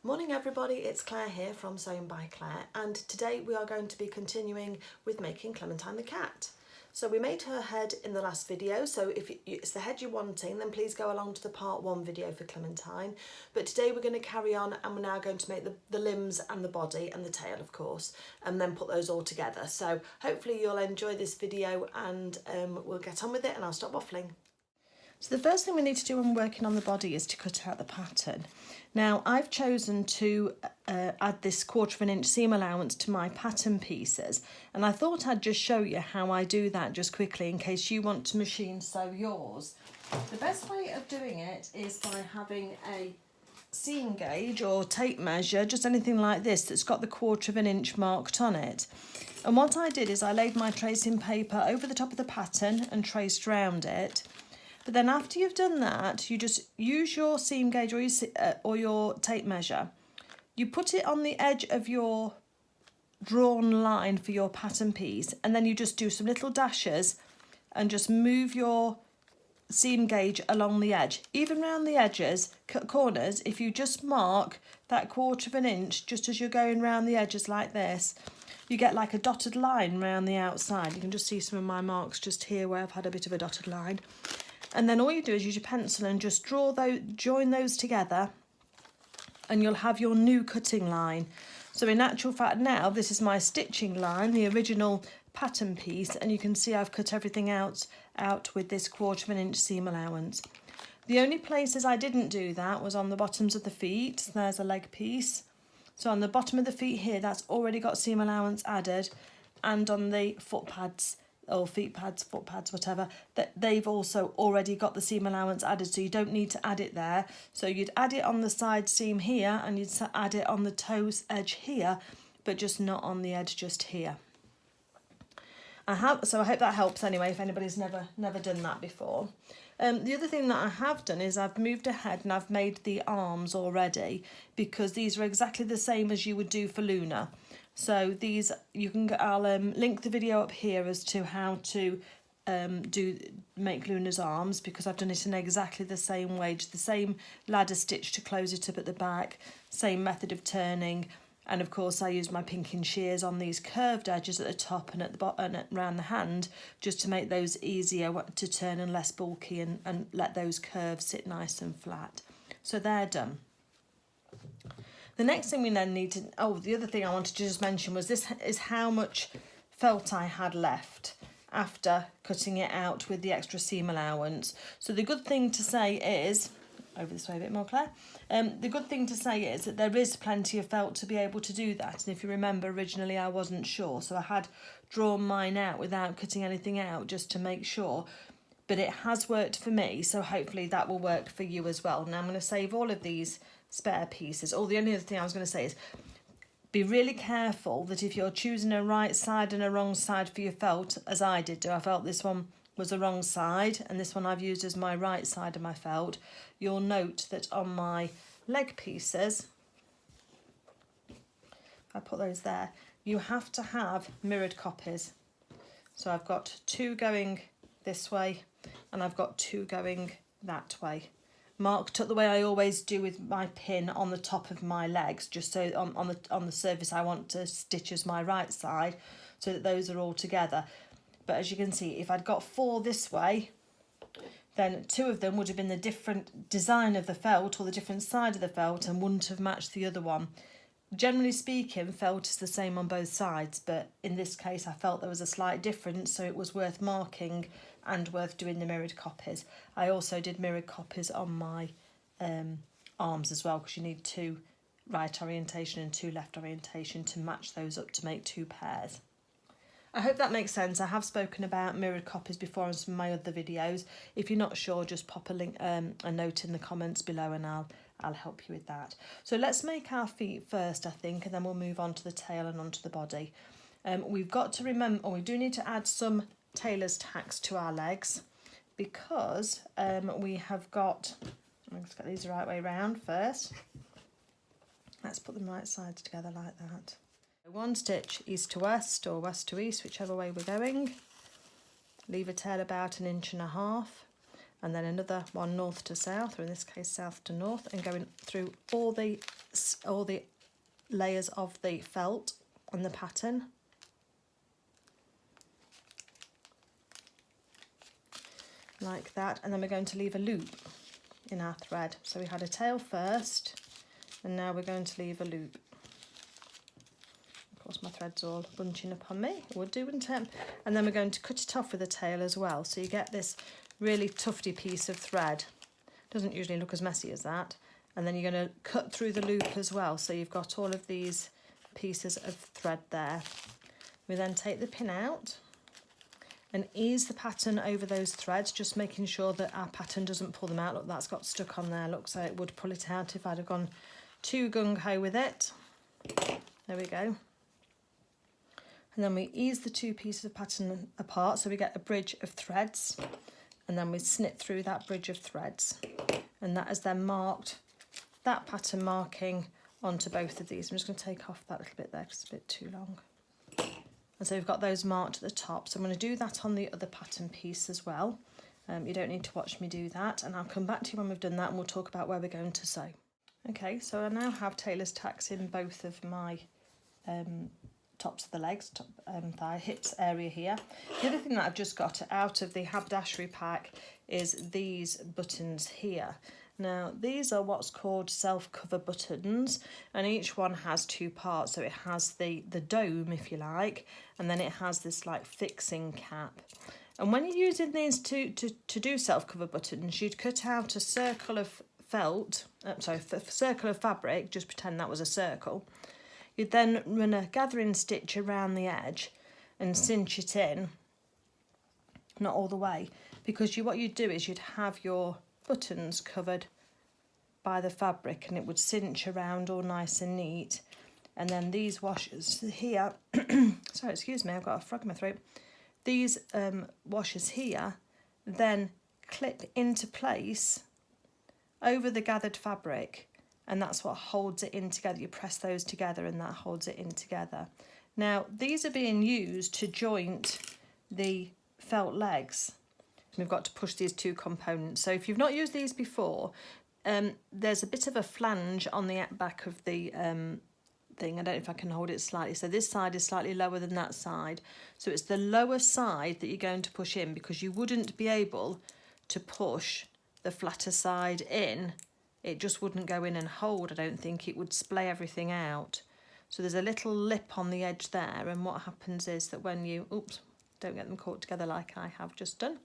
Morning everybody, it's Claire here from Sewing by Claire, and today we are going to be continuing with making Clementine the cat. So we made her head in the last video, so if it's the head you're wanting, then please go along to the part 1 video for Clementine. But today we're going to carry on and we're now going to make the limbs and the body and the tail, of course, and then put those all together. So hopefully you'll enjoy this video and we'll get on with it and I'll stop waffling. So the first thing we need to do when we're working on the body is to cut out the pattern. Now I've chosen to add this 1/4 inch seam allowance to my pattern pieces, and I thought I'd just show you how I do that just quickly in case you want to machine sew yours. The best way of doing it is by having a seam gauge or tape measure, just anything like this that's got the 1/4 inch marked on it. And what I did is I laid my tracing paper over the top of the pattern and traced round it. But then after you've done that, you just use your seam gauge or your tape measure. You put it on the edge of your drawn line for your pattern piece, and then you just do some little dashes and just move your seam gauge along the edge. Even round the edges, corners, if you just mark that 1/4 inch just as you're going round the edges like this, you get like a dotted line round the outside. You can just see some of my marks just here where I've had a bit of a dotted line. And then all you do is use your pencil and just join those together, and you'll have your new cutting line. So in actual fact now, this is my stitching line, the original pattern piece, and you can see I've cut everything out with this 1/4 inch seam allowance. The only places I didn't do that was on the bottoms of the feet. There's a leg piece. So on the bottom of the feet here, that's already got seam allowance added, and on the foot pads, or foot pads, whatever, that they've also already got the seam allowance added, so you don't need to add it there. So you'd add it on the side seam here, and you'd add it on the toes edge here, but just not on the edge just here. So I hope that helps anyway, if anybody's never done that before. The other thing that I have done is I've moved ahead and I've made the arms already, because these are exactly the same as you would do for Luna. So these, I'll link the video up here as to how to make Luna's arms, because I've done it in exactly the same way, just the same ladder stitch to close it up at the back, same method of turning, and of course I use my pinking shears on these curved edges at the top and at the bottom and around the hand, just to make those easier to turn and less bulky, and let those curves sit nice and flat. So they're done. The next thing we then need to, the other thing I wanted to just mention was this is how much felt I had left after cutting it out with the extra seam allowance. So the good thing to say is, over this way a bit more, Claire, the good thing to say is that there is plenty of felt to be able to do that. And if you remember, originally I wasn't sure, so I had drawn mine out without cutting anything out just to make sure. But it has worked for me, so hopefully that will work for you as well. Now I'm going to save all of these spare pieces. The only other thing I was going to say is be really careful that if you're choosing a right side and a wrong side for your felt, as I did do, I felt this one was the wrong side and this one I've used as my right side of my felt. You'll note that on my leg pieces, if I put those there, you have to have mirrored copies. So I've got 2 going this way and I've got 2 going that way, marked up the way I always do with my pin on the top of my legs, just so on the surface I want to stitch as my right side, so that those are all together. But as you can see, if I'd got 4 this way, then 2 of them would have been the different design of the felt or the different side of the felt and wouldn't have matched the other one. Generally speaking, felt is the same on both sides, but in this case I felt there was a slight difference, so it was worth marking and worth doing the mirrored copies. I also did mirrored copies on my arms as well, because you need 2 right orientation and 2 left orientation to match those up to make 2 pairs. I hope that makes sense. I have spoken about mirrored copies before in some of my other videos. If you're not sure, just pop a link, a note in the comments below, and I'll help you with that. So let's make our feet first, I think, and then we'll move on to the tail and onto the body. We've got to remember, we do need to add some tailor's tacks to our legs, because we have got, let's get these the right way round first. Let's put them right sides together like that. 1 stitch east to west or west to east, whichever way we're going. Leave a tail about 1.5 inches, and then another one north to south, or in this case south to north, and going through all the layers of the felt on the pattern. Like that, and then we're going to leave a loop in our thread. So we had a tail first, and now we're going to leave a loop. Of course my thread's all bunching up on me, it would do, wouldn't it? And then we're going to cut it off with a tail as well, so you get this really tufty piece of thread. Doesn't usually look as messy as that. And then you're going to cut through the loop as well, so you've got all of these pieces of thread there. We then take the pin out and ease the pattern over those threads, just making sure that our pattern doesn't pull them out. Look, that's got stuck on there. Looks like it would pull it out if I'd have gone too gung-ho with it. There we go. And then we ease the two pieces of pattern apart, so we get a bridge of threads, and then we snip through that bridge of threads. And that is then marked, that pattern marking onto both of these. I'm just going to take off that little bit there because it's a bit too long. And so we've got those marked at the top. So I'm going to do that on the other pattern piece as well. You don't need to watch me do that. And I'll come back to you when we've done that, and we'll talk about where we're going to sew. Okay, so I now have tailor's tacks in both of my tops of the legs, thigh, hips area here. The other thing that I've just got out of the haberdashery pack is these buttons here. Now, these are what's called self-cover buttons, and each one has two parts. So it has the dome, if you like, and then it has this like fixing cap. And when you're using these to do self-cover buttons, you'd cut out a circle of circle of fabric, just pretend that was a circle. You'd then run a gathering stitch around the edge and cinch it in, not all the way, because what you'd do is you'd have your buttons covered by the fabric, and it would cinch around all nice and neat. And then these washers here sorry, excuse me, I've got a frog in my throat. These washers here then clip into place over the gathered fabric, and that's what holds it in together. You press those together and that holds it in together. Now these are being used to joint the felt legs. We've got to push these two components. So if you've not used these before, there's a bit of a flange on the back of the thing. I don't know if I can hold it slightly. So this side is slightly lower than that side. So it's the lower side that you're going to push in, because you wouldn't be able to push the flatter side in. It just wouldn't go in and hold, I don't think. It would splay everything out. So there's a little lip on the edge there, and what happens is that when you, oops, don't get them caught together like I have just done,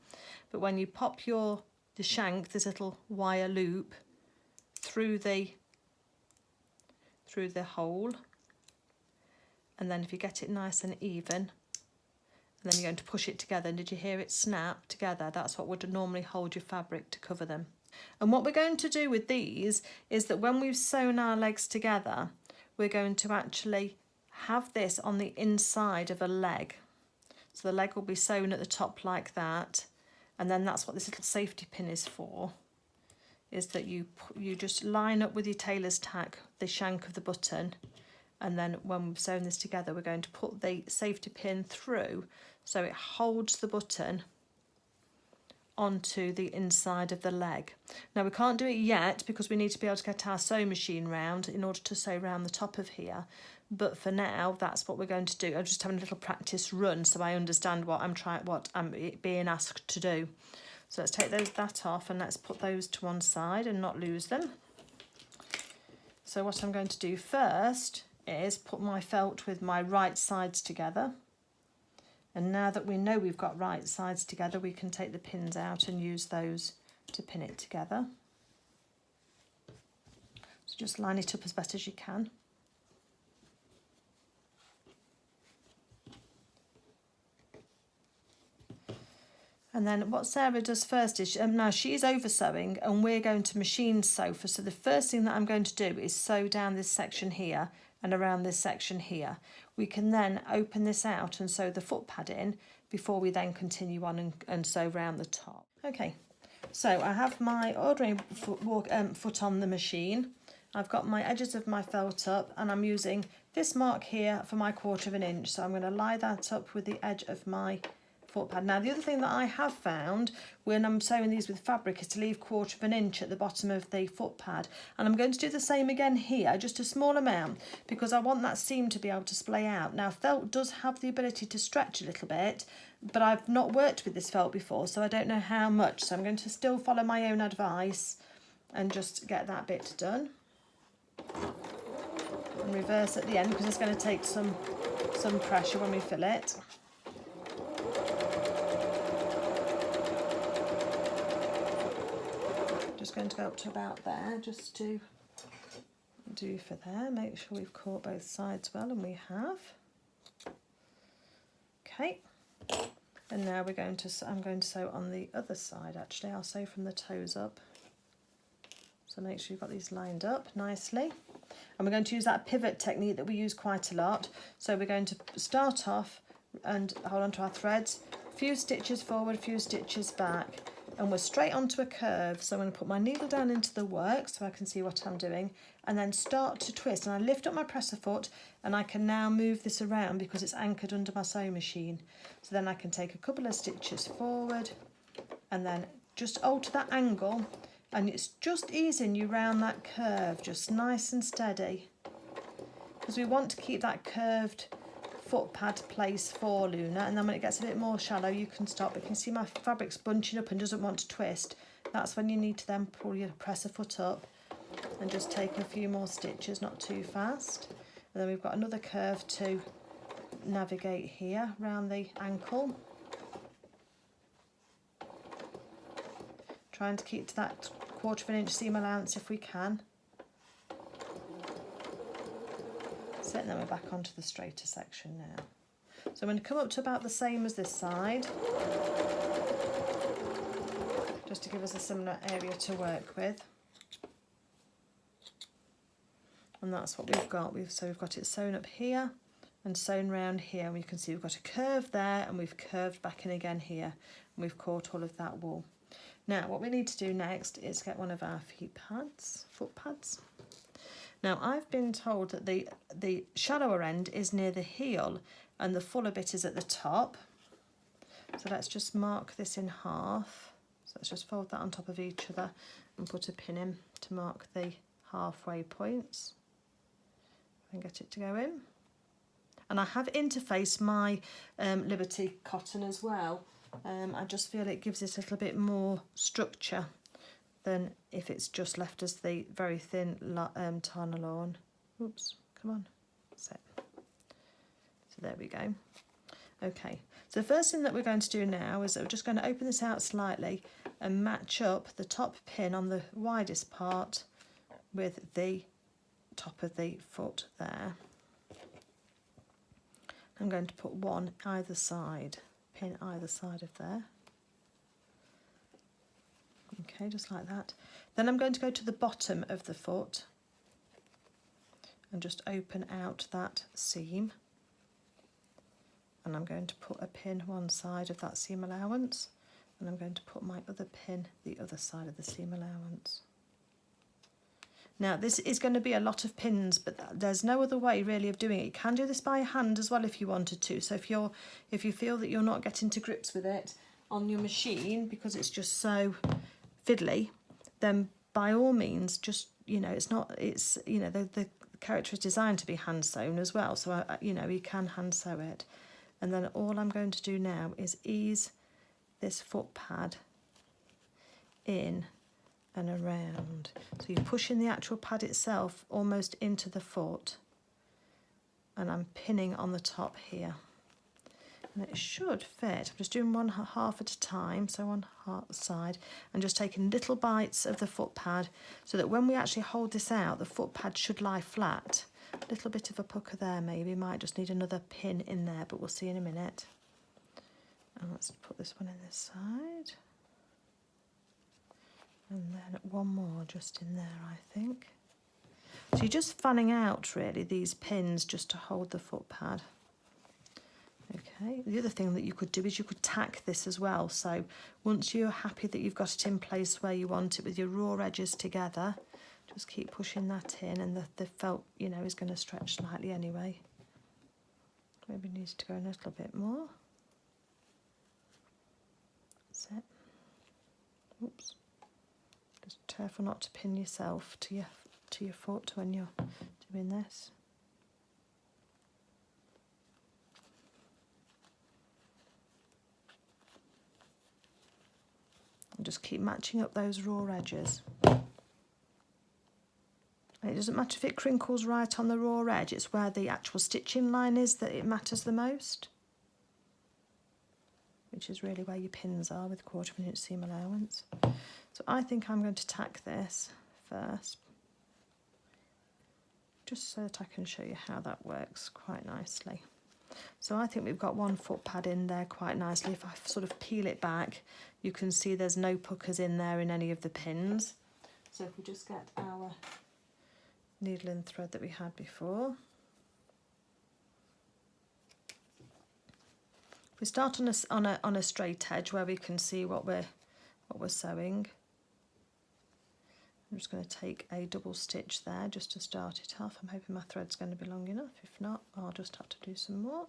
but when you pop the shank, this little wire loop, through the hole, and then if you get it nice and even, and then you're going to push it together, and did you hear it snap together? That's what would normally hold your fabric to cover them. And what we're going to do with these is that when we've sewn our legs together, we're going to actually have this on the inside of a leg. So the leg will be sewn at the top like that, and then that's what this little safety pin is for, is that you just line up with your tailor's tack the shank of the button, and then when we've sewn this together, we're going to put the safety pin through so it holds the button onto the inside of the leg. Now we can't do it yet because we need to be able to get our sewing machine round in order to sew round the top of here, but for now that's what we're going to do. I'm just having a little practice run so I understand what I'm being asked to do. So let's take that off, and let's put those to one side and not lose them. So what I'm going to do first is put my felt with my right sides together. And now that we know we've got right sides together, we can take the pins out and use those to pin it together. So just line it up as best as you can. And then what Sarah does first is, now she's oversewing and we're going to machine sew. So the first thing that I'm going to do is sew down this section here and around this section here. We can then open this out and sew the foot pad in before we then continue on and sew round the top. Okay, so I have my ordinary foot on the machine. I've got my edges of my felt up, and I'm using this mark here for my 1/4 inch. So I'm going to lie that up with the edge of my foot pad. Now the other thing that I have found when I'm sewing these with fabric is to leave 1/4 inch at the bottom of the foot pad, and I'm going to do the same again here, just a small amount, because I want that seam to be able to splay out. Now felt does have the ability to stretch a little bit, but I've not worked with this felt before, so I don't know how much, so I'm going to still follow my own advice and just get that bit done. And reverse at the end because it's going to take some pressure when we fill it. Just going to go up to about there, just to do for there. Make sure we've caught both sides well, and we have. Okay, and now I'm going to sew on the other side. Actually, I'll sew from the toes up. So make sure you've got these lined up nicely. And we're going to use that pivot technique that we use quite a lot. So we're going to start off and hold on to our threads, a few stitches forward, a few stitches back, and we're straight onto a curve. So I'm going to put my needle down into the work so I can see what I'm doing, and then start to twist. And I lift up my presser foot, and I can now move this around because it's anchored under my sewing machine. So then I can take a couple of stitches forward and then just alter that angle. And it's just easing you round that curve, just nice and steady. Because we want to keep that curved foot pad place for Luna, and then when it gets a bit more shallow you can stop. You can see my fabric's bunching up and doesn't want to twist. That's when you need to then pull your presser foot up and just take a few more stitches, not too fast. And then we've got another curve to navigate here round the ankle. Trying to keep to that 1/4 inch seam allowance if we can. So then we're back onto the straighter section now. So I'm going to come up to about the same as this side, just to give us a similar area to work with. And that's what we've got. So we've got it sewn up here and sewn round here, and you can see we've got a curve there, and we've curved back in again here, and we've caught all of that wool. Now what we need to do next is get one of our foot pads. Now I've been told that the shallower end is near the heel and the fuller bit is at the top. So let's just mark this in half. So let's just fold that on top of each other and put a pin in to mark the halfway points and get it to go in. And I have interfaced my Liberty cotton as well. I just feel it gives it a little bit more structure than if it's just left as the very thin Tarnalorn. Oops, come on. So there we go. Okay, so the first thing that we're going to do now is that we're just going to open this out slightly and match up the top pin on the widest part with the top of the foot there. I'm going to put one either side, pin either side of there. Okay, just like that. Then I'm going to go to the bottom of the foot and just open out that seam. And I'm going to put a pin one side of that seam allowance, and I'm going to put my other pin the other side of the seam allowance. Now this is going to be a lot of pins, but there's no other way really of doing it. You can do this by hand as well if you wanted to. So if you feel that you're not getting to grips with it on your machine because it's just so fiddly, then by all means just, you know, the character is designed to be hand sewn as well, so you can hand sew it. And then all I'm going to do now is ease this foot pad in and around. So you're pushing the actual pad itself almost into the foot, and I'm pinning on the top here. And it should fit. I'm just doing one half at a time, so one half side, and just taking little bites of the foot pad so that when we actually hold this out, the foot pad should lie flat. A little bit of a pucker there maybe, might just need another pin in there, but we'll see in a minute. And let's put this one in this side. And then one more just in there, I think. So you're just fanning out really these pins just to hold the foot pad. Okay, the other thing that you could do is you could tack this as well. So once you're happy that you've got it in place where you want it with your raw edges together, just keep pushing that in, and the felt, is going to stretch slightly anyway. Maybe needs to go a little bit more. That's it. Oops. Just careful not to pin yourself to your foot when you're doing this. And just keep matching up those raw edges. And it doesn't matter if it crinkles right on the raw edge, it's where the actual stitching line is that it matters the most, which is really where your pins are with 1/4 inch seam allowance. So I think I'm going to tack this first, just so that I can show you how that works quite nicely. So I think we've got one foot pad in there quite nicely. If I sort of peel it back, you can see there's no puckers in there in any of the pins. So if we just get our needle and thread that we had before. We start on a straight edge where we can see what we're sewing. I'm just going to take a double stitch there just to start it off. I'm hoping my thread's going to be long enough. If not, I'll just have to do some more.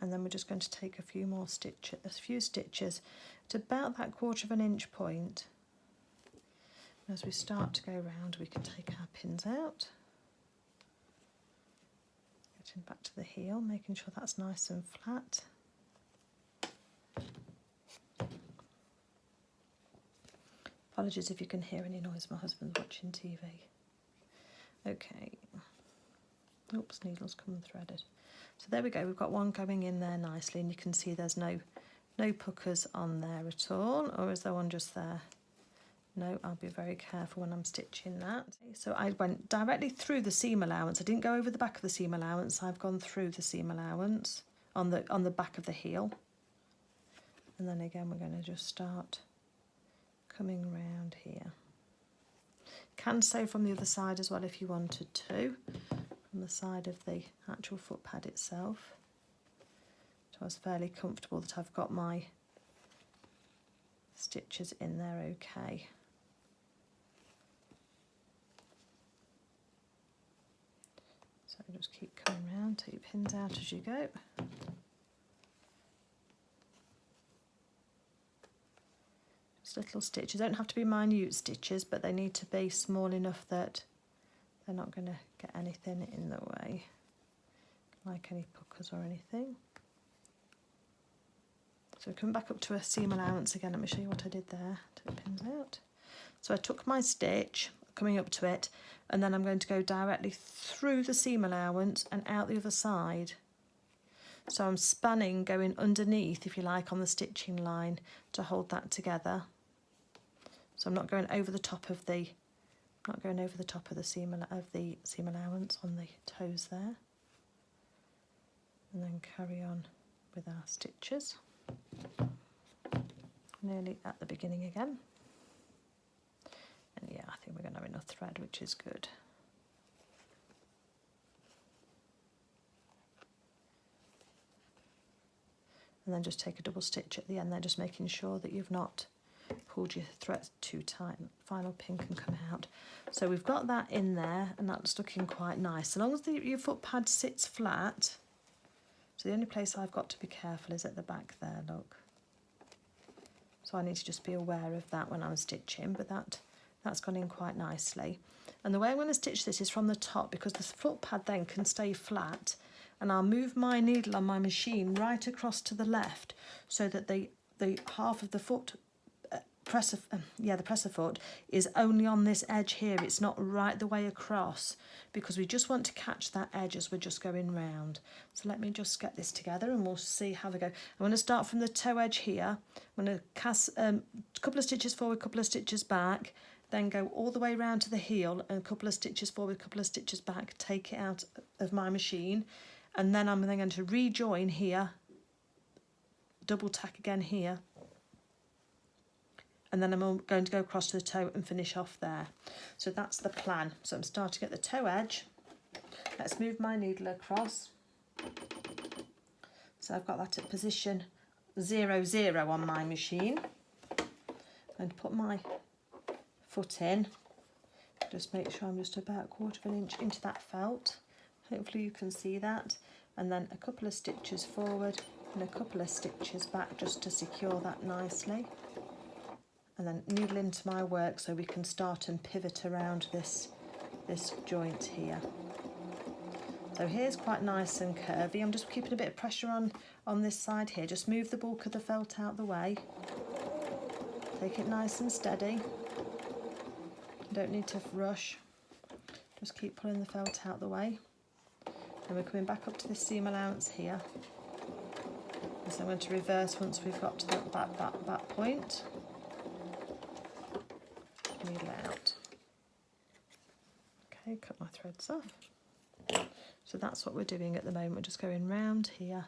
And then we're just going to take a few stitches at about that 1/4 inch point. And as we start to go round, we can take our pins out. Getting back to the heel, making sure that's nice and flat. Apologies if you can hear any noise, my husband's watching TV. Okay. Oops, needle's come unthreaded. So there we go, we've got one going in there nicely, and you can see there's no puckers on there at all, or is there one just there? No, I'll be very careful when I'm stitching that. So I went directly through the seam allowance. I didn't go over the back of the seam allowance, I've gone through the seam allowance on the back of the heel. And then again we're going to just start coming round here. Can sew from the other side as well if you wanted to, from the side of the actual foot pad itself. So I was fairly comfortable that I've got my stitches in there okay. So just keep coming round, take your pins out as you go. Little stitches, don't have to be minute stitches, but they need to be small enough that they're not going to get anything in the way, like any puckers or anything. So come back up to a seam allowance again. Let me show you what I did there. Take the pins out. So I took my stitch coming up to it, and then I'm going to go directly through the seam allowance and out the other side. So I'm spanning, going underneath, if you like, on the stitching line to hold that together. So I'm not going over the top of the seam allowance on the toes there. And then carry on with our stitches. Nearly at the beginning again. And yeah, I think we're going to have enough thread, which is good. And then just take a double stitch at the end there, just making sure that you've not pulled your thread too tight. Final pin can come out. So we've got that in there, and that's looking quite nice. So long as your foot pad sits flat. So the only place I've got to be careful is at the back there, look. So I need to just be aware of that when I'm stitching, but that's gone in quite nicely. And the way I'm going to stitch this is from the top, because the foot pad then can stay flat, and I'll move my needle on my machine right across to the left so that the half of the foot the presser foot is only on this edge here. It's not right the way across, because we just want to catch that edge as we're just going round. So let me just get this together and we'll see how we go. I'm going to start from the toe edge here. I'm going to cast a couple of stitches forward, a couple of stitches back, then go all the way round to the heel and a couple of stitches forward, a couple of stitches back, take it out of my machine, and then I'm then going to rejoin here, double tack again here, and then I'm going to go across to the toe and finish off there. So that's the plan. So I'm starting at the toe edge. Let's move my needle across. So I've got that at position 0, 0 on my machine. I'm going to put my foot in. Just make sure I'm just about 1/4 inch into that felt. Hopefully you can see that. And then a couple of stitches forward, and a couple of stitches back just to secure that nicely, and then needle into my work so we can start and pivot around this joint here. So here's quite nice and curvy. I'm just keeping a bit of pressure on this side here. Just move the bulk of the felt out the way. Take it nice and steady. You don't need to rush. Just keep pulling the felt out the way. And we're coming back up to this seam allowance here. So I'm going to reverse once we've got to that point. Needle out. Okay, cut my threads off. So that's what we're doing at the moment. We're just going round here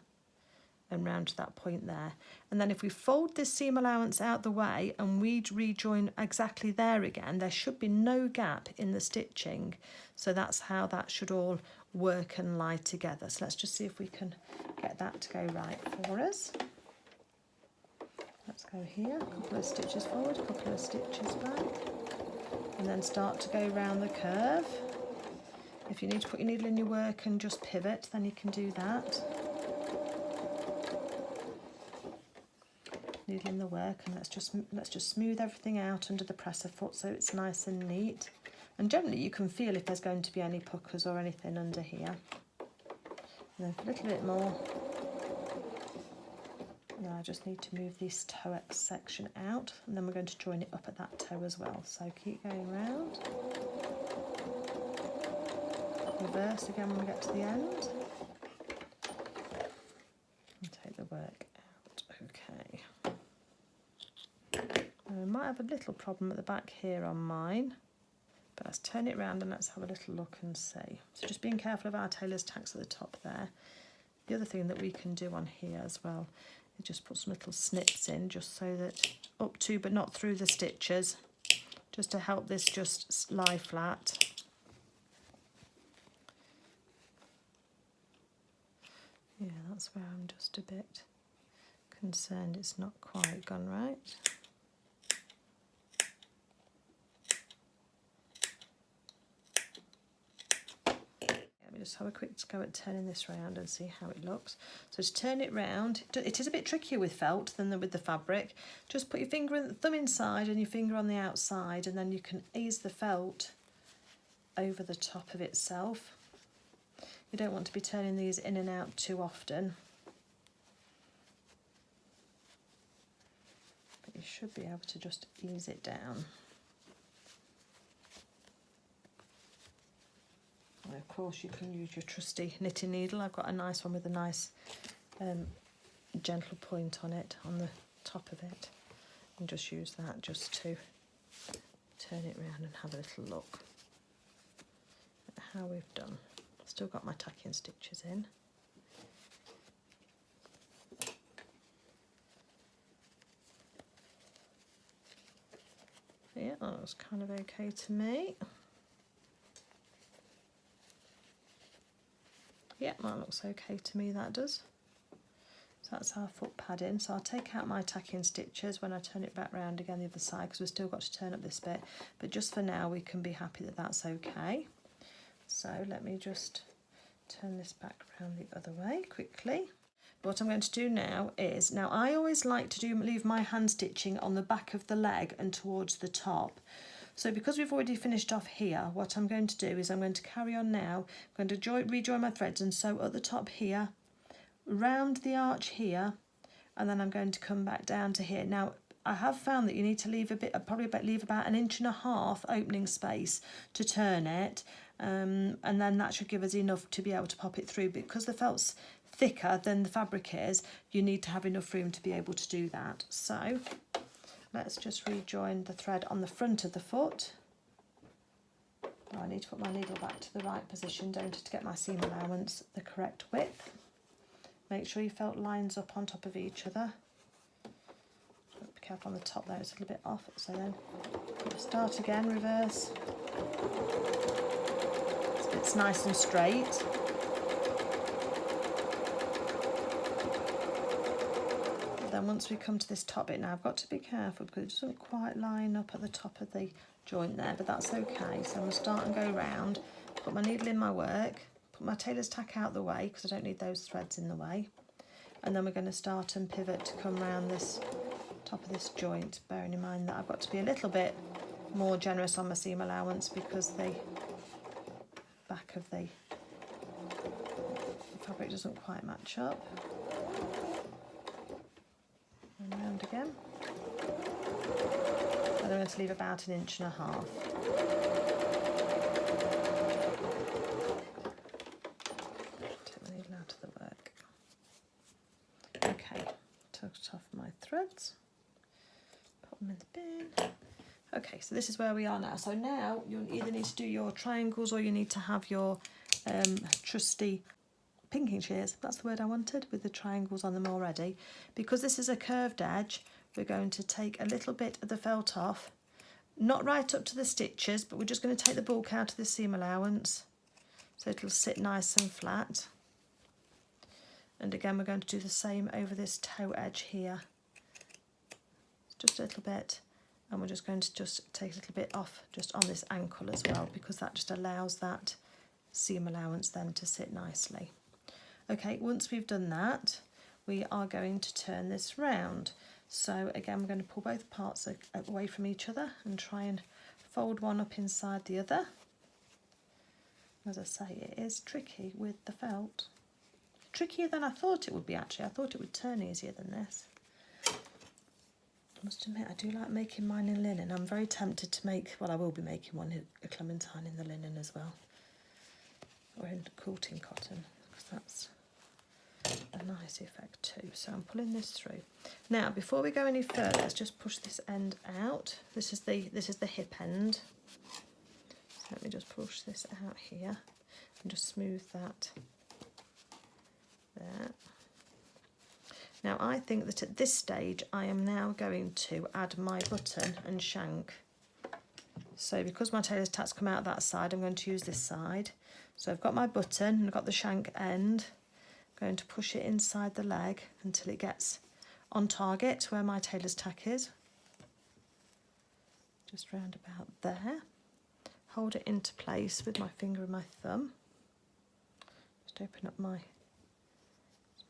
and round to that point there. And then if we fold this seam allowance out the way and we rejoin exactly there again, there should be no gap in the stitching. So that's how that should all work and lie together. So let's just see if we can get that to go right for us. Let's go here, a couple of stitches forward, a couple of stitches back, and then start to go round the curve. If you need to put your needle in your work and just pivot, then you can do that. Needle in the work, and let's just smooth everything out under the presser foot so it's nice and neat. And generally you can feel if there's going to be any puckers or anything under here. And then a little bit more. Now I just need to move this toe section out, and then we're going to join it up at that toe as well. So keep going round. Reverse again when we get to the end. And take the work out. Okay. We might have a little problem at the back here on mine, but let's turn it round and let's have a little look and see. So just being careful of our tailor's tacks at the top there. The other thing that we can do on here as well is just put some little snips in, just so that up to but not through the stitches, just to help this just lie flat. Yeah, that's where I'm just a bit concerned it's not quite gone right. Let me just have a quick go at turning this round and see how it looks. So just turn it round. It is a bit trickier with felt than with the fabric. Just put your thumb inside and your finger on the outside, and then you can ease the felt over the top of itself. You don't want to be turning these in and out too often. But you should be able to just ease it down. And of course you can use your trusty knitting needle. I've got a nice one with a nice gentle point on it, on the top of it. And just use that just to turn it around and have a little look at how we've done. Still got my tacking stitches in. Yeah, that looks kind of okay to me. Yeah, that looks okay to me, that does. So that's our foot padding. So I'll take out my tacking stitches when I turn it back round again the other side, because we've still got to turn up this bit. But just for now we can be happy that that's okay. So let me just turn this back around the other way quickly. But what I'm going to do now is, now I always like to leave my hand stitching on the back of the leg and towards the top. So because we've already finished off here, what I'm going to do is I'm going to carry on now. I'm going to rejoin my threads and sew at the top here, round the arch here, and then I'm going to come back down to here. Now I have found that you need to leave leave about 1.5 inches opening space to turn it. And then that should give us enough to be able to pop it through. Because the felt's thicker than the fabric is, you need to have enough room to be able to do that. So let's just rejoin the thread on the front of the foot. Oh, I need to put my needle back to the right position, don't I, to get my seam allowance the correct width. Make sure your felt lines up on top of each other. Be careful on the top there, it's a little bit off. So then start again, reverse. It's nice and straight. Then once we come to this top bit, now I've got to be careful because it doesn't quite line up at the top of the joint there, but that's okay. So I'm going to start and go round, put my needle in my work, put my tailor's tack out the way because I don't need those threads in the way, and then we're going to start and pivot to come around this top of this joint, bearing in mind that I've got to be a little bit more generous on my seam allowance because the back of the fabric doesn't quite match up. And round again. And I'm going to leave about 1.5 inches. Take my needle out of the work. Okay, tucked off my threads. Put them in the bin. Okay, so this is where we are now. So now you either need to do your triangles or you need to have your trusty pinking shears. That's the word I wanted, with the triangles on them already. Because this is a curved edge, we're going to take a little bit of the felt off, not right up to the stitches, but we're just going to take the bulk out of the seam allowance so it'll sit nice and flat. And again, we're going to do the same over this toe edge here. Just a little bit. And we're just going to just take a little bit off just on this ankle as well, because that just allows that seam allowance then to sit nicely. Okay, once we've done that, we are going to turn this round. So again, we're going to pull both parts away from each other and try and fold one up inside the other. As I say, it is tricky with the felt. Trickier than I thought it would be, actually. I thought it would turn easier than this. I must admit, I do like making mine in linen. I'm very tempted to make, well, I will be making one, a Clementine in the linen as well. Or in quilting cotton, because that's a nice effect too. So I'm pulling this through. Now, before we go any further, let's just push this end out. This is the hip end. So let me just push this out here and just smooth that there. Now I think that at this stage I am now going to add my button and shank. So because my tailor's tack's come out that side, I'm going to use this side. So I've got my button and I've got the shank end. I'm going to push it inside the leg until it gets on target where my tailor's tack is. Just round about there. Hold it into place with my finger and my thumb. Just open up my,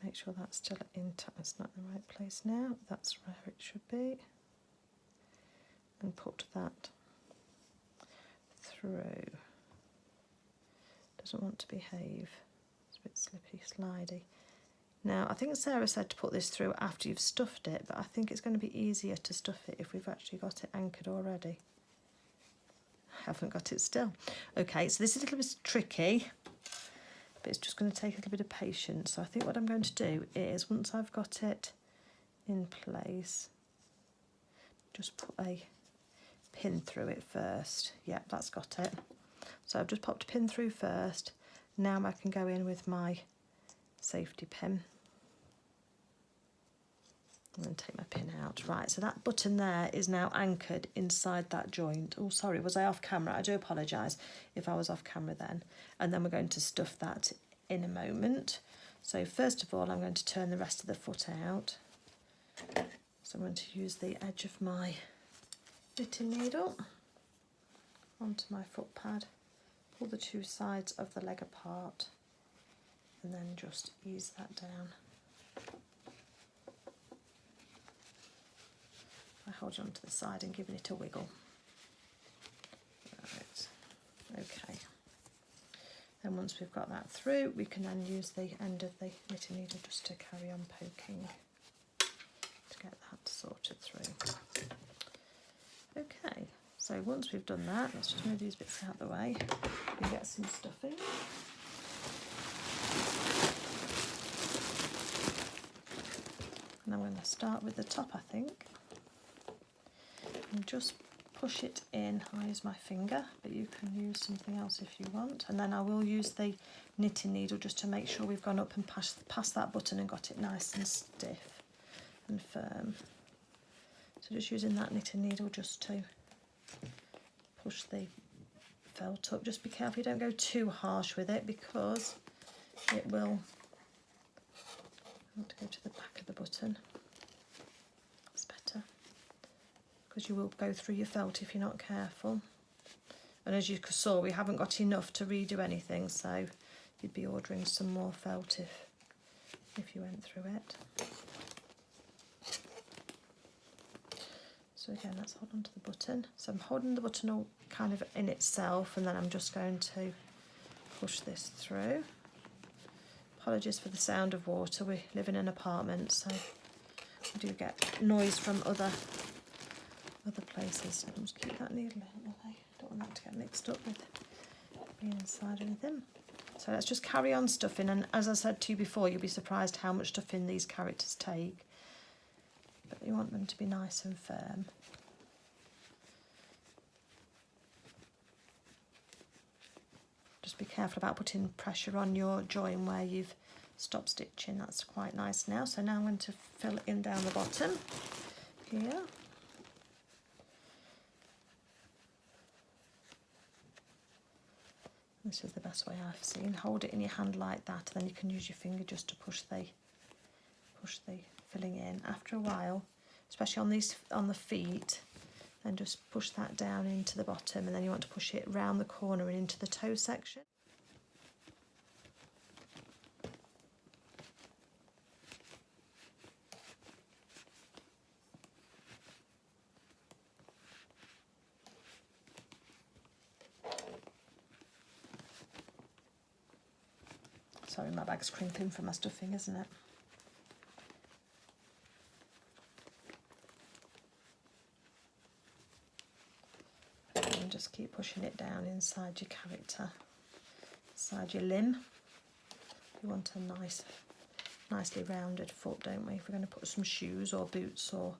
make sure that's still intact. It's not in the right place now. That's where it should be. And put that through. Doesn't want to behave. It's a bit slippy, slidey. Now, I think Sarah said to put this through after you've stuffed it, but I think it's going to be easier to stuff it if we've actually got it anchored already. I haven't got it still. Okay, so this is a little bit tricky, but it's just going to take a little bit of patience. So I think what I'm going to do is, once I've got it in place, just put a pin through it first. Yep, that's got it. So I've just popped a pin through first. Now I can go in with my safety pin. I'm going to take my pin out. Right, so that button there is now anchored inside that joint. Oh, sorry, was I off camera? I do apologise if I was off camera then. And then we're going to stuff that in a moment. So first of all, I'm going to turn the rest of the foot out. So I'm going to use the edge of my knitting needle onto my foot pad, pull the two sides of the leg apart, and then just ease that down. I hold it onto the side and giving it a wiggle. Right, okay. Then once we've got that through, we can then use the end of the knitting needle just to carry on poking to get that sorted through. Okay, so once we've done that, let's just move these bits out of the way and get some stuffing. And I'm going to start with the top, I think, and just push it in. I use my finger, but you can use something else if you want. And then I will use the knitting needle just to make sure we've gone up and past that button and got it nice and stiff and firm. So just using that knitting needle just to push the felt up. Just be careful you don't go too harsh with it, because it will, I want to go to the back of the button. That's better, because you will go through your felt if you're not careful. And as you saw, we haven't got enough to redo anything, so you'd be ordering some more felt if if you went through it. So again, let's hold on to the button. So I'm holding the button all kind of in itself, and then I'm just going to push this through. Apologies for the sound of water. We live in an apartment, so we do get noise from other places. I'll just keep that needle out of the way. Don't want that to get mixed up with being inside anything. So let's just carry on stuffing, and as I said to you before, you'll be surprised how much stuffing these characters take. But you want them to be nice and firm. Just be careful about putting pressure on your join where you've stopped stitching. That's quite nice now. So now I'm going to fill in down the bottom here. This is the best way I've seen. Hold it in your hand like that, and then you can use your finger just to push the filling in. After a while, especially on the feet, then just push that down into the bottom, and then you want to push it round the corner and into the toe section. Sorry, my bag's crinkling from my stuffing, isn't it? And just keep pushing it down inside your character, inside your limb. We want a nicely rounded foot, don't we? If we're going to put some shoes or boots or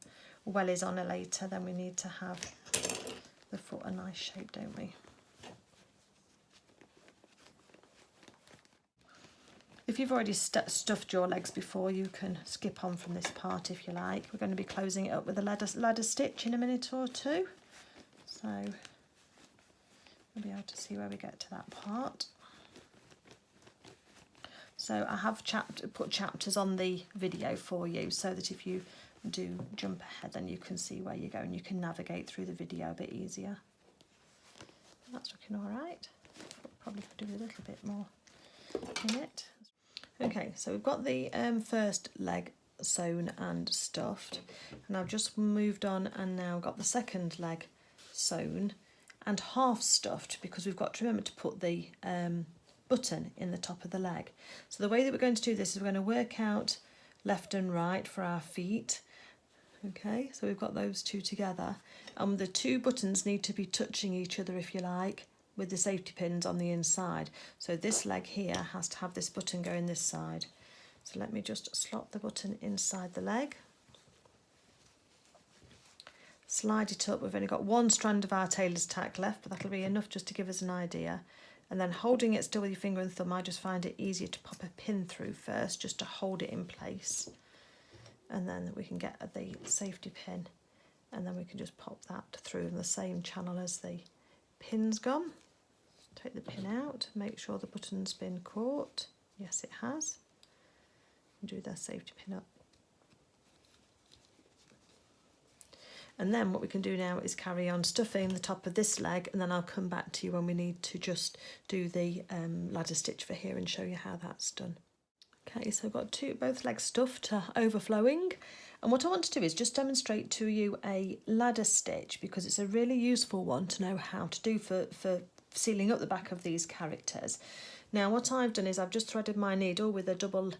wellies on it later, then we need to have the foot a nice shape, don't we? If you've already stuffed your legs before, you can skip on from this part if you like. We're going to be closing it up with a ladder stitch in a minute or two. So we'll be able to see where we get to that part. So I have put chapters on the video for you, so that if you do jump ahead, then you can see where you're going. You can navigate through the video a bit easier. That's looking all right. Probably could do a little bit more in it. Okay, so we've got the first leg sewn and stuffed, and I've just moved on and now got the second leg sewn and half stuffed, because we've got to remember to put the button in the top of the leg. So the way that we're going to do this is we're going to work out left and right for our feet. Okay, so we've got those two together, and the two buttons need to be touching each other, if you like, with the safety pins on the inside. So this leg here has to have this button going this side. So let me just slot the button inside the leg. Slide it up. We've only got one strand of our tailor's tack left, but that'll be enough just to give us an idea. And then holding it still with your finger and thumb, I just find it easier to pop a pin through first, just to hold it in place. And then we can get the safety pin, and then we can just pop that through in the same channel as the pin's gone. Take the pin out, make sure the button's been caught. Yes, it has. And do the safety pin up. And then what we can do now is carry on stuffing the top of this leg, and then I'll come back to you when we need to just do the ladder stitch for here and show you how that's done. Okay, so I've got both legs stuffed to overflowing, and what I want to do is just demonstrate to you a ladder stitch, because it's a really useful one to know how to do for sealing up the back of these characters. Now what I've done is I've just threaded my needle with a double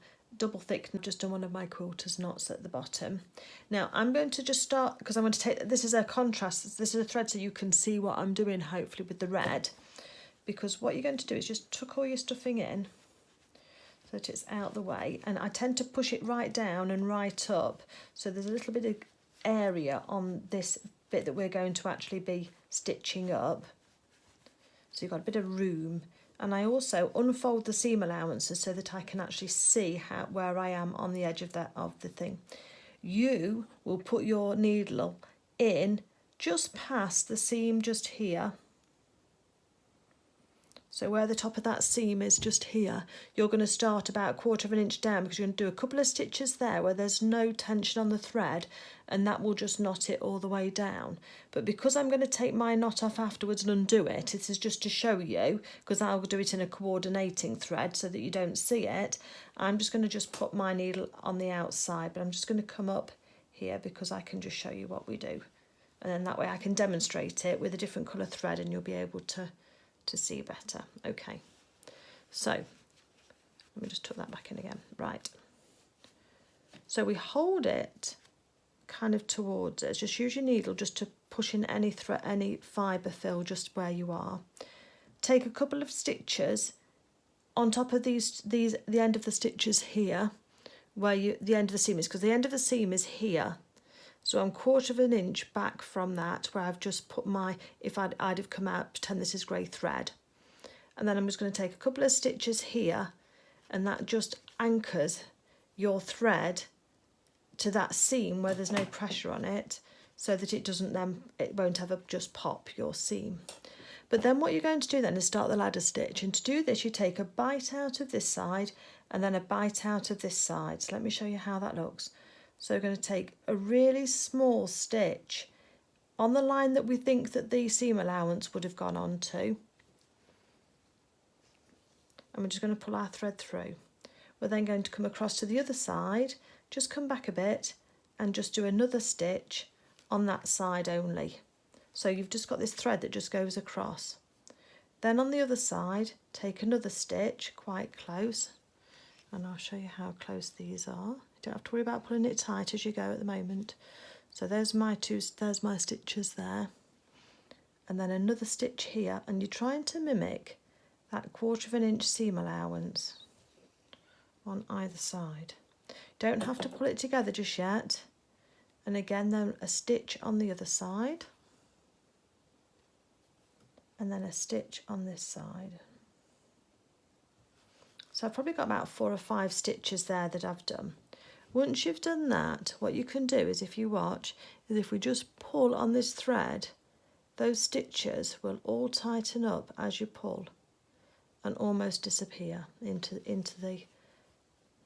thick, just done one of my quarters knots at the bottom. Now I'm going to just start, because I'm going to take, this is a contrast, this is a thread so you can see what I'm doing hopefully with the red, because what you're going to do is just tuck all your stuffing in so that it's out the way, and I tend to push it right down and right up, so there's a little bit of area on this bit that we're going to actually be stitching up. So you've got a bit of room, and I also unfold the seam allowances so that I can actually see where I am on the edge of the thing. You will put your needle in just past the seam just here. So where the top of that seam is just here, you're going to start about 1/4 of an inch down, because you're going to do a couple of stitches there where there's no tension on the thread, and that will just knot it all the way down. But because I'm going to take my knot off afterwards and undo it, this is just to show you, because I'll do it in a coordinating thread so that you don't see it. I'm just going to just put my needle on the outside, but I'm just going to come up here because I can just show you what we do. And then that way I can demonstrate it with a different colour thread and you'll be able to see better. Okay, so let me just tuck that back in again. Right, so we hold it kind of towards us. Just use your needle just to push in any thread, any fibre fill just where you are. Take a couple of stitches on top of the end of the stitches here, where the end of the seam is, because the end of the seam is here. So I'm 1/4 of an inch back from that, where I've just put my, if I'd have come out, pretend this is grey thread. And then I'm just going to take a couple of stitches here, and that just anchors your thread to that seam where there's no pressure on it, so that it won't ever just pop your seam. But then what you're going to do then is start the ladder stitch. And to do this, you take a bite out of this side and then a bite out of this side. So let me show you how that looks. So we're going to take a really small stitch on the line that we think that the seam allowance would have gone on to. And we're just going to pull our thread through. We're then going to come across to the other side, just come back a bit and just do another stitch on that side only. So you've just got this thread that just goes across. Then on the other side, take another stitch quite close, and I'll show you how close these are. You don't have to worry about pulling it tight as you go at the moment. So there's my stitches there, and then another stitch here, and you're trying to mimic that 1/4 of an inch seam allowance on either side. Don't have to pull it together just yet. And again, then a stitch on the other side, and then a stitch on this side. So I've probably got about 4 or 5 stitches there that I've done. Once you've done that, what you can do is, if you watch, is if we just pull on this thread, those stitches will all tighten up as you pull and almost disappear into the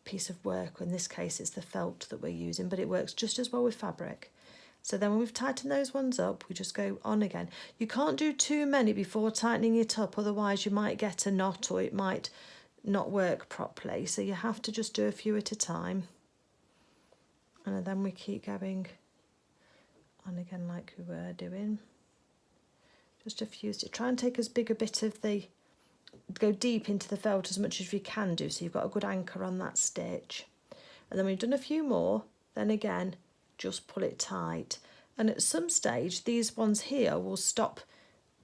piece of work. In this case, it's the felt that we're using, but it works just as well with fabric. So then when we've tightened those ones up, we just go on again. You can't do too many before tightening it up, otherwise you might get a knot or it might not work properly. So you have to just do a few at a time. And then we keep going on again like we were doing. Just a few. Try and take as big a bit of go deep into the felt as much as you can do, so you've got a good anchor on that stitch. And then we've done a few more, then again, just pull it tight. And at some stage, these ones here will stop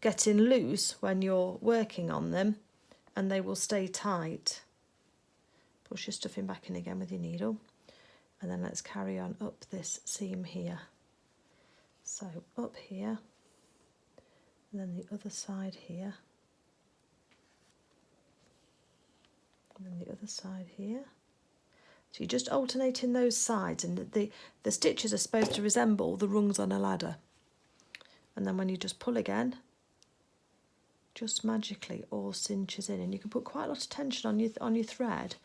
getting loose when you're working on them, and they will stay tight. Push your stuffing back in again with your needle. And then let's carry on up this seam here. So up here, and then the other side here, and then the other side here. So you're just alternating those sides, and the stitches are supposed to resemble the rungs on a ladder. And then when you just pull again, just magically all cinches in, and you can put quite a lot of tension on your thread.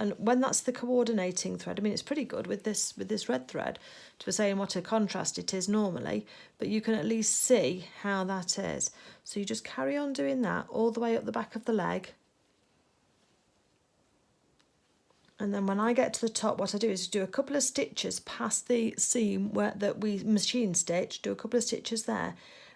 And when that's the coordinating thread, I mean, it's pretty good with this red thread to saying what a contrast it is normally, but you can at least see how that is. So you just carry on doing that all the way up the back of the leg. And then when I get to the top, what I do is do a couple of stitches past the seam that we machine stitch, do a couple of stitches there.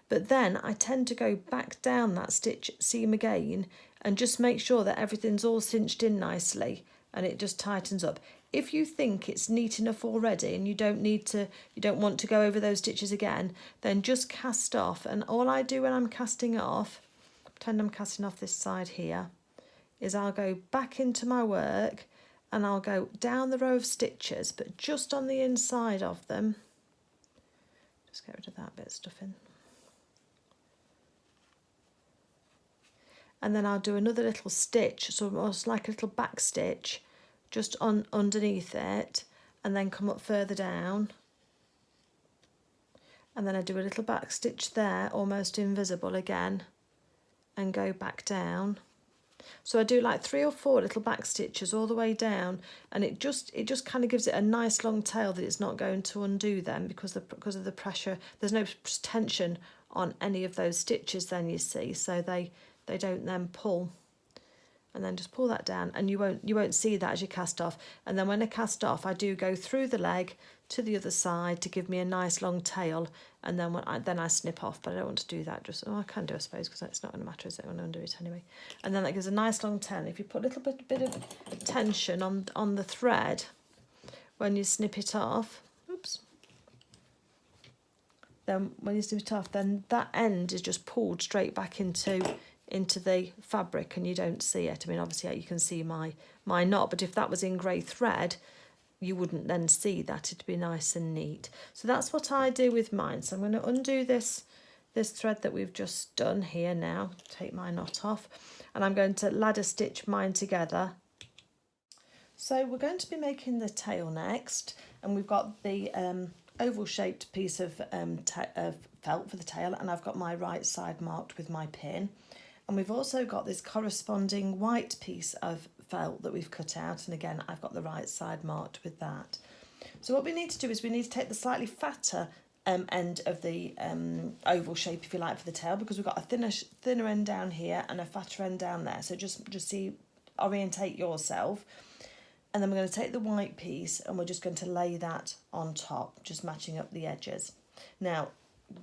But then I tend to go back down that seam again and just make sure that everything's all cinched in nicely and it just tightens up. If you think it's neat enough already and you don't want to go over those stitches again, then just cast off. And all I do when I'm casting off, pretend I'm casting off this side here, is I'll go back into my work and I'll go down the row of stitches, but just on the inside of them. Just get rid of that bit of stuffing. And then I'll do another little stitch, so almost like a little back stitch, just underneath it, and then come up further down. And then I do a little back stitch there, almost invisible again, and go back down. So I do like 3 or 4 little back stitches all the way down, and it just kind of gives it a nice long tail that it's not going to undo then because of the pressure. There's no tension on any of those stitches then, you see, so they don't then pull. And then just pull that down, and you won't see that as you cast off. And then when I cast off, I do go through the leg to the other side to give me a nice long tail, and then I snip off. But I don't want to do that. I can do, I suppose, because it's not going to matter, is it? I'm going to undo it anyway. And then that gives a nice long tail. If you put a little bit of tension on the thread when you snip it off, oops. Then when you snip it off, then that end is just pulled straight back into the fabric, and you don't see it. I mean, obviously you can see my knot, but if that was in grey thread, you wouldn't then see that. It'd be nice and neat. So that's what I do with mine. So I'm going to undo this thread that we've just done here now, take my knot off, and I'm going to ladder stitch mine together. So we're going to be making the tail next, and we've got the oval shaped piece of felt for the tail, and I've got my right side marked with my pin. And we've also got this corresponding white piece of felt that we've cut out, and again I've got the right side marked with that. So what we need to do is we need to take the slightly fatter end of the oval shape, if you like, for the tail, because we've got a thinner end down here and a fatter end down there. So just orientate yourself, and then we're going to take the white piece and we're just going to lay that on top, just matching up the edges. Now,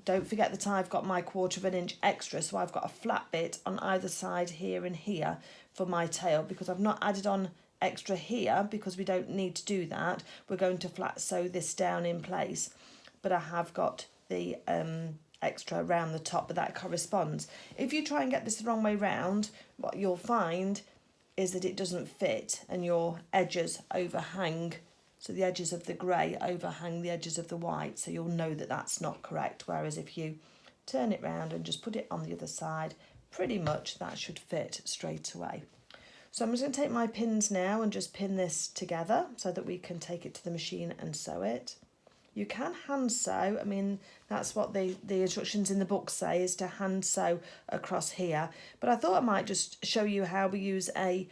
don't forget that I've got my 1/4 inch extra, so I've got a flat bit on either side here and here for my tail, because I've not added on extra here because we don't need to do that. We're going to flat sew this down in place, but I have got the extra around the top, but that corresponds. If you try and get this the wrong way round, what you'll find is that it doesn't fit and your edges overhang. So the edges of the grey overhang the edges of the white, so you'll know that that's not correct. Whereas if you turn it round and just put it on the other side, pretty much that should fit straight away. So I'm just going to take my pins now and just pin this together so that we can take it to the machine and sew it. You can hand sew, I mean, that's what the instructions in the book say, is to hand sew across here. But I thought I might just show you how we use a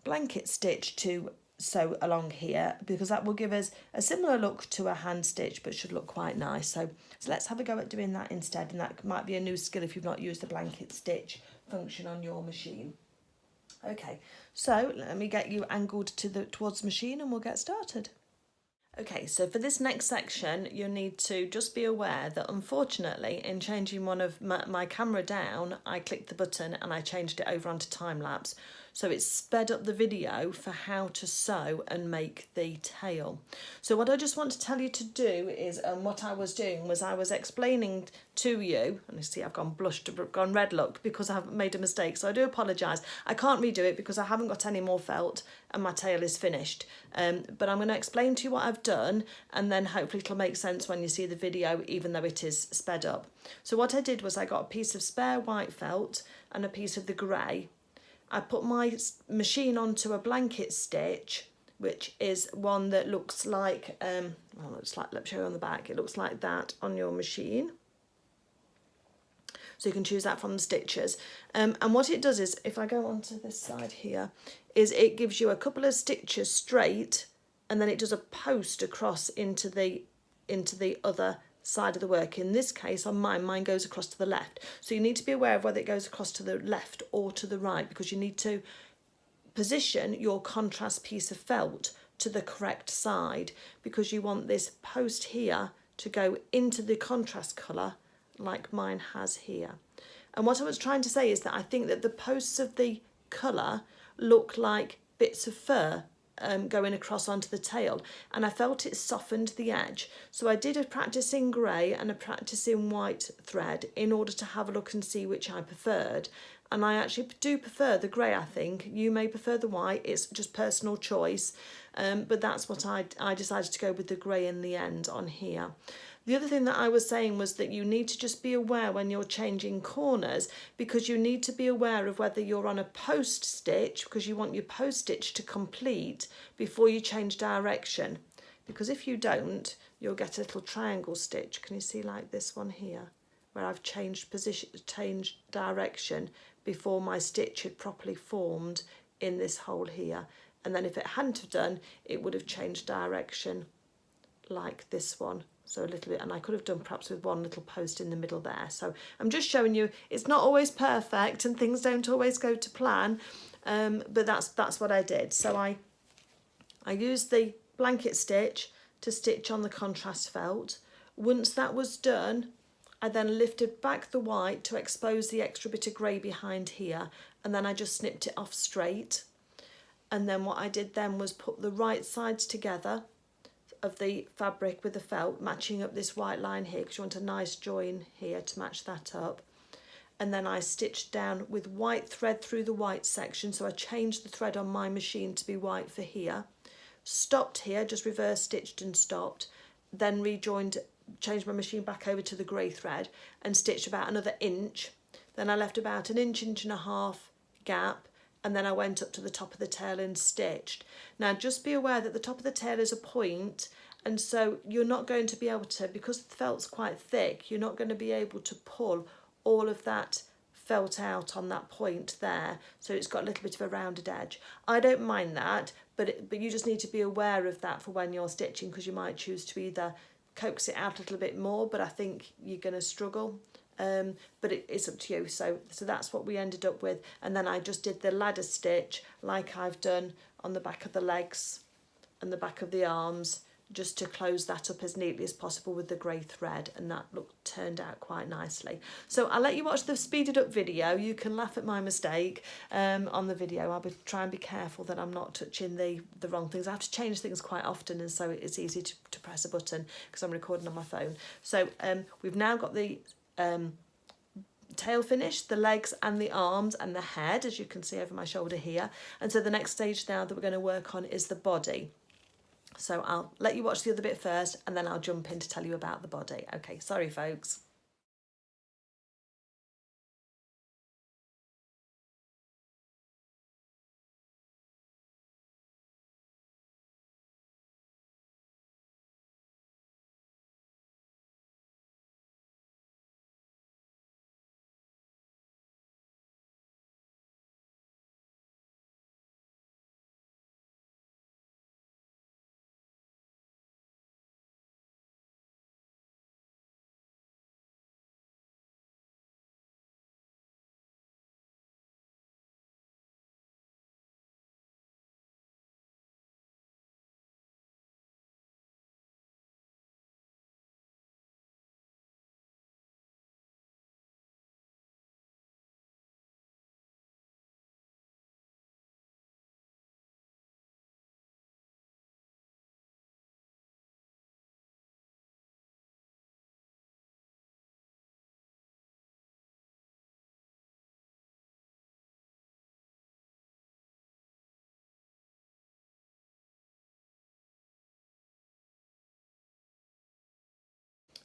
blanket stitch to sew along here, because that will give us a similar look to a hand stitch but should look quite nice. So let's have a go at doing that instead, and that might be a new skill if you've not used the blanket stitch function on your machine. Okay, so let me get you angled towards the machine and we'll get started. Okay, so for this next section, you'll need to just be aware that unfortunately in changing one of my camera down, I clicked the button and I changed it over onto time lapse. So it's sped up the video for how to sew and make the tail. So what I just want to tell you to do is, what I was doing was I was explaining to you, and you see I've gone red look because I've made a mistake, so I do apologise. I can't redo it because I haven't got any more felt and my tail is finished. But I'm going to explain to you what I've done, and then hopefully it'll make sense when you see the video, even though it is sped up. So what I did was I got a piece of spare white felt and a piece of the grey. I put my machine onto a blanket stitch, which is one that looks like, let's show you on the back. It looks like that on your machine. So you can choose that from the stitches. And what it does is, if I go onto this side here, is it gives you a couple of stitches straight, and then it does a post across into the other side of the work. In this case, on mine goes across to the left. So you need to be aware of whether it goes across to the left or to the right, because you need to position your contrast piece of felt to the correct side, because you want this post here to go into the contrast colour like mine has here. And what I was trying to say is that I think that the posts of the colour look like bits of fur going across onto the tail, and I felt it softened the edge. So I did a practice in grey and a practice in white thread in order to have a look and see which I preferred. And I actually do prefer the grey, I think. You may prefer the white, it's just personal choice. But that's what I decided to go with the grey in the end on here. The other thing that I was saying was that you need to just be aware when you're changing corners, because you need to be aware of whether you're on a post stitch, because you want your post stitch to complete before you change direction. Because if you don't, you'll get a little triangle stitch. Can you see, like this one here? where I've changed position, changed direction before my stitch had properly formed in this hole here. And then if it hadn't have done, it would have changed direction like this one. So a little bit, and I could have done perhaps with one little post in the middle there. So I'm just showing you it's not always perfect and things don't always go to plan, but that's what I did. So I used the blanket stitch to stitch on the contrast felt. Once that was done, I then lifted back the white to expose the extra bit of grey behind here, and then I just snipped it off straight. And then what I did then was put the right sides together of the fabric with the felt, matching up this white line here because you want a nice join here to match that up. And then I stitched down with white thread through the white section, so I changed the thread on my machine to be white for here, stopped here, just reverse stitched and stopped, then rejoined, changed my machine back over to the grey thread and stitched about another inch. Then I left about an inch, inch and a half gap, and then I went up to the top of the tail and stitched. Now just be aware that the top of the tail is a point, and so you're not going to be able to, because the felt's quite thick, you're not going to be able to pull all of that felt out on that point there, so it's got a little bit of a rounded edge. I don't mind that, but you just need to be aware of that for when you're stitching, because you might choose to either coax it out a little bit more, but I think you're going to struggle. But it's up to you. So that's what we ended up with. And then I just did the ladder stitch like I've done on the back of the legs and the back of the arms, just to close that up as neatly as possible with the grey thread, and that turned out quite nicely. So I'll let you watch the speeded up video. You can laugh at my mistake on the video. I'll try and be careful that I'm not touching the wrong things. I have to change things quite often, and so it's easy to press a button because I'm recording on my phone. So we've now got the tail finished, the legs and the arms and the head, as you can see over my shoulder here. And so the next stage now that we're going to work on is the body. So I'll let you watch the other bit first, and then I'll jump in to tell you about the body. Okay, sorry folks.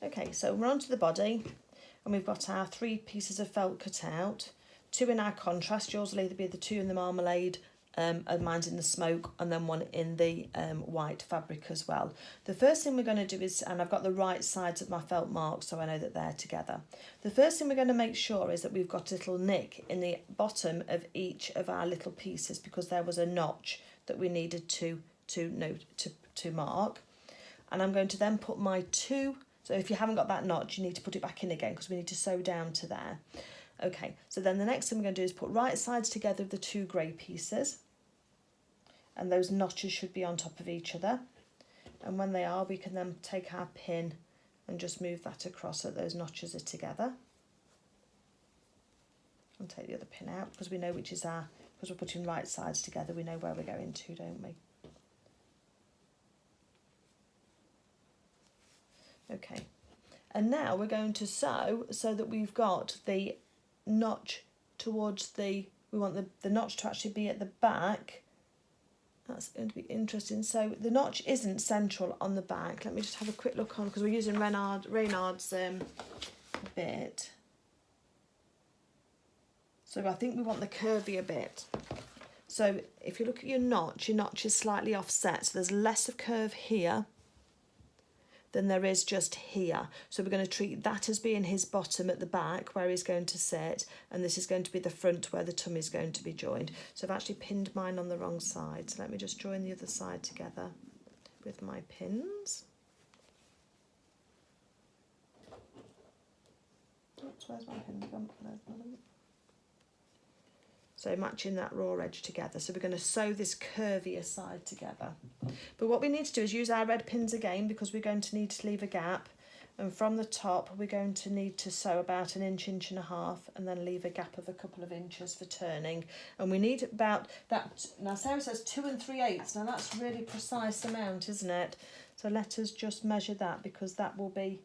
Okay, so we're on to the body, and we've got our 3 pieces of felt cut out, 2 in our contrast. Yours will either be the 2 in the marmalade, and mine's in the smoke, and then 1 in the white fabric as well. The first thing we're going to do is, and I've got the right sides of my felt marked so I know that they're together. The first thing we're going to make sure is that we've got a little nick in the bottom of each of our little pieces, because there was a notch that we needed to mark. And I'm going to then put my 2. So if you haven't got that notch, you need to put it back in again, because we need to sew down to there. Okay, so then the next thing we're going to do is put right sides together of the 2 grey pieces. And those notches should be on top of each other. And when they are, we can then take our pin and just move that across so that those notches are together. And take the other pin out, because we know which is our, because we're putting right sides together, we know where we're going to, don't we? Okay, and now we're going to sew so that we've got the notch towards we want the notch to actually be at the back. That's going to be interesting. So the notch isn't central on the back. Let me just have a quick look on, because we're using Reynard's bit. So I think we want the curvier bit. So if you look at your notch is slightly offset, so there's less of curve here than there is just here. So we're going to treat that as being his bottom at the back where he's going to sit, and this is going to be the front where the tummy is going to be joined. So I've actually pinned mine on the wrong side. So let me just join the other side together with my pins. Oops, where's my pin gone? There's one of them. So matching that raw edge together. So we're going to sew this curvier side together. But what we need to do is use our red pins again, because we're going to need to leave a gap. And from the top, we're going to need to sew about 1 inch, 1.5 inches, and then leave a gap of a couple of inches for turning. And we need about that. Now Sarah says 2 3/8. Now that's really precise amount, isn't it? So let us just measure that, because that will be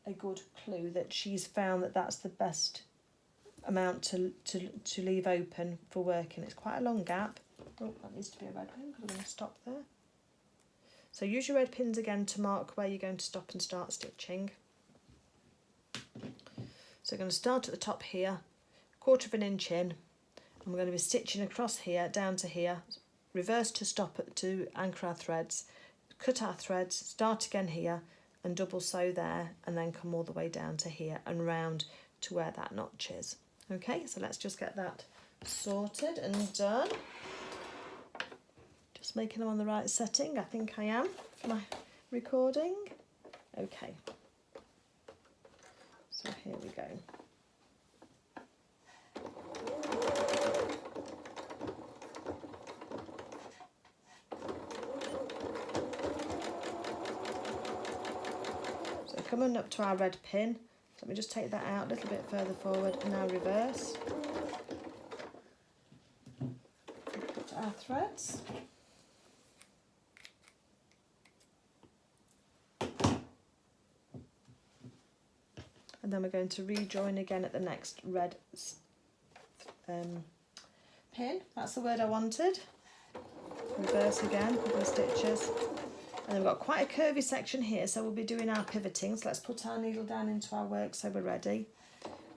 a good clue that she's found that that's the best amount to leave open for working. It's quite a long gap. Oh, that needs to be a red pin because I'm going to stop there. So use your red pins again to mark where you're going to stop and start stitching. So we're going to start at the top here, 1/4 inch in, and we're going to be stitching across here down to here, reverse to stop to anchor our threads, cut our threads, start again here and double sew there, and then come all the way down to here and round to where that notch is. Okay, so let's just get that sorted and done. Just making them on the right setting. I think I am for my recording. Okay, so here we go. So coming up to our red pin, let me just take that out a little bit further forward and now reverse. Put our threads. And then we're going to rejoin again at the next red pin. That's the word I wanted. Reverse again, a couple of stitches. And then we've got quite a curvy section here, so we'll be doing our pivoting. So let's put our needle down into our work so we're ready.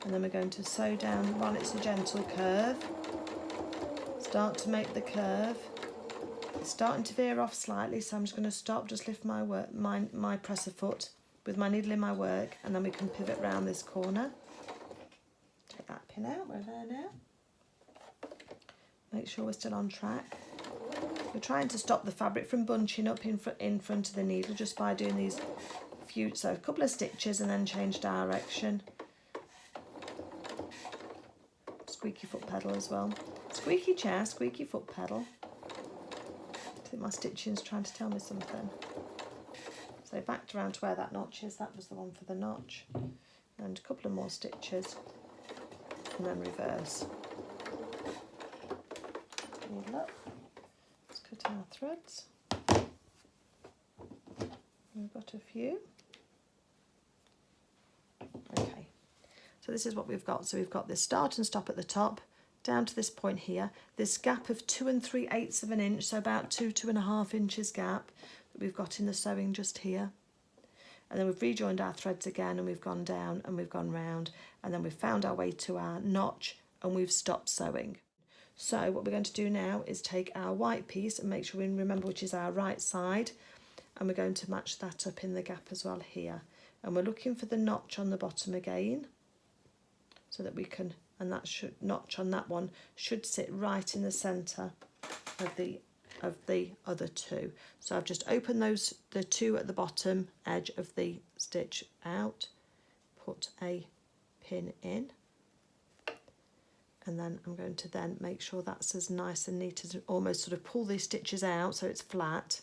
And then we're going to sew down while it's a gentle curve. Start to make the curve. It's starting to veer off slightly, so I'm just going to stop, just lift my my presser foot with my needle in my work, and then we can pivot round this corner. Take that pin out, we're there now. Make sure we're still on track. We're trying to stop the fabric from bunching up in front of the needle just by doing these so a couple of stitches and then change direction. Squeaky foot pedal as well. Squeaky chair, squeaky foot pedal. I think my stitching's trying to tell me something. So back around to where that notch is, that was the one for the notch. And a couple of more stitches and then reverse. Needle up. Let's cut our threads. We've got a few. Okay, so this is what we've got. So we've got this start and stop at the top, down to this point here, this gap of 2 3/8 of an inch, so about 2.5 inches gap that we've got in the sewing just here. And then we've rejoined our threads again, and we've gone down and we've gone round, and then we've found our way to our notch and we've stopped sewing. So what we're going to do now is take our white piece and make sure we remember which is our right side, and we're going to match that up in the gap as well here. And we're looking for the notch on the bottom again, so that we can, and that notch on that one should sit right in the centre of the other two. So I've just opened the two at the bottom edge of the stitch out, put a pin in, and then I'm going to then make sure that's as nice and neat as, almost sort of pull these stitches out so it's flat.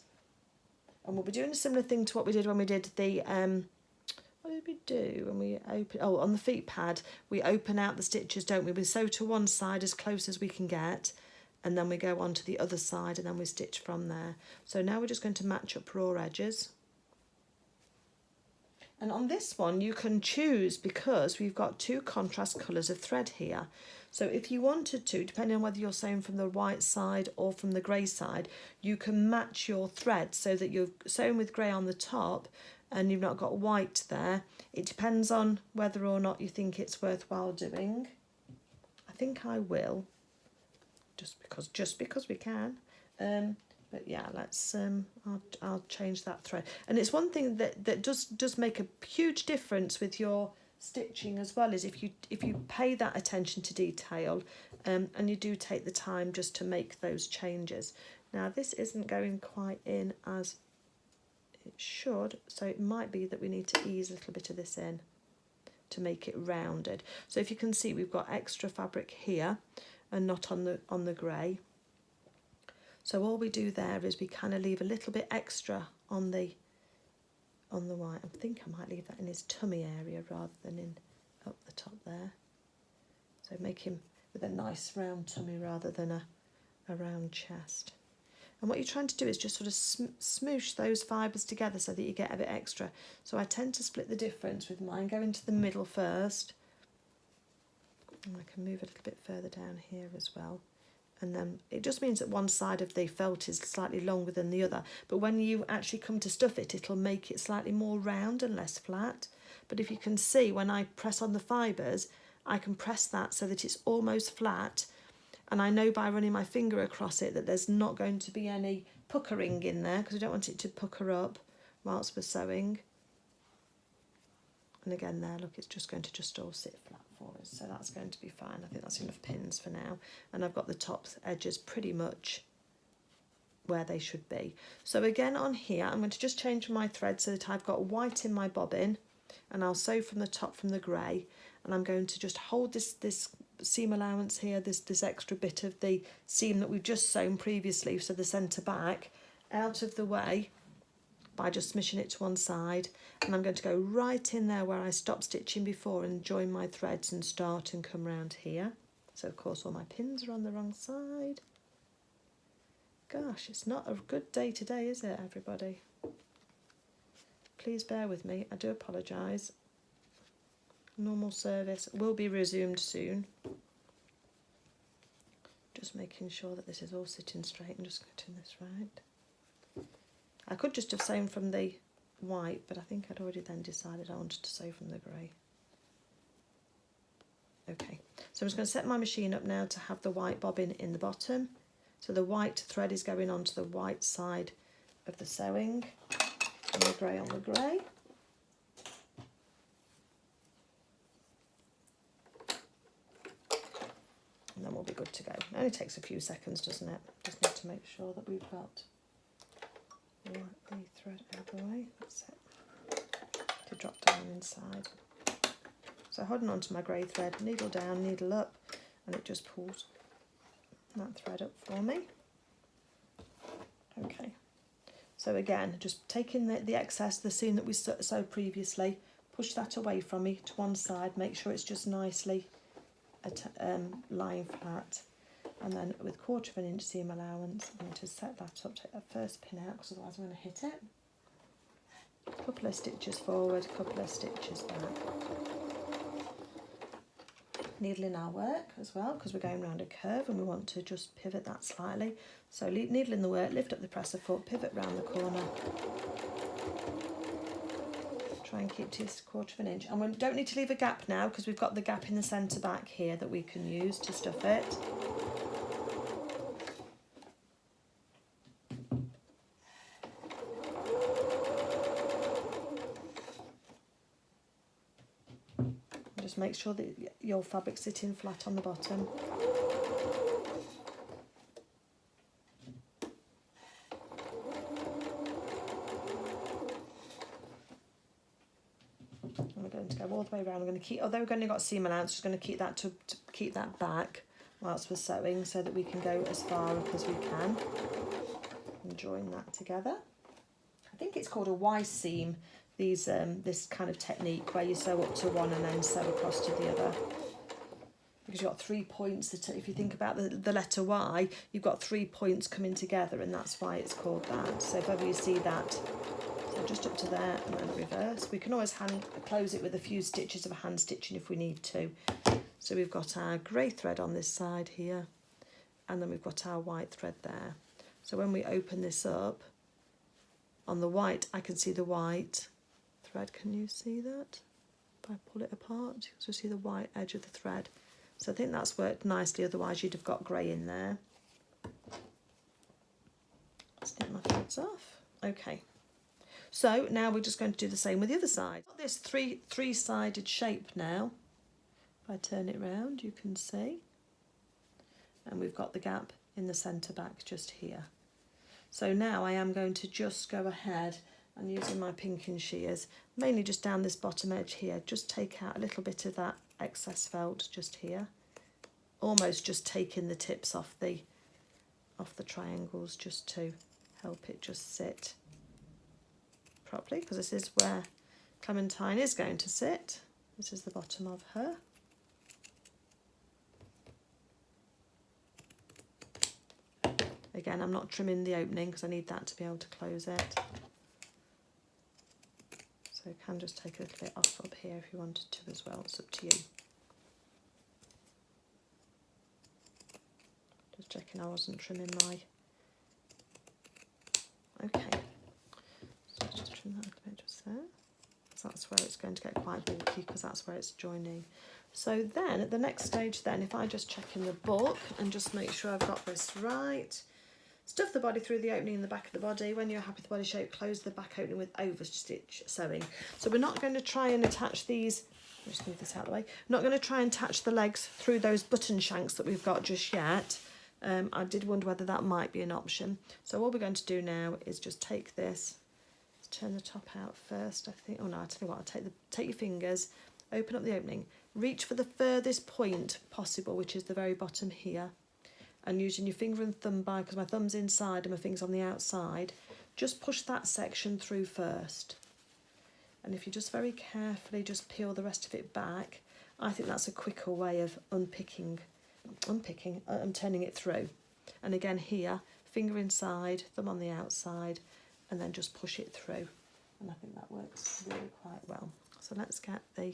And we'll be doing a similar thing to what we did when we did the what did we do when we on the feet pad, we open out the stitches, don't we? We sew to one side as close as we can get, and then we go on to the other side and then we stitch from there. So now we're just going to match up raw edges. And on this one you can choose, because we've got two contrast colours of thread here. So if you wanted to, depending on whether you're sewing from the white side or from the grey side, you can match your thread so that you're sewing with grey on the top and you've not got white there. It depends on whether or not you think it's worthwhile doing. I think I will, just because we can. But yeah, let's I'll change that thread. And it's one thing that does make a huge difference with your stitching as well, is if you pay that attention to detail, and you do take the time just to make those changes. Now this isn't going quite in as it should, so it might be that we need to ease a little bit of this in to make it rounded. So if you can see, we've got extra fabric here and not on the grey. So all we do there is we kind of leave a little bit extra on the white. I think I might leave that in his tummy area rather than in up the top there. So make him with a nice round tummy rather than a round chest. And what you're trying to do is just sort of smoosh those fibres together so that you get a bit extra. So I tend to split the difference with mine, go into the middle first. And I can move a little bit further down here as well. And then it just means that one side of the felt is slightly longer than the other. But when you actually come to stuff it, it'll make it slightly more round and less flat. But if you can see, when I press on the fibres, I can press that so that it's almost flat. And I know by running my finger across it that there's not going to be any puckering in there, because we don't want it to pucker up whilst we're sewing. And again there, look, it's just going to just all sit flat for us, so that's going to be fine. I think that's enough pins for now. And I've got the top edges pretty much where they should be. So again on here, I'm going to just change my thread so that I've got white in my bobbin, and I'll sew from the top from the grey, and I'm going to just hold this seam allowance here, this extra bit of the seam that we've just sewn previously, so the centre back, out of the way by just smishing it to one side, and I'm going to go right in there where I stopped stitching before and join my threads and start and come round here. So of course all my pins are on the wrong side. Gosh, it's not a good day today, is it, everybody? Please bear with me, I do apologise. Normal service will be resumed soon. Just making sure that this is all sitting straight and just getting this right. I could just have sewn from the white, but I think I'd already then decided I wanted to sew from the grey. Okay, so I'm just going to set my machine up now to have the white bobbin in the bottom. So the white thread is going onto the white side of the sewing, and the grey on the grey. And then we'll be good to go. It only takes a few seconds, doesn't it? Just need to make sure that we've got the thread out of the way. That's it. To drop down inside. So holding on to my grey thread, needle down, needle up, and it just pulls that thread up for me. Okay. So again, just taking the excess, the seam that we sewed previously, push that away from me to one side, make sure it's just nicely lying flat, and then with 1/4 inch seam allowance, I'm going to set that up, take that first pin out because otherwise I'm going to hit it. A couple of stitches forward, a couple of stitches back. Needling our work as well, because we're going around a curve and we want to just pivot that slightly. So needle in the work, lift up the presser foot, pivot round the corner. Try and keep to 1/4 inch. And we don't need to leave a gap now because we've got the gap in the centre back here that we can use to stuff it. Just make sure that your fabric's sitting flat on the bottom. And we're going to go all the way around. We're going to keep, although we've only got seam allowance, just going to keep that to keep that back whilst we're sewing, so that we can go as far up as we can and join that together. I think it's called a Y seam. This kind of technique where you sew up to one and then sew across to the other, because you've got 3 points that, if you think about the letter Y, you've got 3 points coming together, and that's why it's called that. So if ever you see that, so just up to there and then reverse. We can always hand close it with a few stitches of hand stitching if we need to. So we've got our grey thread on this side here, and then we've got our white thread there. So when we open this up, on the white I can see the white thread. Can you see that? If I pull it apart, you can see the white edge of the thread. So I think that's worked nicely, otherwise you'd have got grey in there. snip my threads off. Okay, so now we're just going to do the same with the other side. Got this three-sided shape now. If I turn it round, you can see. And we've got the gap in the centre back just here. So now I am going to just go ahead and using my pinking shears, mainly just down this bottom edge here, just take out a little bit of that excess felt just here. Almost just taking the tips off the triangles just to help it just sit properly, because this is where Clementine is going to sit. This is the bottom of her. Again, I'm not trimming the opening because I need that to be able to close it. So you can just take a little bit off up here if you wanted to as well, it's up to you. Just checking I wasn't trimming my... Okay, so let's just trim that a little bit just there. So that's where it's going to get quite bulky because that's where it's joining. So then at the next stage then, if I just check in the book and just make sure I've got this right, stuff the body through the opening in the back of the body. When you're happy with the body shape, close the back opening with overstitch sewing. So we're not going to try and attach these, I'll just move this out of the way, we're not going to try and attach the legs through those button shanks that we've got just yet. I did wonder whether that might be an option. So all we're going to do now is just take this, let's turn the top out first, I think. Oh no, I'll tell you what, take your fingers, open up the opening, reach for the furthest point possible, which is the very bottom here, and using your finger and thumb by, because my thumb's inside and my finger's on the outside, just push that section through first. And if you just very carefully just peel the rest of it back, I think that's a quicker way of turning it through. And again here, finger inside, thumb on the outside, and then just push it through. And I think that works really quite well. So let's get the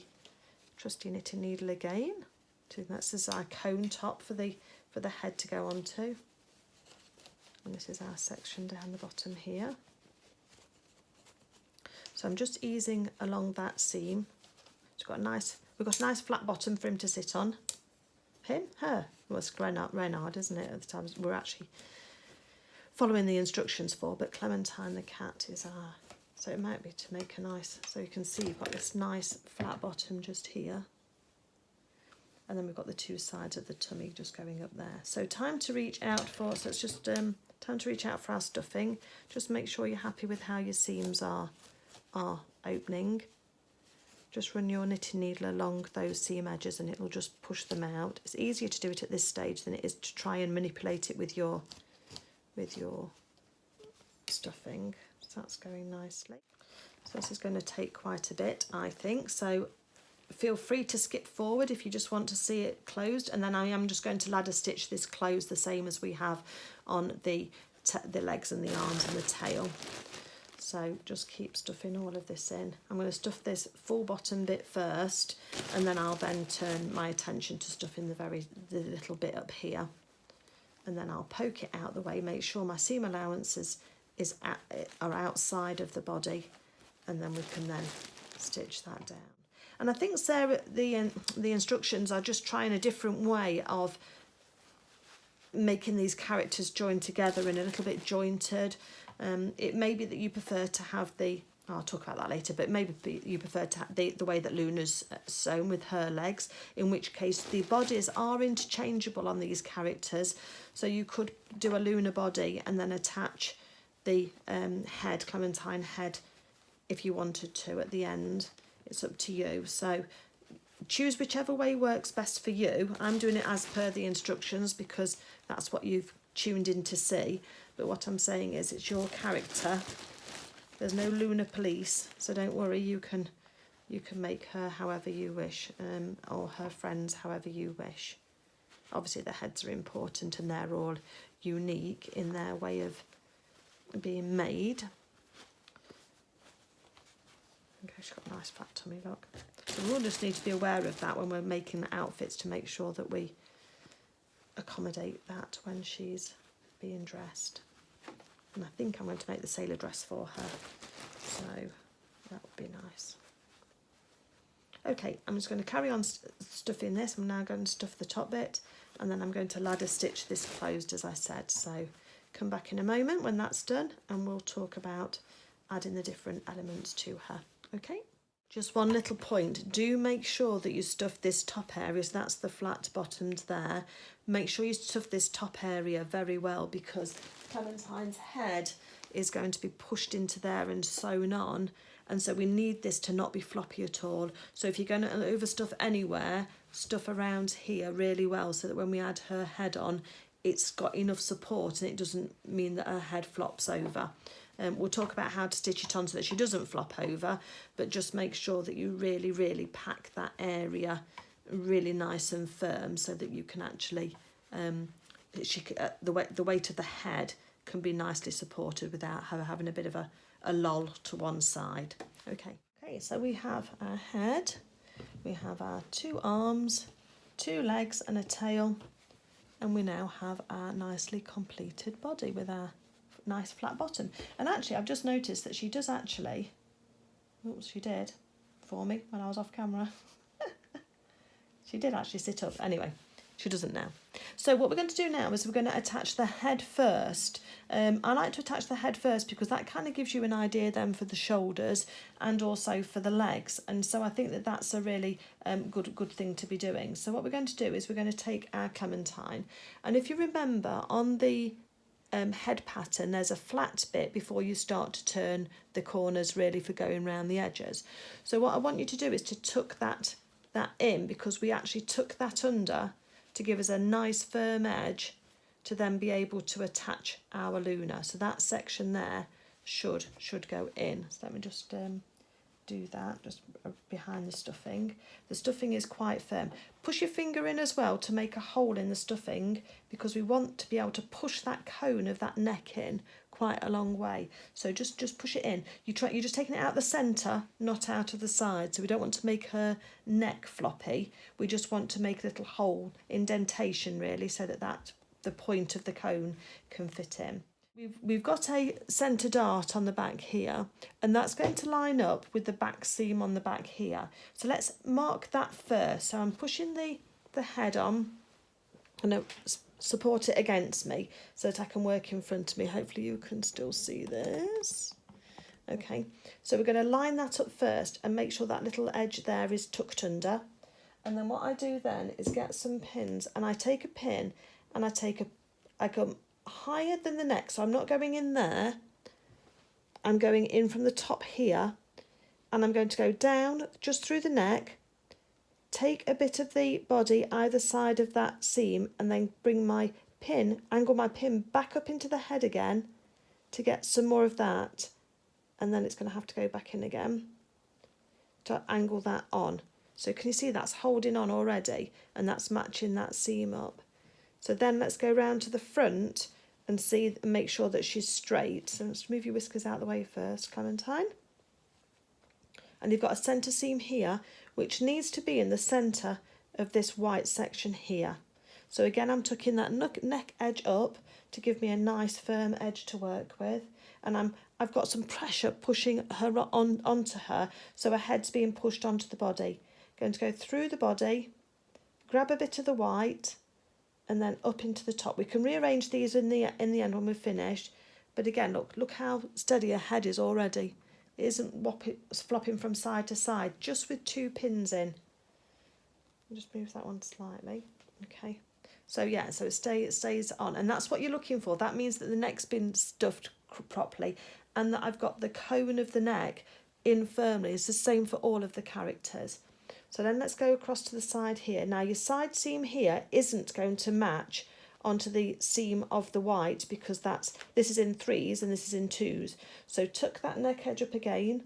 trusty knitting needle again. That's this is our cone top for the head to go onto. And this is our section down the bottom here. So I'm just easing along that seam. We've got a nice flat bottom for him to sit on. Her. Well, it's Reynard, isn't it? At the time we're actually following the instructions for, but Clementine the cat is our. So it might be to make a nice, so you can see you've got this nice flat bottom just here. And then we've got the two sides of the tummy just going up there. So time to reach out for, so it's just time to reach out for our stuffing. Just make sure you're happy with how your seams are opening. Just run your knitting needle along those seam edges and it'll just push them out. It's easier to do it at this stage than it is to try and manipulate it with your stuffing. So that's going nicely. So this is going to take quite a bit, I think. So feel free to skip forward if you just want to see it closed, and then I am just going to ladder stitch this closed the same as we have on the legs and the arms and the tail. So just keep stuffing all of this in. I'm going to stuff this full bottom bit first, and then I'll then turn my attention to stuffing the little bit up here, and then I'll poke it out the way, make sure my seam allowances are outside of the body, and then we can then stitch that down. And I think Sarah, the instructions are just trying a different way of making these characters join together and a little bit jointed. It may be that you prefer to have I'll talk about that later, but maybe you prefer to have the way that Luna's sewn with her legs, in which case the bodies are interchangeable on these characters. So you could do a Luna body and then attach the Clementine head, if you wanted to at the end. It's up to you. So choose whichever way works best for you. I'm doing it as per the instructions because that's what you've tuned in to see. But what I'm saying is it's your character. There's no Luna police, so don't worry. You can make her however you wish, or her friends however you wish. Obviously the heads are important and they're all unique in their way of being made. Okay, she's got a nice flat tummy, look. So we'll just need to be aware of that when we're making outfits to make sure that we accommodate that when she's being dressed. And I think I'm going to make the sailor dress for her, so that would be nice. Okay, I'm just going to carry on stuffing this. I'm now going to stuff the top bit, and then I'm going to ladder stitch this closed, as I said. So come back in a moment when that's done and we'll talk about adding the different elements to her. Okay, just one little point, do make sure that you stuff this top area, so that's the flat bottomed there, make sure you stuff this top area very well because Clementine's head is going to be pushed into there and sewn on, and so we need this to not be floppy at all. So if you're going to overstuff anywhere, stuff around here really well so that when we add her head on, it's got enough support and it doesn't mean that her head flops over. We'll talk about how to stitch it on so that she doesn't flop over, but just make sure that you really, really pack that area really nice and firm so that you can actually, the weight of the head can be nicely supported without her having a bit of a loll to one side. Okay, so we have our head, we have our 2 arms, 2 legs and a tail, and we now have our nicely completed body with our nice flat bottom. And actually I've just noticed that she does actually, oops, she did for me when I was off camera. She did actually sit up. Anyway, she doesn't now. So what we're going to do now is we're going to attach the head first. I like to attach the head first because that kind of gives you an idea then for the shoulders and also for the legs, and so I think that that's a really good thing to be doing. So what we're going to do is we're going to take our Clementine, and if you remember on the head pattern there's a flat bit before you start to turn the corners really for going around the edges. So what I want you to do is to tuck that in, because we actually tuck that under to give us a nice firm edge to then be able to attach our Luna. So that section there should go in. So let me just do that just behind the stuffing. The stuffing is quite firm. Push your finger in as well to make a hole in the stuffing, because we want to be able to push that cone of that neck in quite a long way. So just push it in. You're just taking it out the centre, not out of the side. So we don't want to make her neck floppy. We just want to make a little hole, indentation really, so that the point of the cone can fit in. We've got a centre dart on the back here, and that's going to line up with the back seam on the back here. So let's mark that first. So I'm pushing the head on and support it against me so that I can work in front of me. Hopefully you can still see this. Okay, so we're going to line that up first and make sure that little edge there is tucked under. And then what I do then is get some pins, and I take a pin and I go higher than the neck, so I'm not going in there, I'm going in from the top here, and I'm going to go down just through the neck, take a bit of the body either side of that seam, and then bring my pin, angle my pin back up into the head again to get some more of that, and then it's going to have to go back in again to angle that on. So can you see that's holding on already, and that's matching that seam up. So then let's go round to the front and make sure that she's straight. So let's move your whiskers out of the way first, Clementine. And you've got a centre seam here, which needs to be in the centre of this white section here. So again, I'm tucking that neck edge up to give me a nice firm edge to work with. And I've got some pressure pushing her onto her, so her head's being pushed onto the body. Going to go through the body, grab a bit of the white, and then up into the top. We can rearrange these in the end when we're finished, but again, look how steady her head is already. It isn't flopping from side to side, just with 2 pins in. I'll just move that one slightly. Okay, so yeah, so it stays on, and that's what you're looking for. That means that the neck's been stuffed properly, and that I've got the cone of the neck in firmly. It's the same for all of the characters. So then let's go across to the side here. Now your side seam here isn't going to match onto the seam of the white, because this is in 3s and this is in 2s. So tuck that neck edge up again,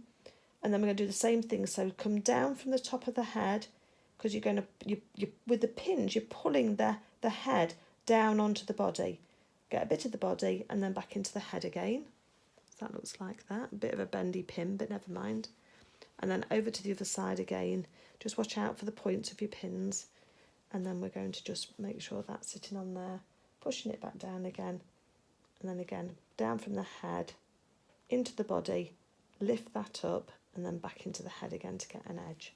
and then we're going to do the same thing. So come down from the top of the head, because you're going to with the pins you're pulling the head down onto the body. Get a bit of the body and then back into the head again. So that looks like that. A bit of a bendy pin, but never mind. And then over to the other side again. Just watch out for the points of your pins, and then we're going to just make sure that's sitting on there, pushing it back down again, and then again down from the head into the body, lift that up, and then back into the head again to get an edge.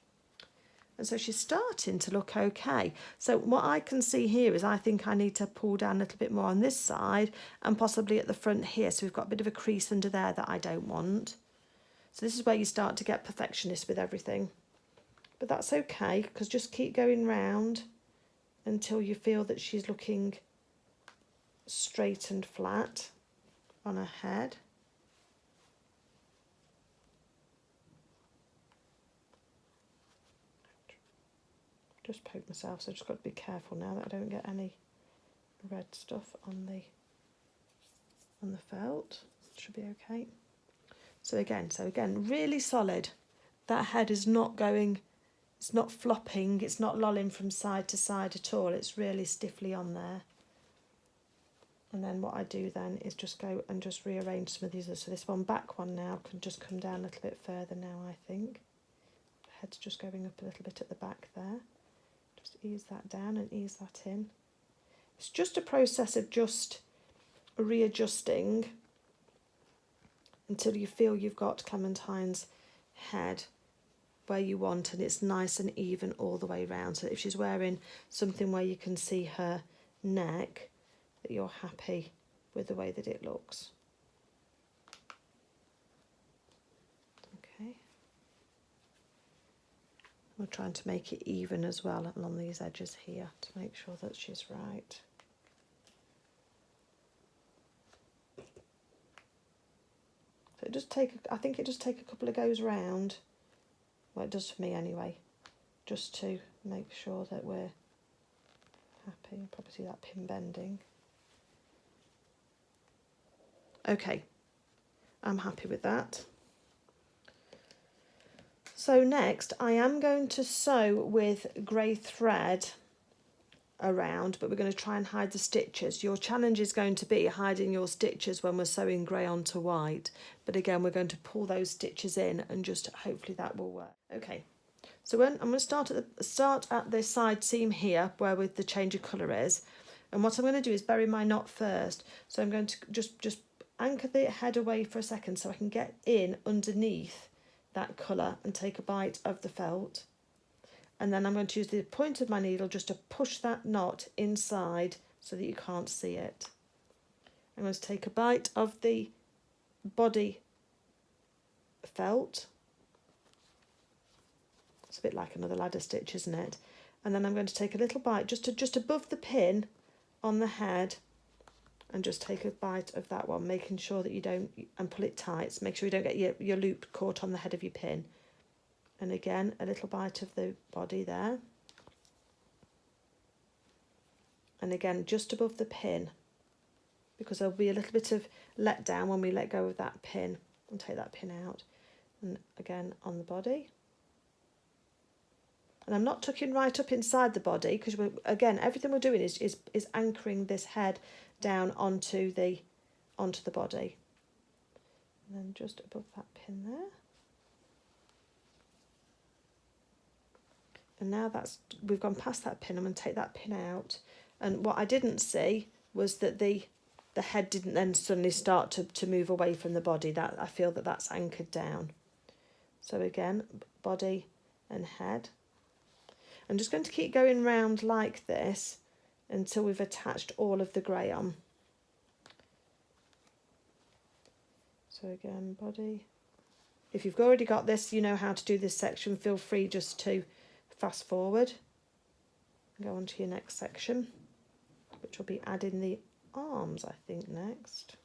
And so she's starting to look okay. So what I can see here is I think I need to pull down a little bit more on this side and possibly at the front here. So we've got a bit of a crease under there that I don't want. So this is where you start to get perfectionist with everything. But that's okay, because just keep going round until you feel that she's looking straight and flat on her head. Just poke myself, so I've just got to be careful now that I don't get any red stuff on the felt. Should be okay. So again, really solid. That head is not going, it's not flopping, it's not lolling from side to side at all. It's really stiffly on there. And then what I do then is just go and just rearrange some of these. So this back one now can just come down a little bit further now, I think. The head's just going up a little bit at the back there. Just ease that down and ease that in. It's just a process of just readjusting until you feel you've got Clementine's head where you want, and it's nice and even all the way around. So if she's wearing something where you can see her neck, that you're happy with the way that it looks. Okay. We're trying to make it even as well along these edges here to make sure that she's right. So it just I think it just take a couple of goes round. Well, it does for me anyway, just to make sure that we're happy. You'll probably see that pin bending. Okay, I'm happy with that. So next I am going to sew with grey thread around, but we're going to try and hide the stitches. Your challenge is going to be hiding your stitches when we're sewing grey onto white, but again we're going to pull those stitches in and just hopefully that will work. Okay, so I'm going to start at the side seam here where with the change of colour is, and what I'm going to do is bury my knot first. So I'm going to just anchor the head away for a second so I can get in underneath that colour and take a bite of the felt. And then I'm going to use the point of my needle just to push that knot inside so that you can't see it. I'm going to take a bite of the body felt. It's a bit like another ladder stitch, isn't it? And then I'm going to take a little bite just above the pin on the head, and just take a bite of that one, making sure that you don't, and pull it tight, so make sure you don't get your loop caught on the head of your pin. And again, a little bite of the body there. And again, just above the pin, because there'll be a little bit of let down when we let go of that pin and take that pin out. And again, on the body. And I'm not tucking right up inside the body, because again, everything we're doing is anchoring this head down onto the body. And then just above that pin there. And now we've gone past that pin, I'm going to take that pin out. And what I didn't see was that the head didn't then suddenly start to move away from the body. That I feel that's anchored down. So again, body and head. I'm just going to keep going round like this until we've attached all of the grey on. So again, body. If you've already got this, you know how to do this section, feel free just to fast forward and go on to your next section, which will be adding the arms, I think, next.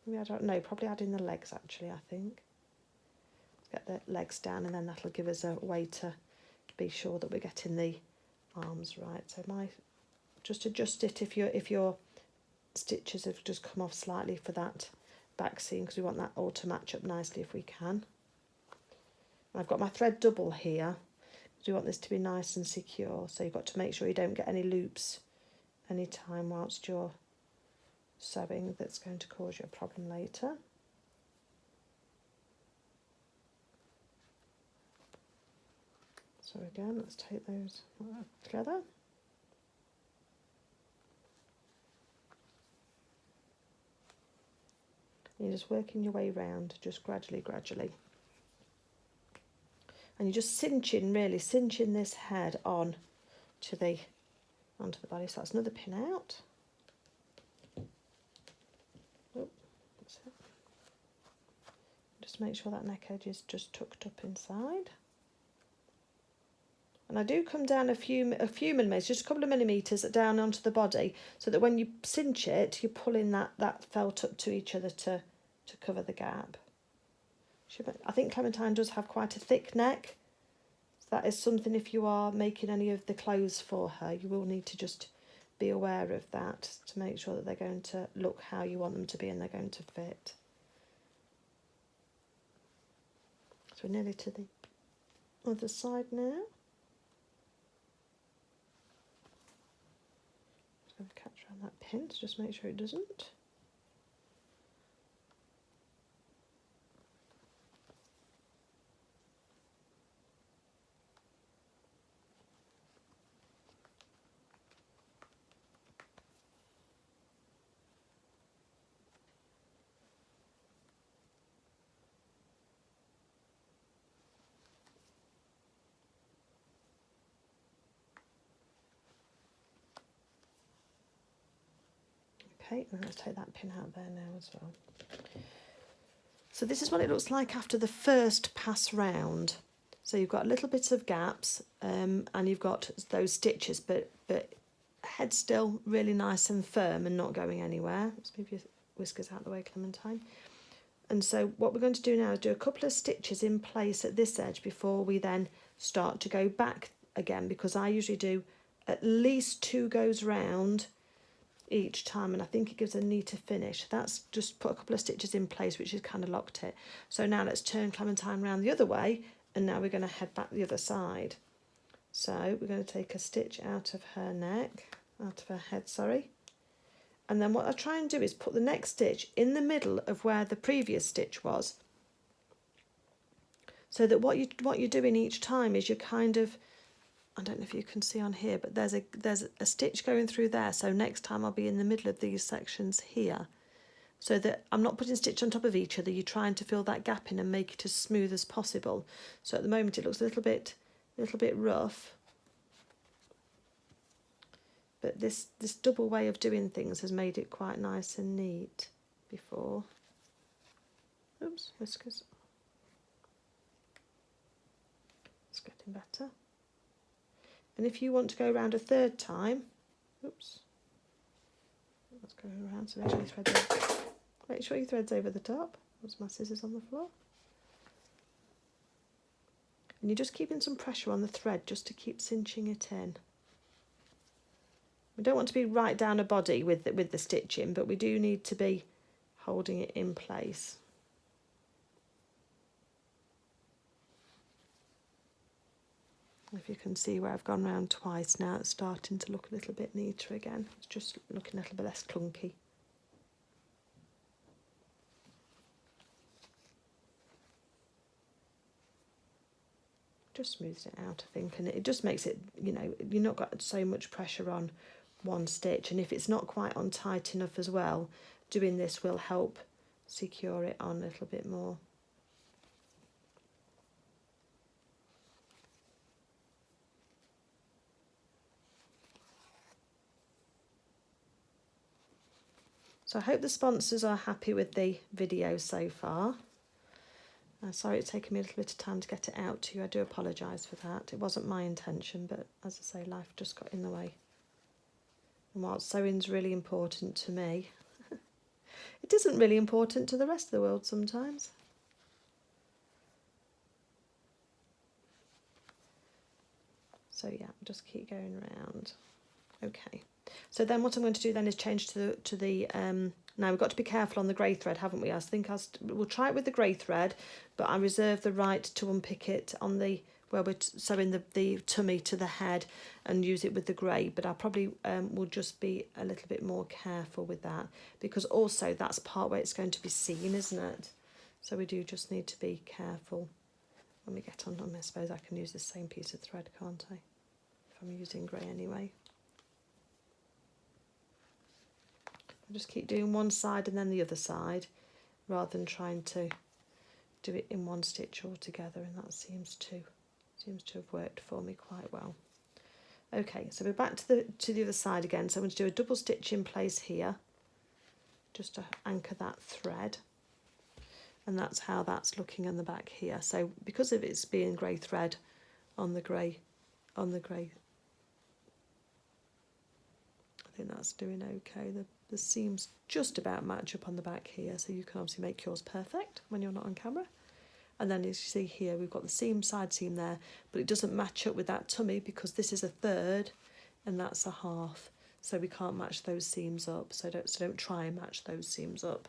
Maybe I don't know, probably adding the legs actually, I think. Get the legs down, and then that'll give us a way to be sure that we're getting the arms right. So just adjust it if your stitches have just come off slightly for that back seam, because we want that all to match up nicely if we can. I've got my thread double here. We want this to be nice and secure, so you've got to make sure you don't get any loops any time whilst you're sewing that's going to cause you a problem later. So again, let's take those together. And you're just working your way round, just gradually. and you're just cinching, really cinching this head on to onto the body. So that's another pin out. Oh, that's it. Just make sure that neck edge is just tucked up inside. And I do come down a few millimetres, just a couple of millimetres down onto the body, so that when you cinch it, you're pulling that felt up to each other to cover the gap. I think Clementine does have quite a thick neck. So that is something, if you are making any of the clothes for her, you will need to just be aware of that to make sure that they're going to look how you want them to be and they're going to fit. So we're nearly to the other side now. Catch around that pin to just make sure it doesn't. Okay, and let's take that pin out there now as well. So this is what it looks like after the first pass round. So you've got a little bit of gaps, and you've got those stitches, but head still really nice and firm and not going anywhere. Let's move your whiskers out of the way, Clementine. And so what we're going to do now is do a couple of stitches in place at this edge before we then start to go back again, because I usually do at least 2 goes round each time, and I think it gives a neater finish. That's just put a couple of stitches in place, which has kind of locked it. So now let's turn Clementine round the other way, and now we're going to head back the other side. So we're going to take a stitch out of her neck, out of her head, sorry. And then what I try and do is put the next stitch in the middle of where the previous stitch was. So that what you're doing each time is you're kind of, I don't know if you can see on here, but there's a stitch going through there. So next time I'll be in the middle of these sections here, so that I'm not putting stitch on top of each other. You're trying to fill that gap in and make it as smooth as possible. So at the moment it looks a little bit rough, but this double way of doing things has made it quite nice and neat before. Oops, whiskers. It's getting better. And if you want to go around a third time, oops, let's go around, so make sure your thread's over the top. There's my scissors on the floor. And you're just keeping some pressure on the thread just to keep cinching it in. We don't want to be right down a body with the stitching, but we do need to be holding it in place. If you can see where I've gone round twice now, it's starting to look a little bit neater again. It's just looking a little bit less clunky. Just smooths it out, I think, and it just makes it, you know, you've not got so much pressure on one stitch, and if it's not quite on tight enough as well, doing this will help secure it on a little bit more. So I hope the sponsors are happy with the video so far. Sorry it's taken me a little bit of time to get it out to you. I do apologise for that. It wasn't my intention, but as I say, life just got in the way. And whilst sewing's really important to me, it isn't really important to the rest of the world sometimes. So yeah, just keep going around. Okay. So then what I'm going to do then is change to the now we've got to be careful on the grey thread, haven't we? I think we'll try it with the grey thread, but I reserve the right to unpick it on the where we're sewing the tummy to the head and use it with the grey, but I probably will just be a little bit more careful with that, because also that's part where it's going to be seen, isn't it? So we do just need to be careful when we get on. I suppose I can use the same piece of thread, can't I? If I'm using grey anyway. Just keep doing one side and then the other side, rather than trying to do it in one stitch all together, and that seems to Seems to have worked for me quite well. Okay, so we're back to the other side again. So I'm going to do a double stitch in place here, just to anchor that thread. And that's how that's looking in the back here. So because of it's being grey thread on the grey, I think that's doing okay. The seams just about match up on the back here, so you can obviously make yours perfect when you're not on camera. And then as you see here, we've got the seam, side seam there, but it doesn't match up with that tummy because this is a third and that's a half. So we can't match those seams up. So don't try and match those seams up.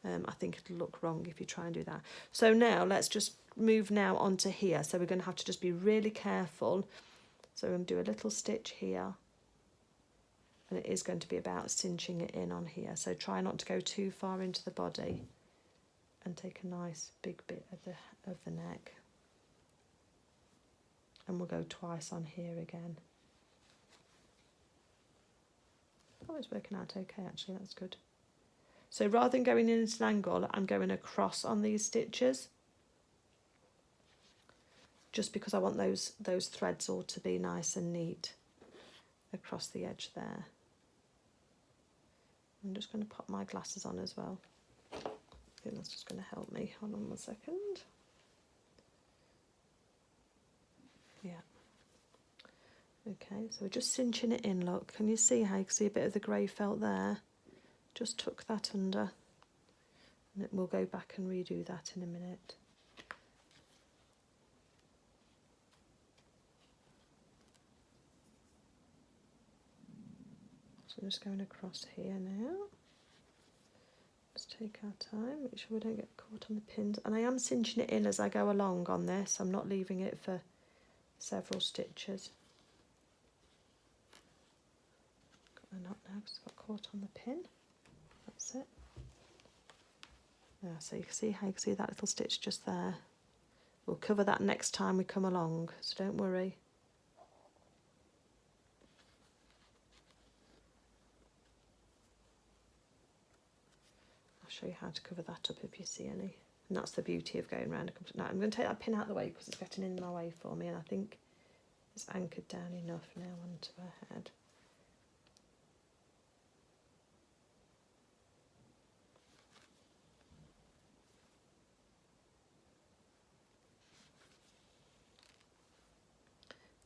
I think it'll look wrong if you try and do that. So now let's just move now onto here. So we're going to have to just be really careful. So we're going to do a little stitch here. And it is going to be about cinching it in on here. So try not to go too far into the body. And take a nice big bit of the neck. And we'll go twice on here again. Oh, it's working out okay actually, that's good. So rather than going in at an angle, I'm going across on these stitches. Just because I want those threads all to be nice and neat across the edge there. I'm just going to pop my glasses on as well. I think that's just going to help me. Hold on 1 second. Yeah. Okay, so we're just cinching it in, look. Can you see how you can see a bit of the grey felt there? Just tuck that under. And we'll go back and redo that in a minute. So I'm just going across here now. Just take our time, make sure we don't get caught on the pins. And I am cinching it in as I go along on this. I'm not leaving it for several stitches. Got the knot now because it's got caught on the pin. That's it. Yeah, so you can see how you can see that little stitch just there. We'll cover that next time we come along, so don't worry. Show you how to cover that up if you see any, and that's the beauty of going around. Now I'm going to take that pin out of the way because it's getting in my way for me, and I think it's anchored down enough now onto her head.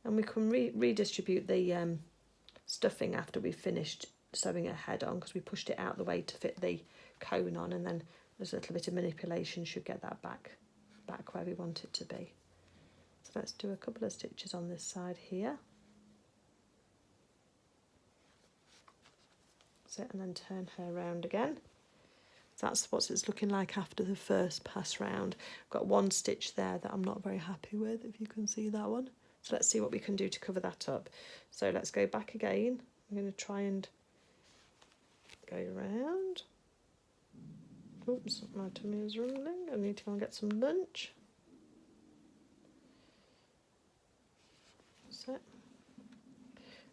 And we can redistribute the stuffing after we've finished sewing her head on, because we pushed it out the way to fit the cone on, and then there's a little bit of manipulation should get that back where we want it to be. So let's do a couple of stitches on this side here. That's it, and then turn her around again. So that's what it's looking like after the first pass round. I've got one stitch there that I'm not very happy with, if you can see that one. So let's see what we can do to cover that up. So let's go back again. I'm going to try and go around. Oops, my tummy is rumbling. I need to go and get some lunch. That's it.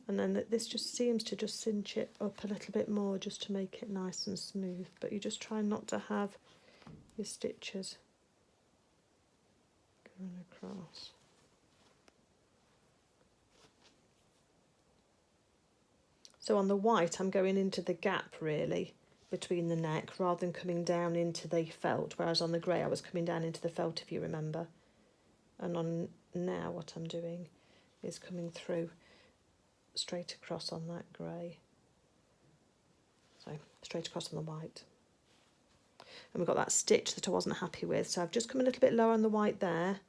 And then this just seems to just cinch it up a little bit more just to make it nice and smooth. But you just try not to have your stitches going across. So on the white, I'm going into the gap really between the neck rather than coming down into the felt, whereas on the grey I was coming down into the felt, if you remember. And on now what I'm doing is coming through straight across on that grey. So straight across on the white. And we've got that stitch that I wasn't happy with, so I've just come a little bit lower on the white there,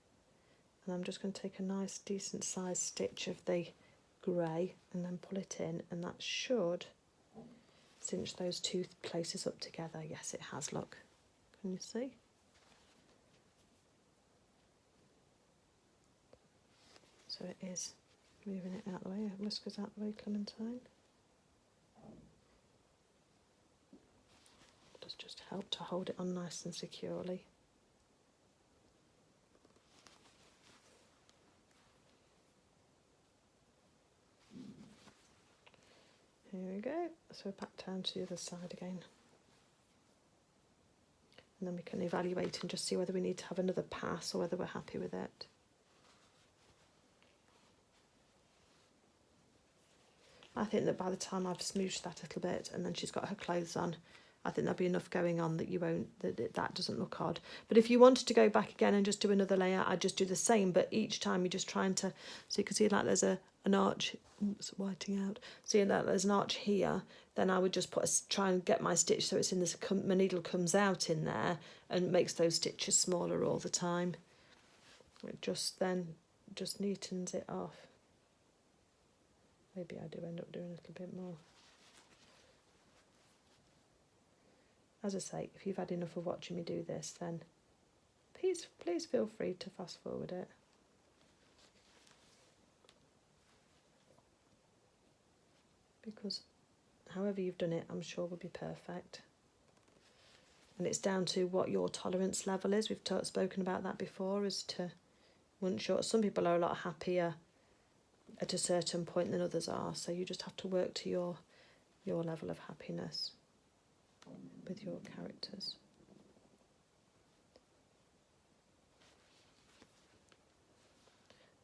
and I'm just going to take a nice decent sized stitch of the grey and then pull it in, and that should cinch those two places up together. Yes, it has, look. Can you see? So it is moving it out the way. Whiskers out the way, Clementine. Does just help to hold it on nice and securely. Here we go. So we're back down to the other side again. And then we can evaluate and just see whether we need to have another pass or whether we're happy with it. I think that by the time I've smooshed that a little bit and then she's got her clothes on, I think there'll be enough going on that you won't, that doesn't look odd. But if you wanted to go back again and just do another layer, I'd just do the same, but each time you're just trying to, so you can see like there's an arch, it's whiting out, seeing that there's an arch here, then I would just try and get my stitch so it's in this, my needle comes out in there and makes those stitches smaller all the time. It just neatens it off. Maybe I do end up doing a little bit more. As I say, if you've had enough of watching me do this, then please feel free to fast forward it. Because however you've done it, I'm sure will be perfect. And it's down to what your tolerance level is. We've spoken about that before, as to some people are a lot happier at a certain point than others are. So you just have to work to your level of happiness with your characters.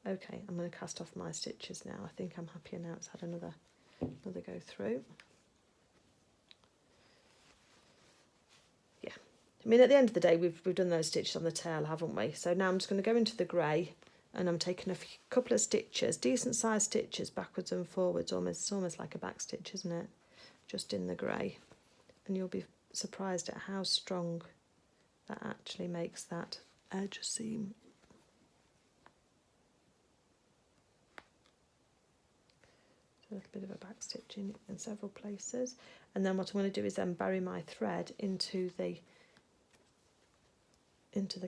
Okay, I'm going to cast off my stitches now. I think I'm happier now. It's had another go through. Yeah, I mean, at the end of the day, we've done those stitches on the tail, haven't we? So now I'm just going to go into the grey, and I'm taking a couple of stitches, decent sized stitches, backwards and forwards. It's almost like a back stitch, isn't it? Just in the grey, and you'll be surprised at how strong that actually makes that edge seam. So a little bit of a back stitch in several places, and then what I'm going to do is then bury my thread into the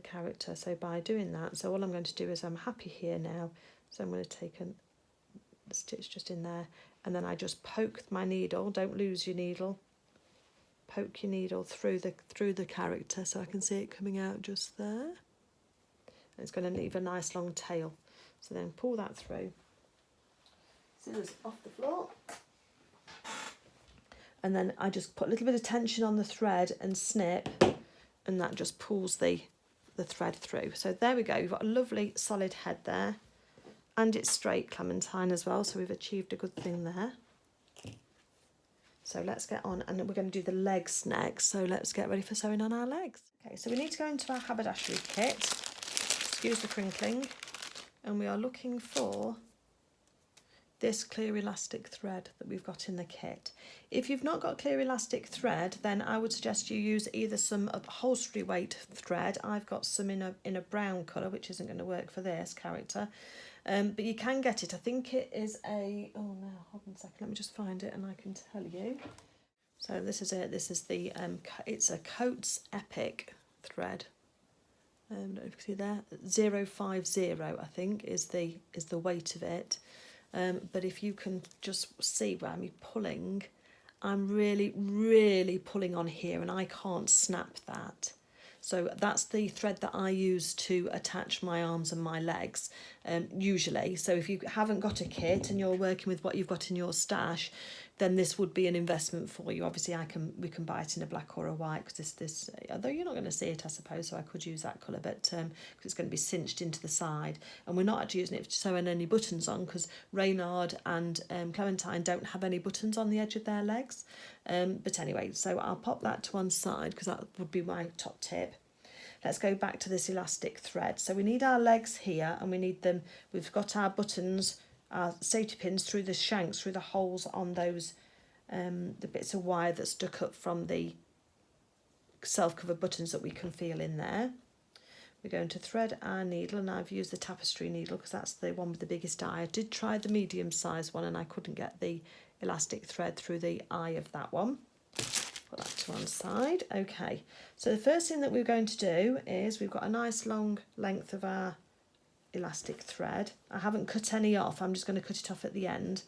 character. So by doing that, so all I'm going to do is I'm happy here now, so I'm going to take a stitch just in there, and then I just poke my needle. Don't lose your needle. Poke your needle through the character, so I can see it coming out just there. And it's going to leave a nice long tail. So then pull that through. Scissors off the floor. And then I just put a little bit of tension on the thread and snip, and that just pulls the thread through. So there we go. We've got a lovely solid head there, and it's straight Clementine as well. So we've achieved a good thing there. So let's get on, and we're going to do the legs next. So let's get ready for sewing on our legs. Okay, so we need to go into our haberdashery kit. Excuse the crinkling. And we are looking for this clear elastic thread that we've got in the kit. If you've not got clear elastic thread, then I would suggest you use either some upholstery weight thread. I've got some in a brown colour, which isn't going to work for this character. But you can get it. I think it is oh no, hold on a second, let me just find it and I can tell you. So this is it. This is the it's a Coats Epic thread. I don't know if you can see there, 050 I think is the weight of it. But if you can just see where I'm pulling, I'm really pulling on here, and I can't snap that. So that's the thread that I use to attach my arms and my legs, usually. So if you haven't got a kit and you're working with what you've got in your stash, then this would be an investment for you. Obviously, we can buy it in a black or a white, because this although you're not going to see it, I suppose, so I could use that colour, but because it's going to be cinched into the side, and we're not actually using it to sew any buttons on, because Reynard and Clementine don't have any buttons on the edge of their legs. But anyway, so I'll pop that to one side, because that would be my top tip. Let's go back to this elastic thread. So we need our legs here, and we need them, we've got our buttons, our safety pins through the shanks, through the holes on those, the bits of wire that stuck up from the self-cover buttons that we can feel in there. We're going to thread our needle, and I've used the tapestry needle because that's the one with the biggest eye. I did try the medium size one and I couldn't get the elastic thread through the eye of that one. Put that to one side. Okay, so the first thing that we're going to do is we've got a nice long length of our elastic thread. I haven't cut any off, I'm just going to cut it off at the end.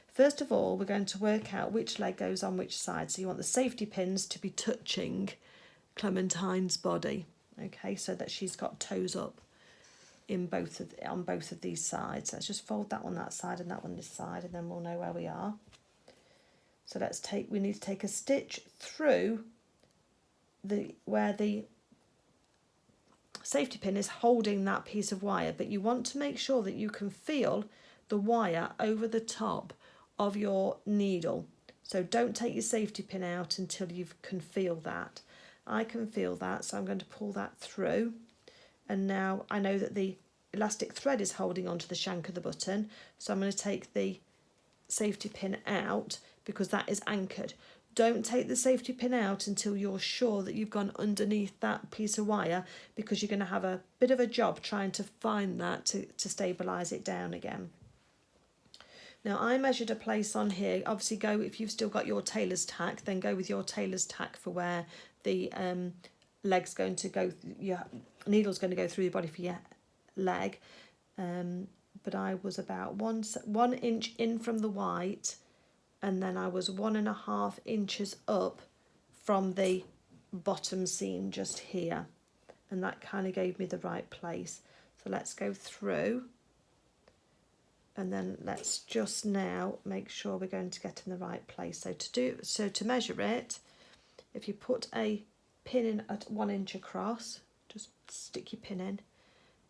First of all, we're going to work out which leg goes on which side. So you want the safety pins to be touching Clementine's body, okay, so that she's got toes up in on both of these sides. Let's just fold that one that side and that one this side, and then we'll know where we are. So we need to take a stitch through where the safety pin is holding that piece of wire, but you want to make sure that you can feel the wire over the top of your needle. So don't take your safety pin out until you can feel that. I can feel that, so I'm going to pull that through. And now I know that the elastic thread is holding onto the shank of the button, so I'm going to take the safety pin out because that is anchored. Don't take the safety pin out until you're sure that you've gone underneath that piece of wire, because you're going to have a bit of a job trying to find that to stabilise it down again. Now I measured a place on here. Obviously go, if you've still got your tailor's tack, then go with your tailor's tack for where the leg's going to go, your needle's going to go through your body for your leg. But I was about 1 inch in from the white, and then I was 1.5 inches up from the bottom seam just here, and that kind of gave me the right place. So let's go through, and then let's just now make sure we're going to get in the right place. So to measure it, if you put a pin in at 1 inch across, just stick your pin in,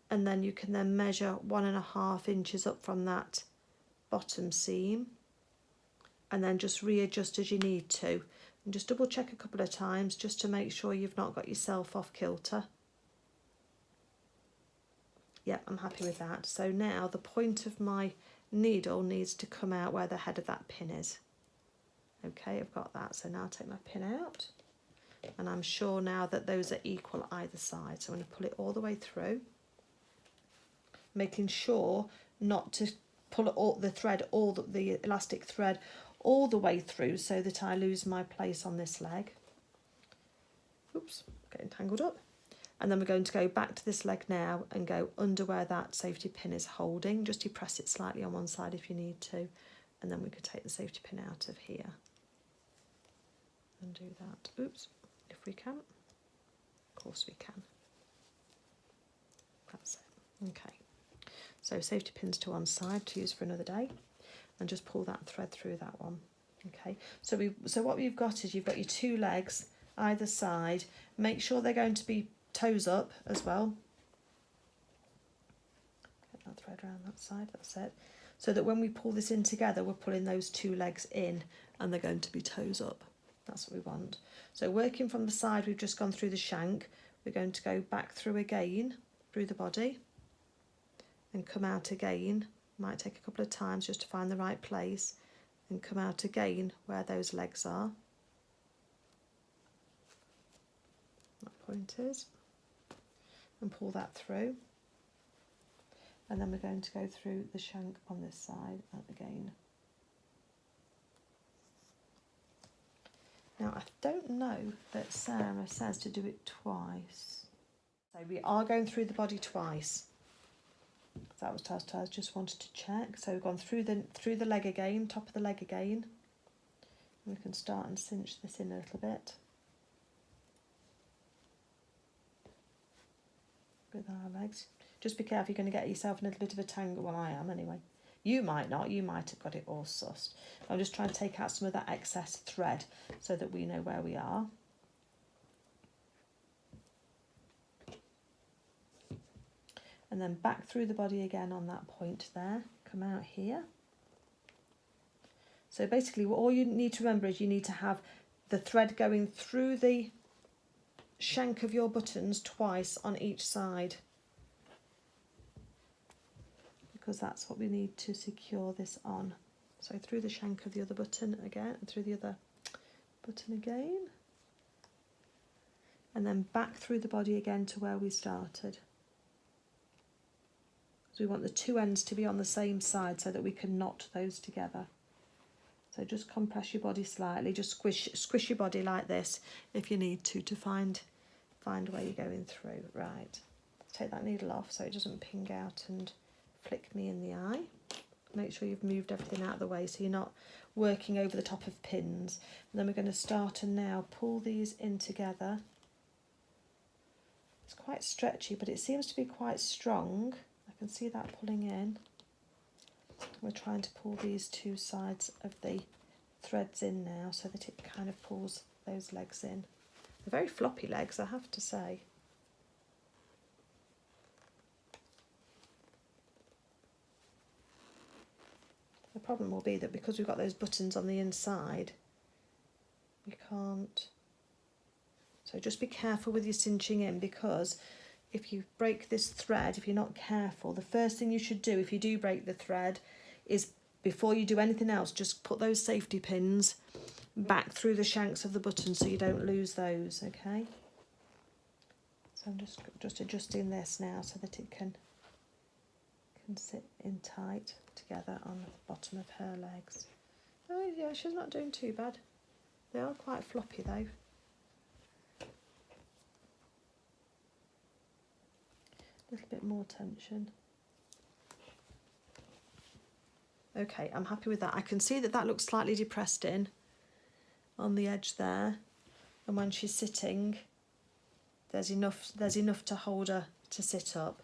and then you can then measure 1.5 inches up from that bottom seam, and then just readjust as you need to, and just double check a couple of times just to make sure you've not got yourself off kilter. Yep, I'm happy with that. So now the point of my needle needs to come out where the head of that pin is. Okay, I've got that. So now I'll take my pin out, and I'm sure now that those are equal either side. So I'm going to pull it all the way through, making sure not to pull the elastic thread all the way through so that I lose my place on this leg. Oops, getting tangled up. And then we're going to go back to this leg now and go under where that safety pin is holding. Just depress it slightly on one side if you need to, and then we could take the safety pin out of here and do that. Oops, if we can. Of course we can. That's it. Okay. So safety pins to one side to use for another day, and just pull that thread through that one. Okay. So what we've got is you've got your 2 legs either side. Make sure they're going to be toes up as well. Get that thread around that side, that's it. So that when we pull this in together, we're pulling those 2 legs in and they're going to be toes up. That's what we want. So working from the side, we've just gone through the shank. We're going to go back through again, through the body, and come out again. Might take a couple of times just to find the right place, and come out again where those legs are. That point is. And pull that through, and then we're going to go through the shank on this side and again. Now I don't know that Sarah says to do it twice, so we are going through the body twice. That was I just wanted to check. So we've gone through the leg again, top of the leg again, and we can start and cinch this in a little bit with our legs. Just be careful, you're going to get yourself in a little bit of a tangle. Well, I am anyway. You might not, you might have got it all sussed. I'm just trying to take out some of that excess thread so that we know where we are. And then back through the body again on that point there, come out here. So basically all you need to remember is you need to have the thread going through the shank of your buttons twice on each side, because that's what we need to secure this on. So through the shank of the other button again, and through the other button again, and then back through the body again to where we started. So we want the 2 ends to be on the same side so that we can knot those together. So just compress your body slightly, just squish your body like this if you need to find where you're going through. Right, take that needle off so it doesn't ping out and flick me in the eye. Make sure you've moved everything out of the way so you're not working over the top of pins. And then we're going to start and now pull these in together. It's quite stretchy, but it seems to be quite strong. I can see that pulling in. We're trying to pull these 2 sides of the threads in now so that it kind of pulls those legs in. They're very floppy legs, I have to say. the problem will be that because we've got those buttons on the inside, we can't. So just be careful with your cinching in, because if you break this thread, if you're not careful, the first thing you should do if you do break the thread is, before you do anything else, just put those safety pins back through the shanks of the button so you don't lose those, okay? So I'm just adjusting this now so that it can sit in tight together on the bottom of her legs. Oh yeah, she's not doing too bad. They are quite floppy though. A little bit more tension. Okay, I'm happy with that. I can see that that looks slightly depressed in on the edge there, and when she's sitting, there's enough to hold her to sit up.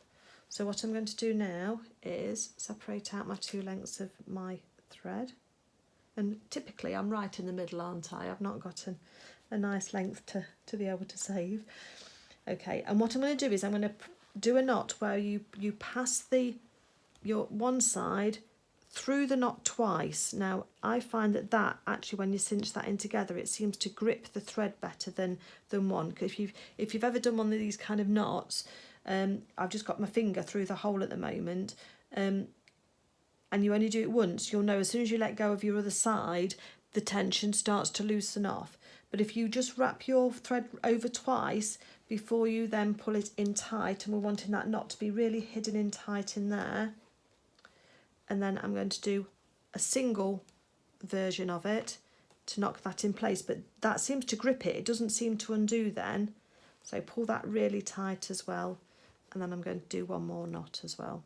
So what I'm going to do now is separate out my 2 lengths of my thread, and typically I'm right in the middle, aren't I? I've not got a nice length to be able to save. Okay, and what I'm going to do is I'm going to do a knot where you pass your one side through the knot twice. Now I find that actually, when you cinch that in together, it seems to grip the thread better than one. Because if you've ever done one of these kind of knots, I've just got my finger through the hole at the moment, and you only do it once, you'll know as soon as you let go of your other side, the tension starts to loosen off. But if you just wrap your thread over twice before you then pull it in tight, and we're wanting that knot to be really hidden in tight in there, and then I'm going to do a single version of it to knock that in place, but that seems to grip it, it doesn't seem to undo then, so pull that really tight as well, and then I'm going to do one more knot as well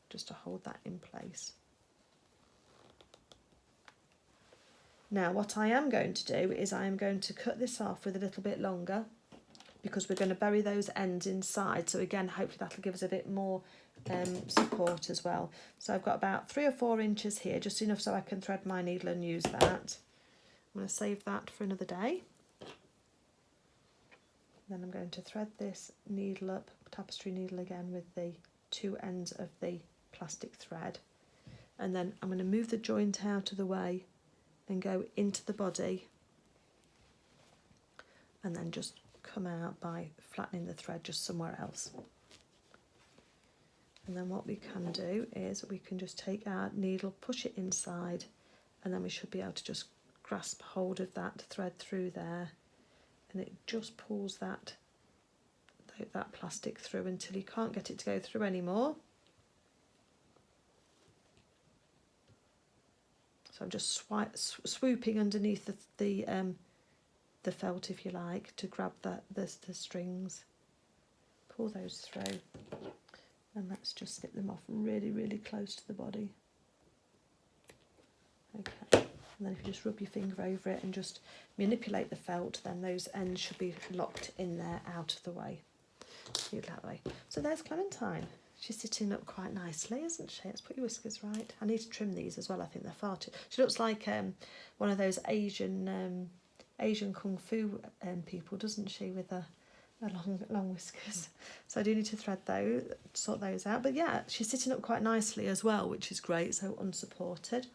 just to hold that in place. Now what I am going to do is I am going to cut this off with a little bit longer, because we're going to bury those ends inside, so again hopefully that'll give us a bit more support as well. So I've got about 3 or 4 inches here, just enough so I can thread my needle and use that. I'm going to save that for another day. Then I'm going to thread this needle up, tapestry needle again, with the 2 ends of the plastic thread, and then I'm going to move the joint out of the way and go into the body, and then just come out by flattening the thread just somewhere else. And then what we can do is we can just take our needle, push it inside, and then we should be able to just grasp hold of that thread through there, and it just pulls that plastic through until you can't get it to go through anymore. So I'm just swooping underneath the felt, if you like, to grab the strings, pull those through, and let's just snip them off really, really close to the body. Okay, and then if you just rub your finger over it and just manipulate the felt, then those ends should be locked in there, out of the way. That way. So there's Clementine. She's sitting up quite nicely, isn't she? Let's put your whiskers right. I need to trim these as well. I think they're far too... She looks like one of those Asian kung fu people, doesn't she, with a long whiskers. So I do need to thread those, sort those out. But yeah, she's sitting up quite nicely as well, which is great, so unsupported.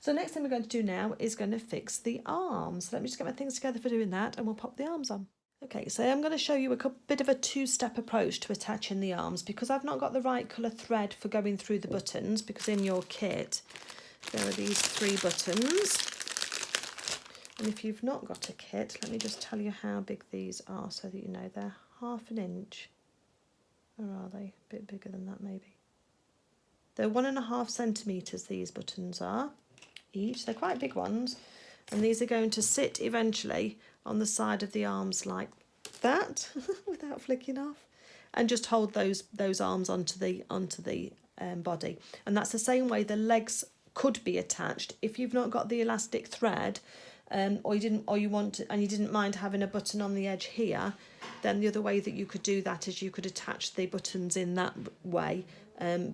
So next thing we're going to do now is going to fix the arms. Let me just get my things together for doing that, and we'll pop the arms on. Okay, so I'm going to show you a bit of a 2-step approach to attaching the arms, because I've not got the right colour thread for going through the buttons, because in your kit there are these 3 buttons. And if you've not got a kit, let me just tell you how big these are so that you know. They're 1/2 inch. Or are they? A bit bigger than that maybe. They're 1.5 centimetres, these buttons are, each. They're quite big ones. And these are going to sit eventually on the side of the arms like that, without flicking off, and just hold those arms onto the body. And that's the same way the legs could be attached if you've not got the elastic thread, or you didn't mind having a button on the edge here. Then the other way that you could do that is you could attach the buttons in that way,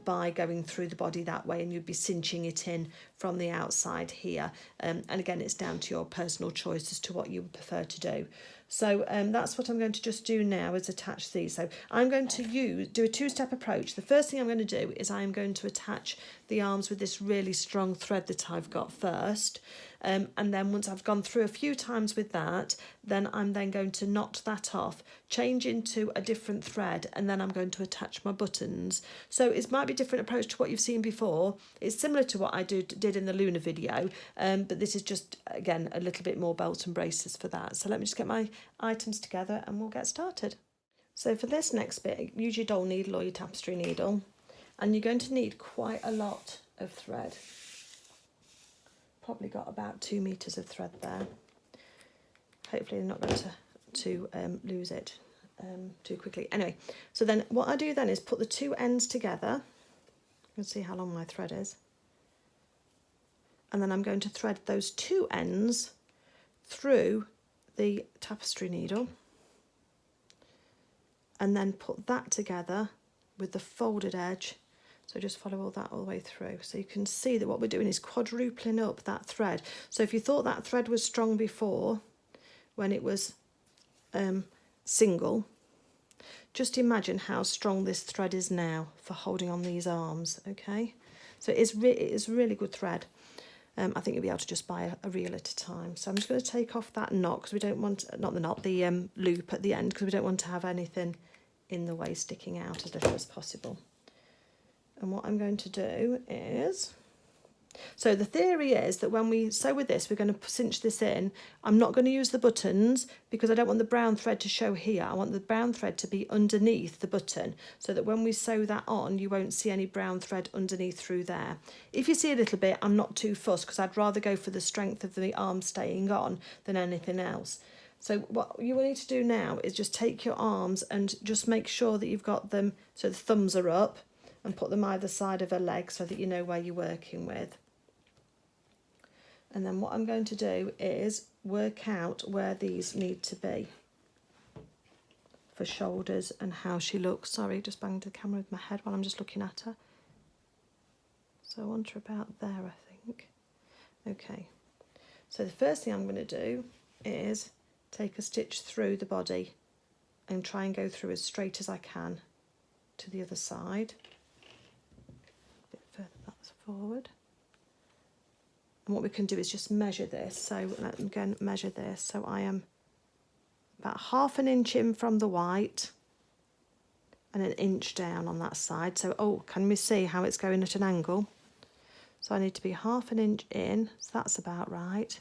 by going through the body that way, and you'd be cinching it in from the outside here. And again, it's down to your personal choice as to what you would prefer to do. So that's what I'm going to just do now, is attach these. So I'm going to do a 2-step approach. The first thing I'm going to do is I'm going to attach the arms with this really strong thread that I've got first. And then once I've gone through a few times with that, then I'm then going to knot that off, change into a different thread, and then I'm going to attach my buttons. So it might be a different approach to what you've seen before. It's similar to what I did in the Luna video, but this is just, again, a little bit more belt and braces for that. So let me just get my items together and we'll get started. So for this next bit, use your doll needle or your tapestry needle, and you're going to need quite a lot of thread. Probably got about 2 meters of thread there. Hopefully you're not going to lose it too quickly. Anyway, so then what I do then is put the two ends together. You can see how long my thread is. And then I'm going to thread those two ends through the tapestry needle, and then put that together with the folded edge. So just follow all that all the way through. So you can see that what we're doing is quadrupling up that thread. So if you thought that thread was strong before, when it was single, just imagine how strong this thread is now for holding on these arms, okay? So it is really good thread. I think you'll be able to just buy a reel at a time. So I'm just going to take off that knot, because we don't want, not the knot, the loop at the end, because we don't want to have anything in the way sticking out as little as possible. And what I'm going to do is, so the theory is that when we sew with this, we're going to cinch this in. I'm not going to use the buttons because I don't want the brown thread to show here. I want the brown thread to be underneath the button, so that when we sew that on, you won't see any brown thread underneath through there. If you see a little bit, I'm not too fussed, because I'd rather go for the strength of the arm staying on than anything else. So what you will need to do now is just take your arms and just make sure that you've got them so the thumbs are up, and put them either side of a leg so that you know where you're working with. And then what I'm going to do is work out where these need to be for shoulders and how she looks. Sorry, just banged the camera with my head while I'm just looking at her. So I want her about there, I think. Okay, so the first thing I'm going to do is take a stitch through the body and try and go through as straight as I can to the other side. A bit further that's forward. And what we can do is just measure this. So again, measure this. So I am about 1/2 inch in from the white and 1 inch down on that side. So, oh, can we see how it's going at an angle? So I need to be 1/2 inch in, so that's about right.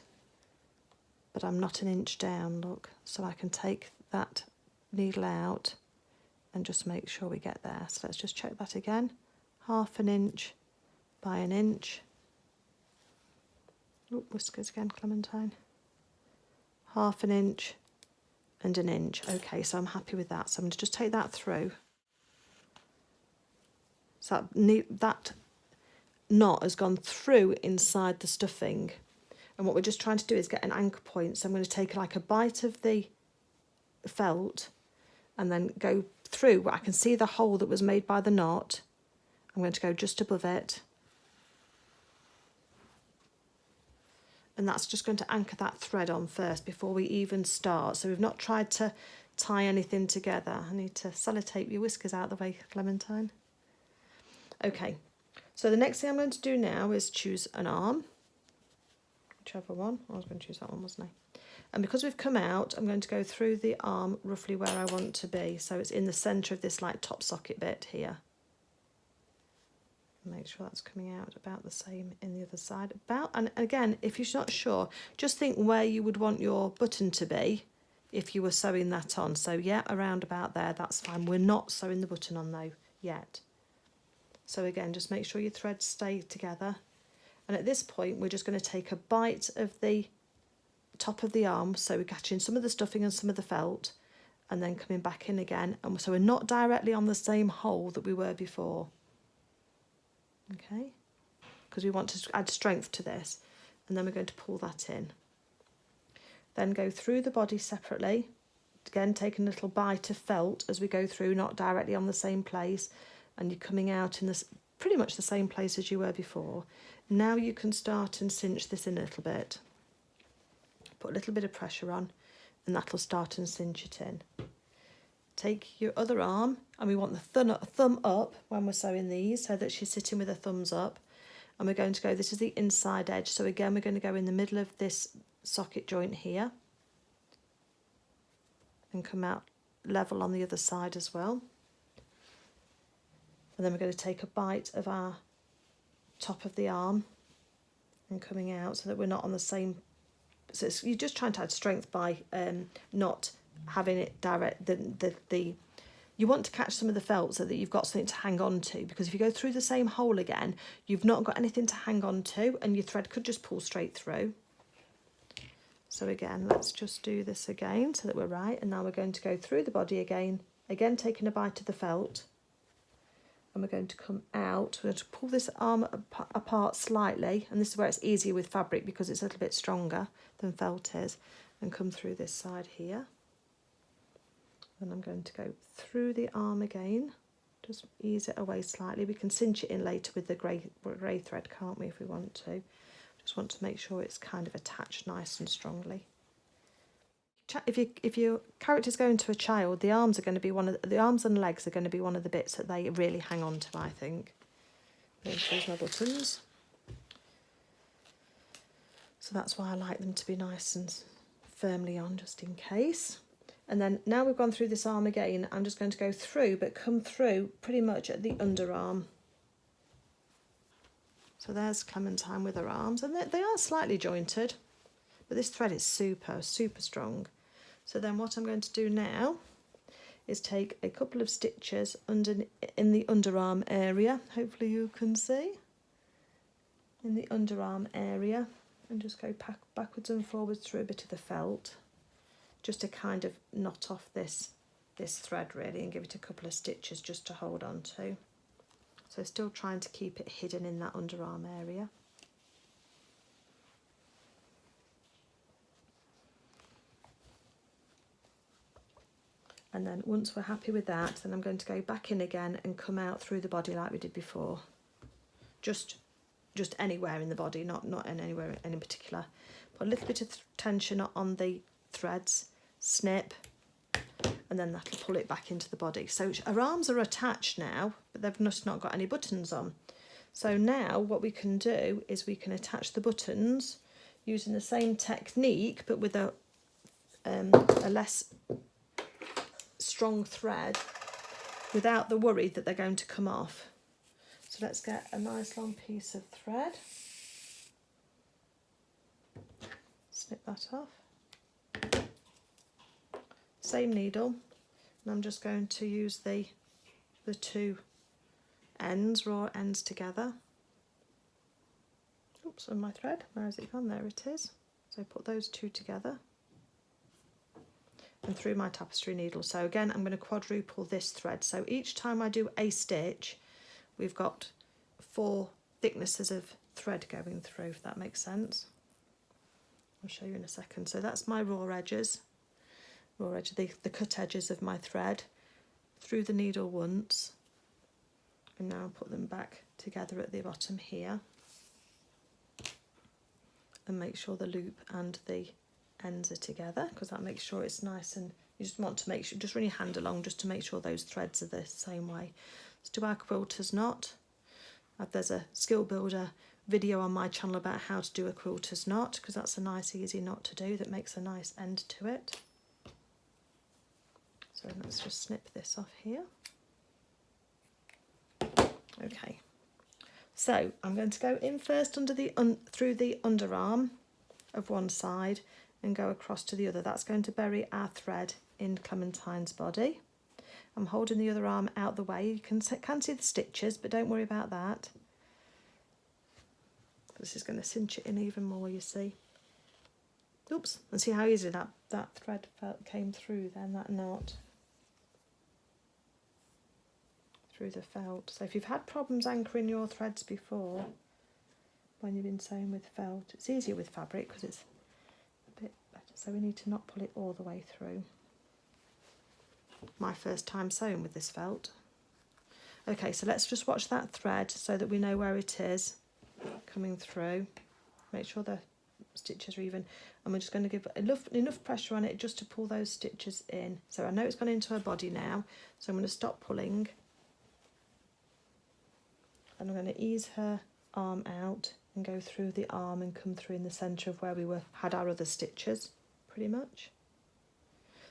But I'm not 1 inch down, look. So I can take that needle out and just make sure we get there. So let's just check that again. 1/2 inch by 1 inch. Oh, whiskers again, Clementine. 1/2 inch and 1 inch. Okay, so I'm happy with that. So I'm going to just take that through. So that knot has gone through inside the stuffing. And what we're just trying to do is get an anchor point. So I'm going to take like a bite of the felt and then go through where I can see the hole that was made by the knot. I'm going to go just above it. And that's just going to anchor that thread on first before we even start. So we've not tried to tie anything together. I need to sellotape your whiskers out of the way, Clementine. Okay, so the next thing I'm going to do now is choose an arm. Whichever one. I was going to choose that one, wasn't I? And because we've come out, I'm going to go through the arm roughly where I want to be. So it's in the centre of this like top socket bit here. Make sure that's coming out about the same in the other side. And again, if you're not sure, just think where you would want your button to be if you were sewing that on. So yeah, around about there, that's fine. We're not sewing the button on though yet. So again, just make sure your threads stay together. And at this point, we're just going to take a bite of the top of the arm. So we're catching some of the stuffing and some of the felt, and then coming back in again. And so we're not directly on the same hole that we were before. Okay, because we want to add strength to this, and then we're going to pull that in. Then go through the body separately, again taking a little bite of felt as we go through, not directly on the same place, and you're coming out in this pretty much the same place as you were before. Now you can start and cinch this in a little bit. Put a little bit of pressure on, and that'll start and cinch it in. Take your other arm, and we want the thumb up when we're sewing these, so that she's sitting with her thumbs up. and we're going to go, this is the inside edge, so again we're going to go in the middle of this socket joint here and come out level on the other side as well. And then we're going to take a bite of our top of the arm and coming out so that we're not on the same, so you're just trying to add strength by not having it direct, you want to catch some of the felt so that you've got something to hang on to, because if you go through the same hole again, you've not got anything to hang on to and your thread could just pull straight through. So again, let's just do this again so that we're right. And now we're going to go through the body again taking a bite of the felt. And we're going to come out, we're going to pull this arm apart slightly, and this is where it's easier with fabric because it's a little bit stronger than felt is, and come through this side here. And I'm going to go through the arm again, just ease it away slightly. We can cinch it in later with the grey thread, can't we, if we want to. Just want to make sure it's kind of attached nice and strongly. If your character's going to a child, the arms are going to be the arms and legs are going to be one of the bits that they really hang on to, I think. There's my buttons. So that's why I like them to be nice and firmly on, just in case. And then now we've gone through this arm again, I'm just going to go through, but come through pretty much at the underarm. So there's Clementine with her arms, and they are slightly jointed, but this thread is super, super strong. So then what I'm going to do now is take a couple of stitches in the underarm area, hopefully you can see, in the underarm area, and just go backwards and forwards through a bit of the felt, just to kind of knot off this thread really, and give it a couple of stitches just to hold on to. So still trying to keep it hidden in that underarm area. And then once we're happy with that, then I'm going to go back in again and come out through the body like we did before. Just anywhere in the body, not anywhere in particular. Put a little bit of tension on the threads, snip, and then that'll pull it back into the body. So our arms are attached now, but they've just not got any buttons on. So now what we can do is we can attach the buttons using the same technique, but with a less strong thread, without the worry that they're going to come off. So let's get a nice long piece of thread, snip that off. Same needle, and I'm just going to use the two ends, raw ends together. Oops, on my thread, where has it gone? There it is. So put those two together and through my tapestry needle. So again, I'm going to quadruple this thread. So each time I do a stitch, we've got 4 thicknesses of thread going through, if that makes sense. I'll show you in a second. So that's my raw edges. The cut edges of my thread through the needle once, and now I'll put them back together at the bottom here and make sure the loop and the ends are together, because that makes sure it's nice, and you just want to make sure, just run your hand along just to make sure those threads are the same way. Let's do our quilter's knot. There's a skill builder video on my channel about how to do a quilter's knot, because that's a nice easy knot to do that makes a nice end to it. So let's just snip this off here. Okay, so I'm going to go in first under the through the underarm of one side and go across to the other. That's going to bury our thread in Clementine's body. I'm holding the other arm out the way. You can see the stitches, but don't worry about that. This is going to cinch it in even more, you see. Oops, and see how easy that thread came through then, that knot. Through the felt. So if you've had problems anchoring your threads before when you've been sewing with felt, it's easier with fabric because it's a bit better. So we need to not pull it all the way through. My first time sewing with this felt. Okay, so let's just watch that thread so that we know where it is coming through. Make sure the stitches are even, and we're just going to give enough pressure on it just to pull those stitches in. So I know it's gone into her body now, so I'm going to stop pulling. And I'm going to ease her arm out and go through the arm and come through in the centre of where we had our other stitches, pretty much.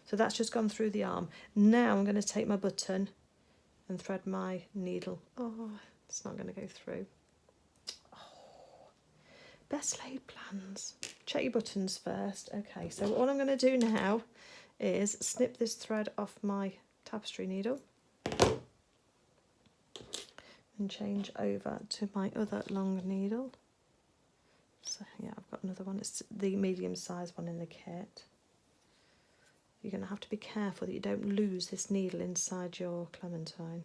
So that's just gone through the arm. Now I'm going to take my button and thread my needle. Oh, it's not going to go through. Oh, best laid plans. Check your buttons first. Okay, so all I'm going to do now is snip this thread off my tapestry needle and change over to my other long needle. So yeah, I've got another one. It's the medium sized one in the kit. You're going to have to be careful that you don't lose this needle inside your Clementine.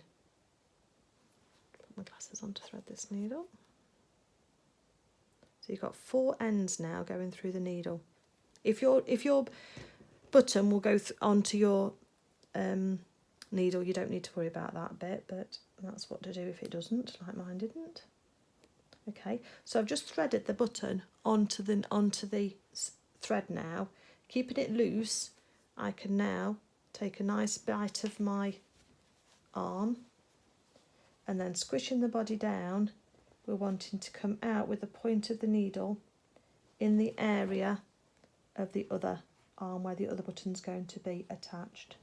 Put my glasses on to thread this needle. So you've got 4 ends now going through the needle. If your button will go onto your needle, you don't need to worry about that bit, but that's what to do if it doesn't, like mine didn't. Okay, so I've just threaded the button onto the thread now. Keeping it loose, I can now take a nice bite of my arm and then squishing the body down, we're wanting to come out with the point of the needle in the area of the other arm where the other button's going to be attached.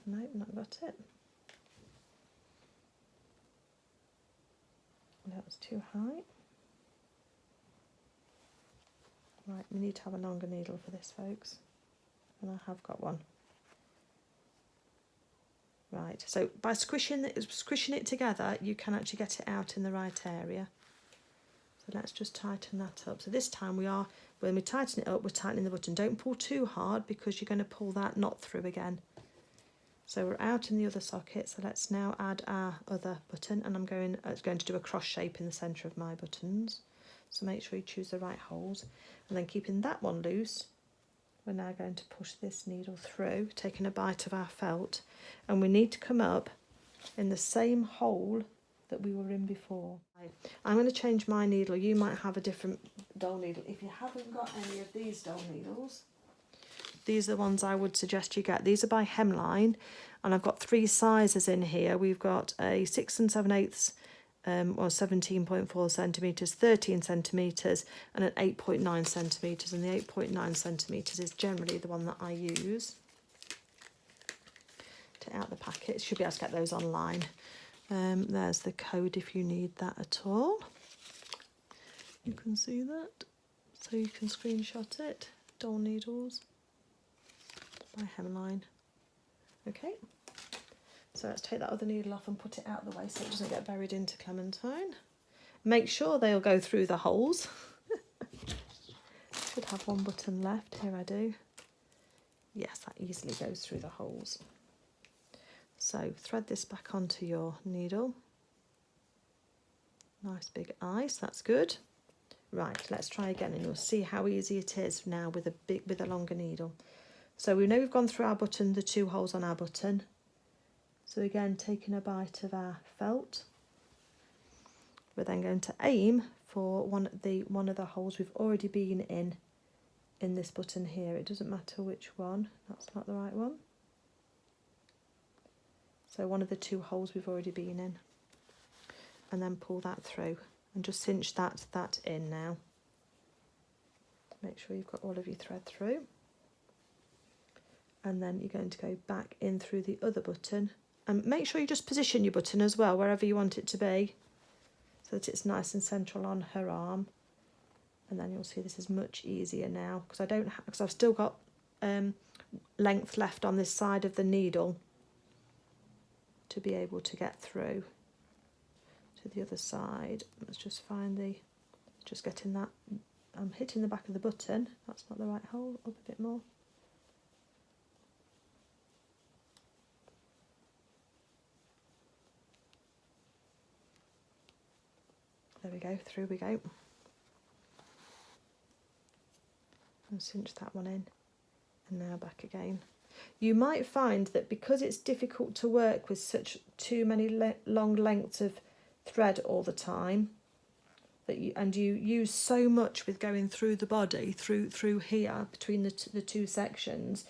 Nope, not got it. That was too high. Right, we need to have a longer needle for this, folks. And I have got one. Right, so by squishing it together, you can actually get it out in the right area. So let's just tighten that up. So this time when we tighten it up, we're tightening the button. Don't pull too hard because you're going to pull that knot through again. So we're out in the other socket, so let's now add our other button, and I'm going to do a cross shape in the centre of my buttons. So make sure you choose the right holes, and then keeping that one loose, we're now going to push this needle through, taking a bite of our felt, and we need to come up in the same hole that we were in before. I'm going to change my needle. You might have a different doll needle. If you haven't got any of these doll needles, these are the ones I would suggest you get. These are by Hemline, and I've got 3 sizes in here. We've got a 6 7/8 or 17.4 centimetres, 13 centimetres, and an 8.9 centimetres. And the 8.9 centimetres is generally the one that I use. Take out the packet. Should be able to get those online. There's the code if you need that at all. You can see that, so you can screenshot it. Doll needles by Hemline. Okay, so let's take that other needle off and put it out of the way so it doesn't get buried into Clementine. Make sure they'll go through the holes. Should have one button left. Here I do. Yes, that easily goes through the holes. So thread this back onto your needle. Nice big eye, so that's good. Right, let's try again and you'll see how easy it is now with a longer needle. So we know we've gone through our button, the 2 holes on our button. So again, taking a bite of our felt. We're then going to aim for one of the holes we've already been in this button here. It doesn't matter which one, that's not the right one. So one of the 2 holes we've already been in. And then pull that through and just cinch that in now. Make sure you've got all of your thread through. And then you're going to go back in through the other button. And make sure you just position your button as well, wherever you want it to be, so that it's nice and central on her arm. And then you'll see this is much easier now, because I've still got length left on this side of the needle to be able to get through to the other side. Let's just find just getting that, I'm hitting the back of the button, that's not the right hole, up a bit more. There we go, through we go. And cinch that one in, and now back again. You might find that because it's difficult to work with such too many long lengths of thread all the time, that you use so much with going through the body, through here, between the 2 sections,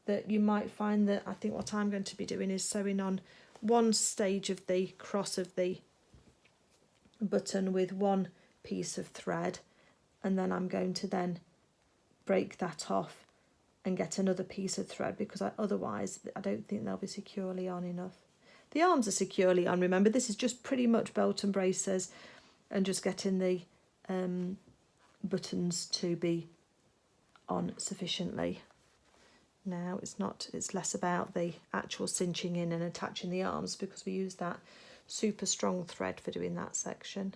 that you might find that, I think what I'm going to be doing is sewing on one stage of the cross of the button with one piece of thread, and then I'm going to then break that off and get another piece of thread, because otherwise I don't think they'll be securely on enough. The arms are securely on, remember this is just pretty much belt and braces and just getting the buttons to be on sufficiently. Now it's less about the actual cinching in and attaching the arms, because we use that super strong thread for doing that section.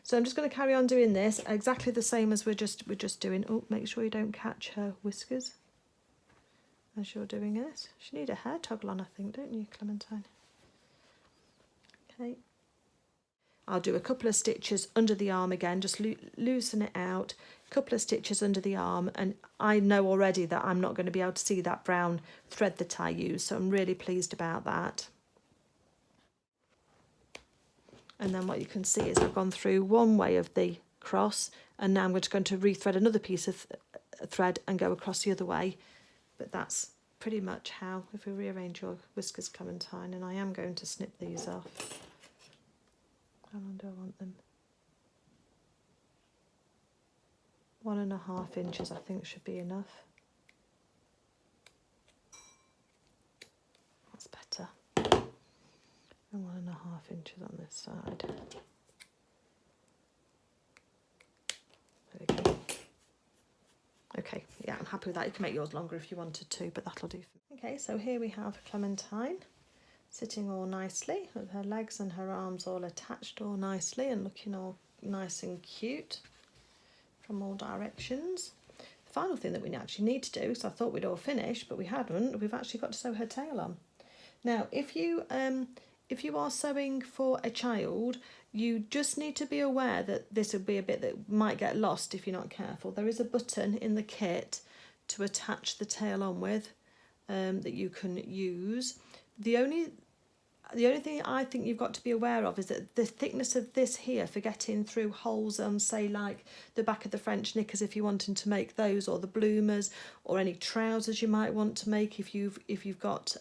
So I'm just going to carry on doing this exactly the same as we're just doing. Oh, make sure you don't catch her whiskers as you're doing this. You need a hair toggle on, I think, don't you, Clementine? Okay. I'll do a couple of stitches under the arm again, just loosen it out, a couple of stitches under the arm, and I know already that I'm not going to be able to see that brown thread that I use, so I'm really pleased about that. And then what you can see is I've gone through one way of the cross, and now I'm just going to rethread another piece of thread and go across the other way. But that's pretty much how, if we rearrange your whiskers, Clementine, and I am going to snip these off. How long do I want them? 1.5 inches I think should be enough. That's better. And 1.5 inches on this side. There we go. Okay, yeah, I'm happy with that. You can make yours longer if you wanted to, but that'll do. Okay, so here we have Clementine sitting all nicely with her legs and her arms all attached all nicely and looking all nice and cute from all directions. The final thing that we actually need to do, so I thought we'd all finished, but we hadn't, we've actually got to sew her tail on. Now, if you are sewing for a child, you just need to be aware that this would be a bit that might get lost if you're not careful. There is a button in the kit to attach the tail on with that you can use. The only thing I think you've got to be aware of is that the thickness of this here for getting through holes on, say, like the back of the French knickers if you're wanting to make those, or the bloomers, or any trousers you might want to make if you've got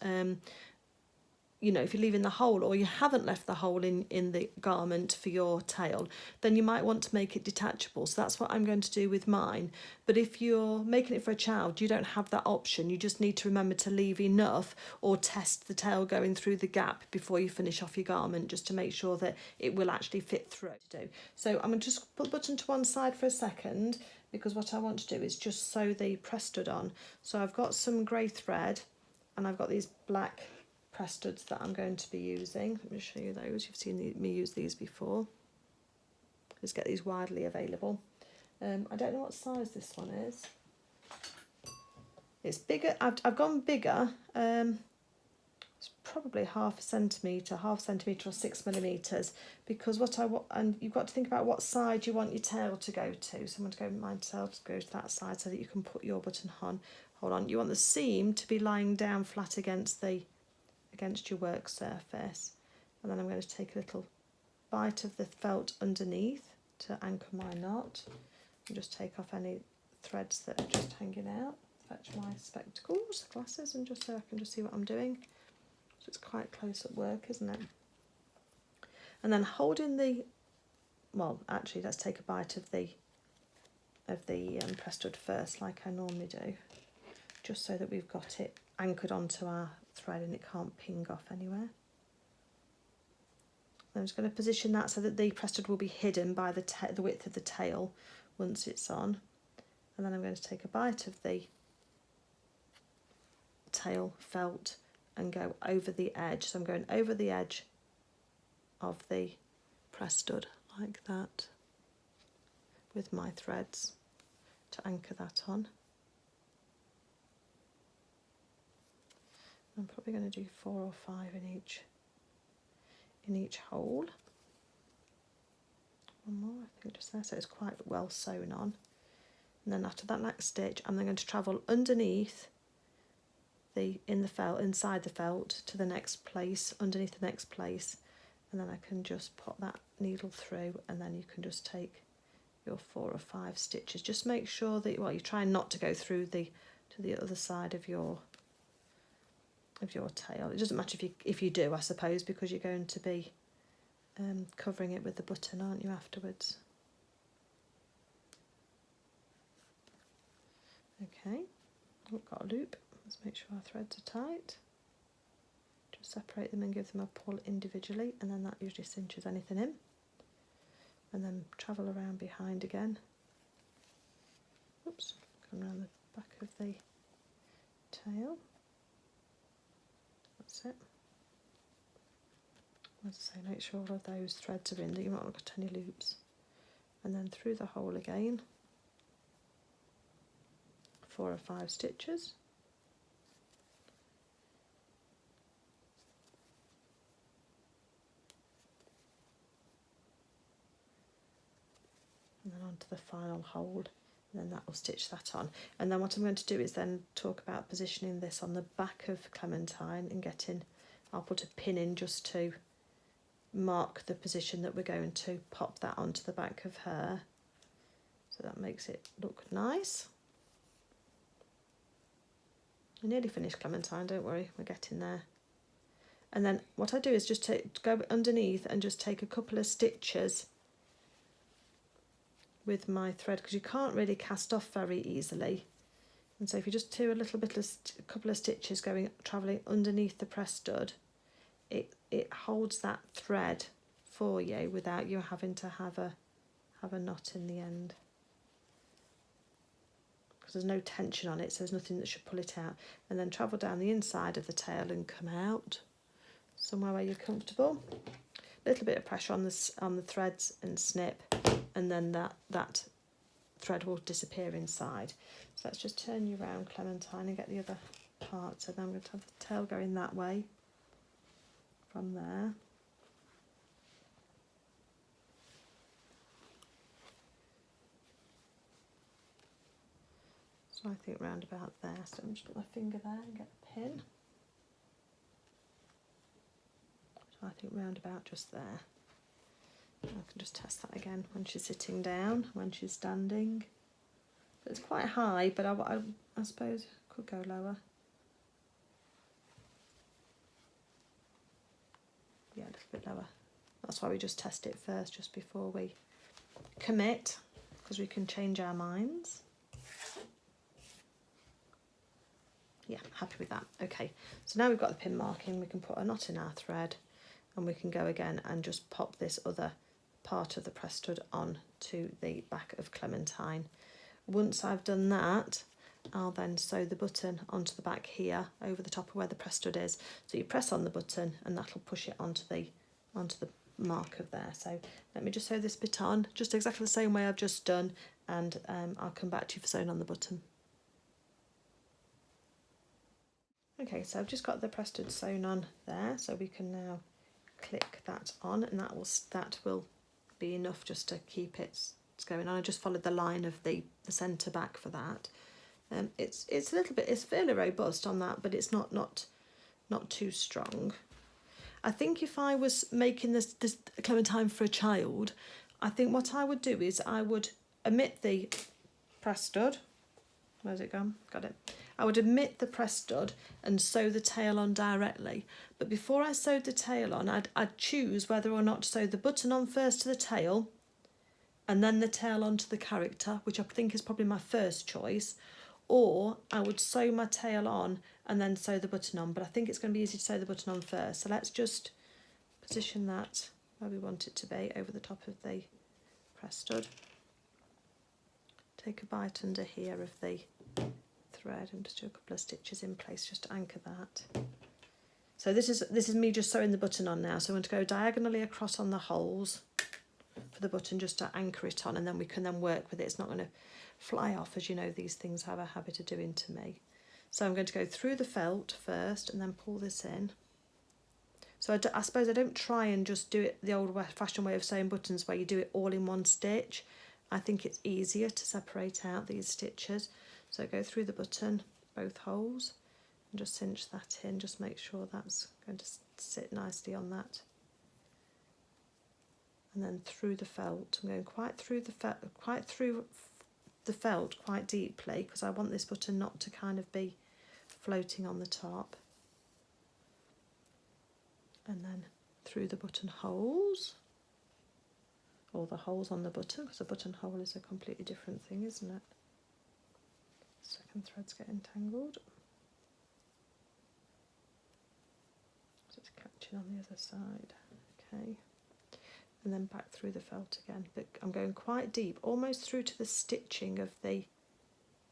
you know, if you're leaving the hole or you haven't left the hole in the garment for your tail, then you might want to make it detachable. So that's what I'm going to do with mine. But if you're making it for a child, you don't have that option. You just need to remember to leave enough or test the tail going through the gap before you finish off your garment, just to make sure that it will actually fit through. So I'm going to just put the button to one side for a second, because what I want to do is just sew the press stud on. So I've got some grey thread and I've got these black press studs that I'm going to be using. Let me show you those. You've seen me use these before. Just get these widely available. I don't know what size this one is. It's bigger. I've gone bigger. It's probably half a centimetre or 6mm, because what I want, and you've got to think about what side you want your tail to go to. So I'm going to go my tail to go to that side so that you can put your button on. Hold on. You want the seam to be lying down flat against your work surface, and then I'm going to take a little bite of the felt underneath to anchor my knot, and just take off any threads that are just hanging out. Fetch my spectacles, glasses, and just so I can just see what I'm doing. So it's quite close at work, isn't it? And then holding the, well, actually let's take a bite of the press stud first, like I normally do, just so that we've got it anchored onto our thread and it can't ping off anywhere. I'm just going to position that so that the press stud will be hidden by the width of the tail once it's on, and then I'm going to take a bite of the tail felt and go over the edge. So I'm going over the edge of the press stud like that with my threads to anchor that on. I'm probably going to do 4 or 5 in each hole. One more, I think, just there, so it's quite well sewn on. And then after that next stitch, I'm then going to travel underneath inside the felt to the next place, underneath the next place, and then I can just put that needle through, and then you can just take your 4 or 5 stitches. Just make sure that, well, you're trying not to go through to the other side of your of your tail. It doesn't matter if you do, I suppose, because you're going to be covering it with the button, aren't you, afterwards? Okay, we've got a loop. Let's make sure our threads are tight. Just separate them and give them a pull individually, and then that usually cinches anything in. And then travel around behind again. Oops, come around the back of the tail. That's it. As I say, make sure all of those threads are in, that you've not got any loops. And then through the hole again, 4 or 5 stitches. And then onto the final hole, and then that will stitch that on. And then what I'm going to do is then talk about positioning this on the back of Clementine and getting, I'll put a pin in just to mark the position that we're going to pop that onto the back of her, so that makes it look nice. I nearly finished, Clementine, don't worry, we're getting there. And then what I do is just go underneath and just take a couple of stitches with my thread, because you can't really cast off very easily. And so if you just do a little bit of a couple of stitches travelling underneath the press stud, it holds that thread for you without you having to have a knot in the end, because there's no tension on it, so there's nothing that should pull it out. And then travel down the inside of the tail and come out somewhere where you're comfortable. A little bit of pressure on the threads and snip, and then that thread will disappear inside. So let's just turn you around, Clementine, and get the other part. So then I'm going to have the tail going that way from there. So I think round about there. So I'm just put my finger there and get the pin. So I think round about just there. I can just test that again when she's sitting down, when she's standing. So it's quite high, but I suppose I could go lower. Yeah, a little bit lower. That's why we just test it first, just before we commit, because we can change our minds. Yeah, happy with that. Okay, so now we've got the pin marking, we can put a knot in our thread, and we can go again and just pop this other part of the press stud on to the back of Clementine. Once I've done that, I'll then sew the button onto the back here, over the top of where the press stud is. So you press on the button and that'll push it onto the mark of there. So let me just sew this bit on, just exactly the same way I've just done, and I'll come back to you for sewing on the button. Okay, so I've just got the press stud sewn on there, so we can now click that on, and that will be enough just to keep it going on. I just followed the line of the centre back for that. It's a little bit, it's fairly robust on that, but it's not too strong. I think if I was making this Clementine for a child, I think what I would do is I would omit the press stud. Where's it gone? Got it. I would omit the press stud and sew the tail on directly. But before I sewed the tail on, I'd choose whether or not to sew the button on first to the tail, and then the tail onto the character, which I think is probably my first choice, or I would sew my tail on and then sew the button on. But I think it's going to be easy to sew the button on first. So let's just position that where we want it to be, over the top of the press stud. Take a bite under here of the thread and just do a couple of stitches in place just to anchor that. So this is me just sewing the button on now. So I'm going to go diagonally across on the holes for the button just to anchor it on, and then we can then work with it. It's not going to fly off, as you know these things have a habit of doing to me. So I'm going to go through the felt first and then pull this in. So I suppose I don't try and just do it the old-fashioned way of sewing buttons where you do it all in one stitch. I think it's easier to separate out these stitches. So go through the button, both holes, and just cinch that in. Just make sure that's going to sit nicely on that. And then through the felt. I'm going quite through the felt quite deeply, because I want this button not to kind of be floating on the top. and then through the buttonholes, or the holes on the button, because a buttonhole is a completely different thing, isn't it? Second threads get entangled. Just catching on the other side, okay. And then back through the felt again, but I'm going quite deep, almost through to the stitching of the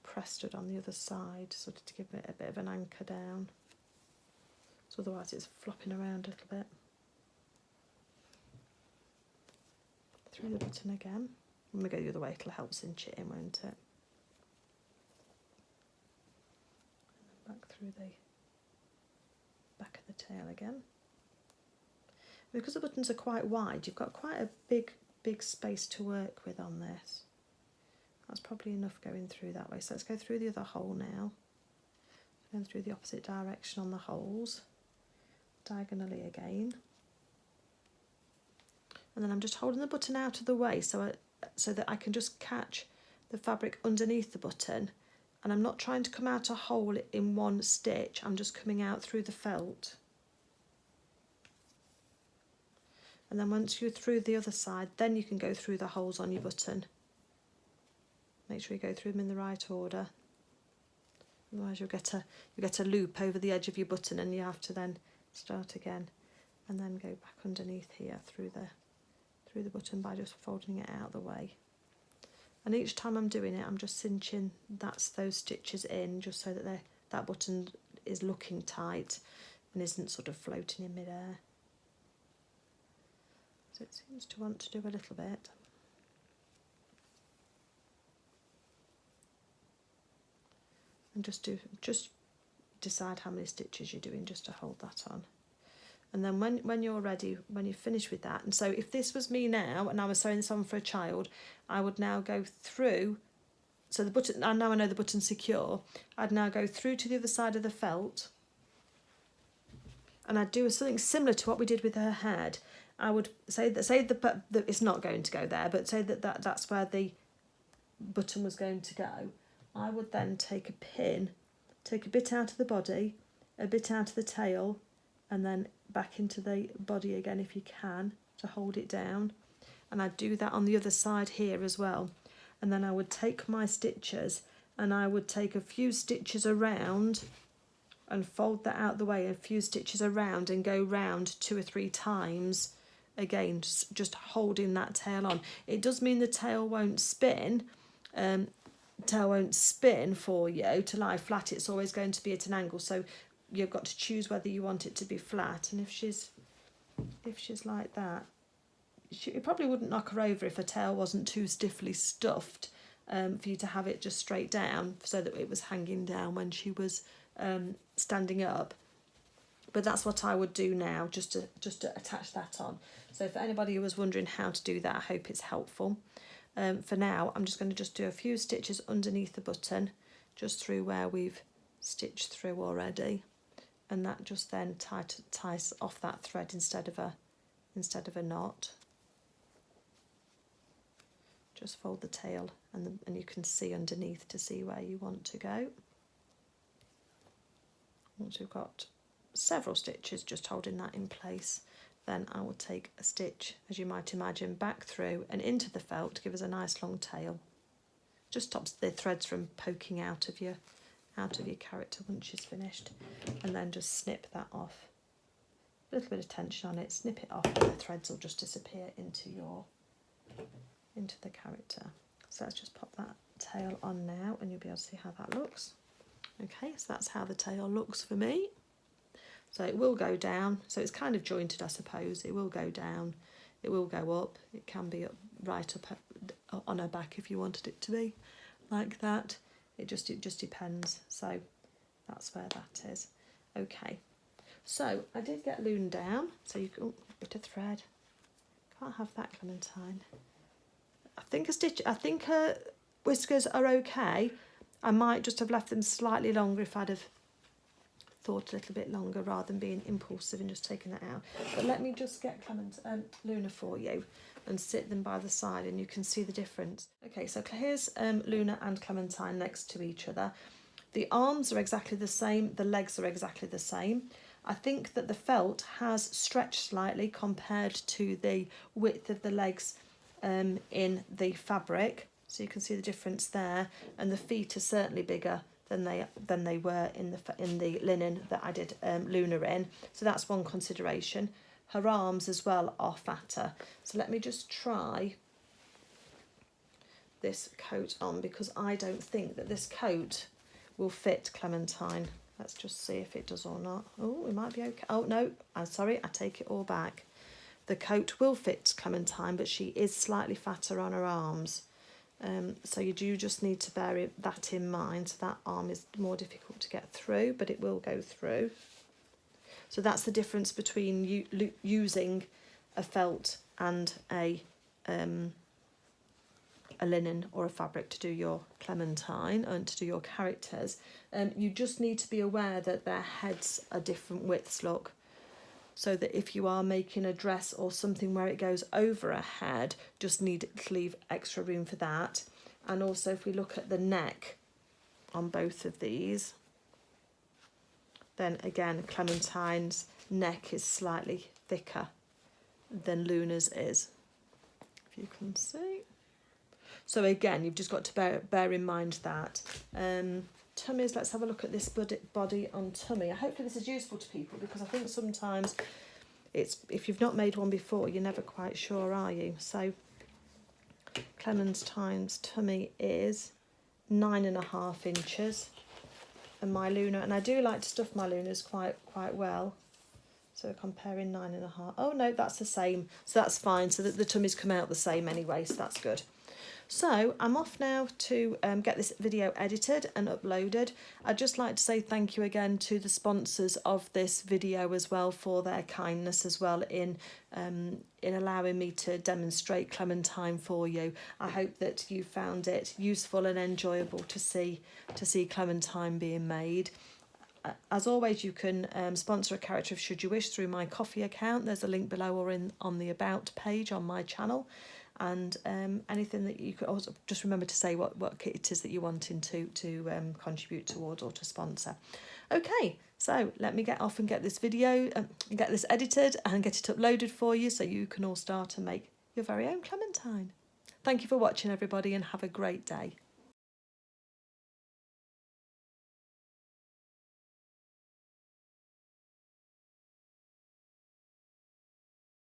press stud on the other side, sort of to give it a bit of an anchor down, so otherwise it's flopping around a little bit. Through the button again. When we go the other way, it'll help cinch it in, won't it? And then back through the back of the tail again. Because the buttons are quite wide, you've got quite a big space to work with on this. That's probably enough going through that way. So let's go through the other hole now. Going through the opposite direction on the holes, diagonally again. And then I'm just holding the button out of the way so that I can just catch the fabric underneath the button, and I'm not trying to come out a hole in one stitch, I'm just coming out through the felt. And then once you're through the other side, then you can go through the holes on your button. Make sure you go through them in the right order, otherwise you'll get a loop over the edge of your button and you have to then start again, and then go back underneath here through the button by just folding it out of the way. And each time I'm doing it, I'm just cinching those stitches in, just so that that button is looking tight and isn't sort of floating in midair. So it seems to want to do a little bit. And just decide how many stitches you're doing, just to hold that on. And then when you're ready, when you've finished with that, and so if this was me now and I was sewing this on for a child, I would now go through, so the button, and now I know the button's secure, I'd now go through to the other side of the felt, and I'd do something similar to what we did with her head. I would say that it's not going to go there, but say that's where the button was going to go. I would then take a pin, take a bit out of the body, a bit out of the tail, and then back into the body again if you can, to hold it down. And I'd do that on the other side here as well. And then I would take my stitches and I would take a few stitches around and fold that out the way, a few stitches around, and go round 2 or 3 times, again just holding that tail on. It does mean the tail won't spin, for you to lie flat. It's always going to be at an angle, so you've got to choose whether you want it to be flat. And if she's like that, it probably wouldn't knock her over if her tail wasn't too stiffly stuffed, for you to have it just straight down so that it was hanging down when she was standing up. But that's what I would do now, just to attach that on. So for anybody who was wondering how to do that, I hope it's helpful. For now, I'm just going to do a few stitches underneath the button, just through where we've stitched through already, and that just then ties off that thread instead of a knot. Just fold the tail, and you can see underneath to see where you want to go. Once we've got several stitches just holding that in place, then I will take a stitch, as you might imagine, back through and into the felt to give us a nice long tail. Just stops the threads from poking out of your character once she's finished, and then just snip that off. A little bit of tension on it, snip it off, and the threads will just disappear into the character. So let's just pop that tail on now, and you'll be able to see how that looks. Okay, so that's how the tail looks for me. So it will go down, so it's kind of jointed, I suppose. It will go down, it will go up, it can be right up on her back if you wanted it to be like that. It just depends. So that's where that is. Okay, so I did get loom down, so you can, a bit of thread. Can't have that, Clementine. I think her whiskers are okay. I might just have left them slightly longer if I'd have thought a little bit longer, rather than being impulsive and just taking it out. But let me just get Luna for you and sit them by the side, and you can see the difference. Okay, so here's Luna and Clementine next to each other. The arms are exactly the same, the legs are exactly the same. I think that the felt has stretched slightly compared to the width of the legs in the fabric, so you can see the difference there, and the feet are certainly bigger than they were in the linen that I did Luna in, so that's one consideration. Her arms as well are fatter, so let me just try this coat on, because I don't think that this coat will fit Clementine. Let's just see if it does or not. Oh, it might be okay. Oh no, I'm sorry, I take it all back. The coat will fit Clementine, but she is slightly fatter on her arms. So you do just need to bear that in mind. So that arm is more difficult to get through, but it will go through. So that's the difference between using a felt and a linen or a fabric to do your Clementine and to do your characters. You just need to be aware that their heads are different widths, look. So that if you are making a dress or something where it goes over a head, just need to leave extra room for that. And also if we look at the neck on both of these, then again Clementine's neck is slightly thicker than Luna's is, if you can see. So again, you've just got to bear in mind that. Tummies, let's have a look at this body on tummy. Hopefully this is useful to people, because I think sometimes if you've not made one before, you're never quite sure, are you? So Clementine's tummy is 9.5 inches, and my Luna, and I do like to stuff my Lunas quite well. So comparing 9.5. Oh no, that's the same. So that's fine. So that the tummies come out the same anyway, so that's good. So I'm off now to get this video edited and uploaded. I'd just like to say thank you again to the sponsors of this video as well for their kindness as well in allowing me to demonstrate Clementine for you. I hope that you found it useful and enjoyable to see Clementine being made. As always, you can sponsor a character should you wish through my Ko-fi account. There's a link below or on the About page on my channel. And anything that you could also just remember to say what it is that you're wanting to contribute towards or to sponsor. Okay, so let me get off and get this video, get this edited and get it uploaded for you, so you can all start and make your very own Clementine. Thank you for watching, everybody, and have a great day.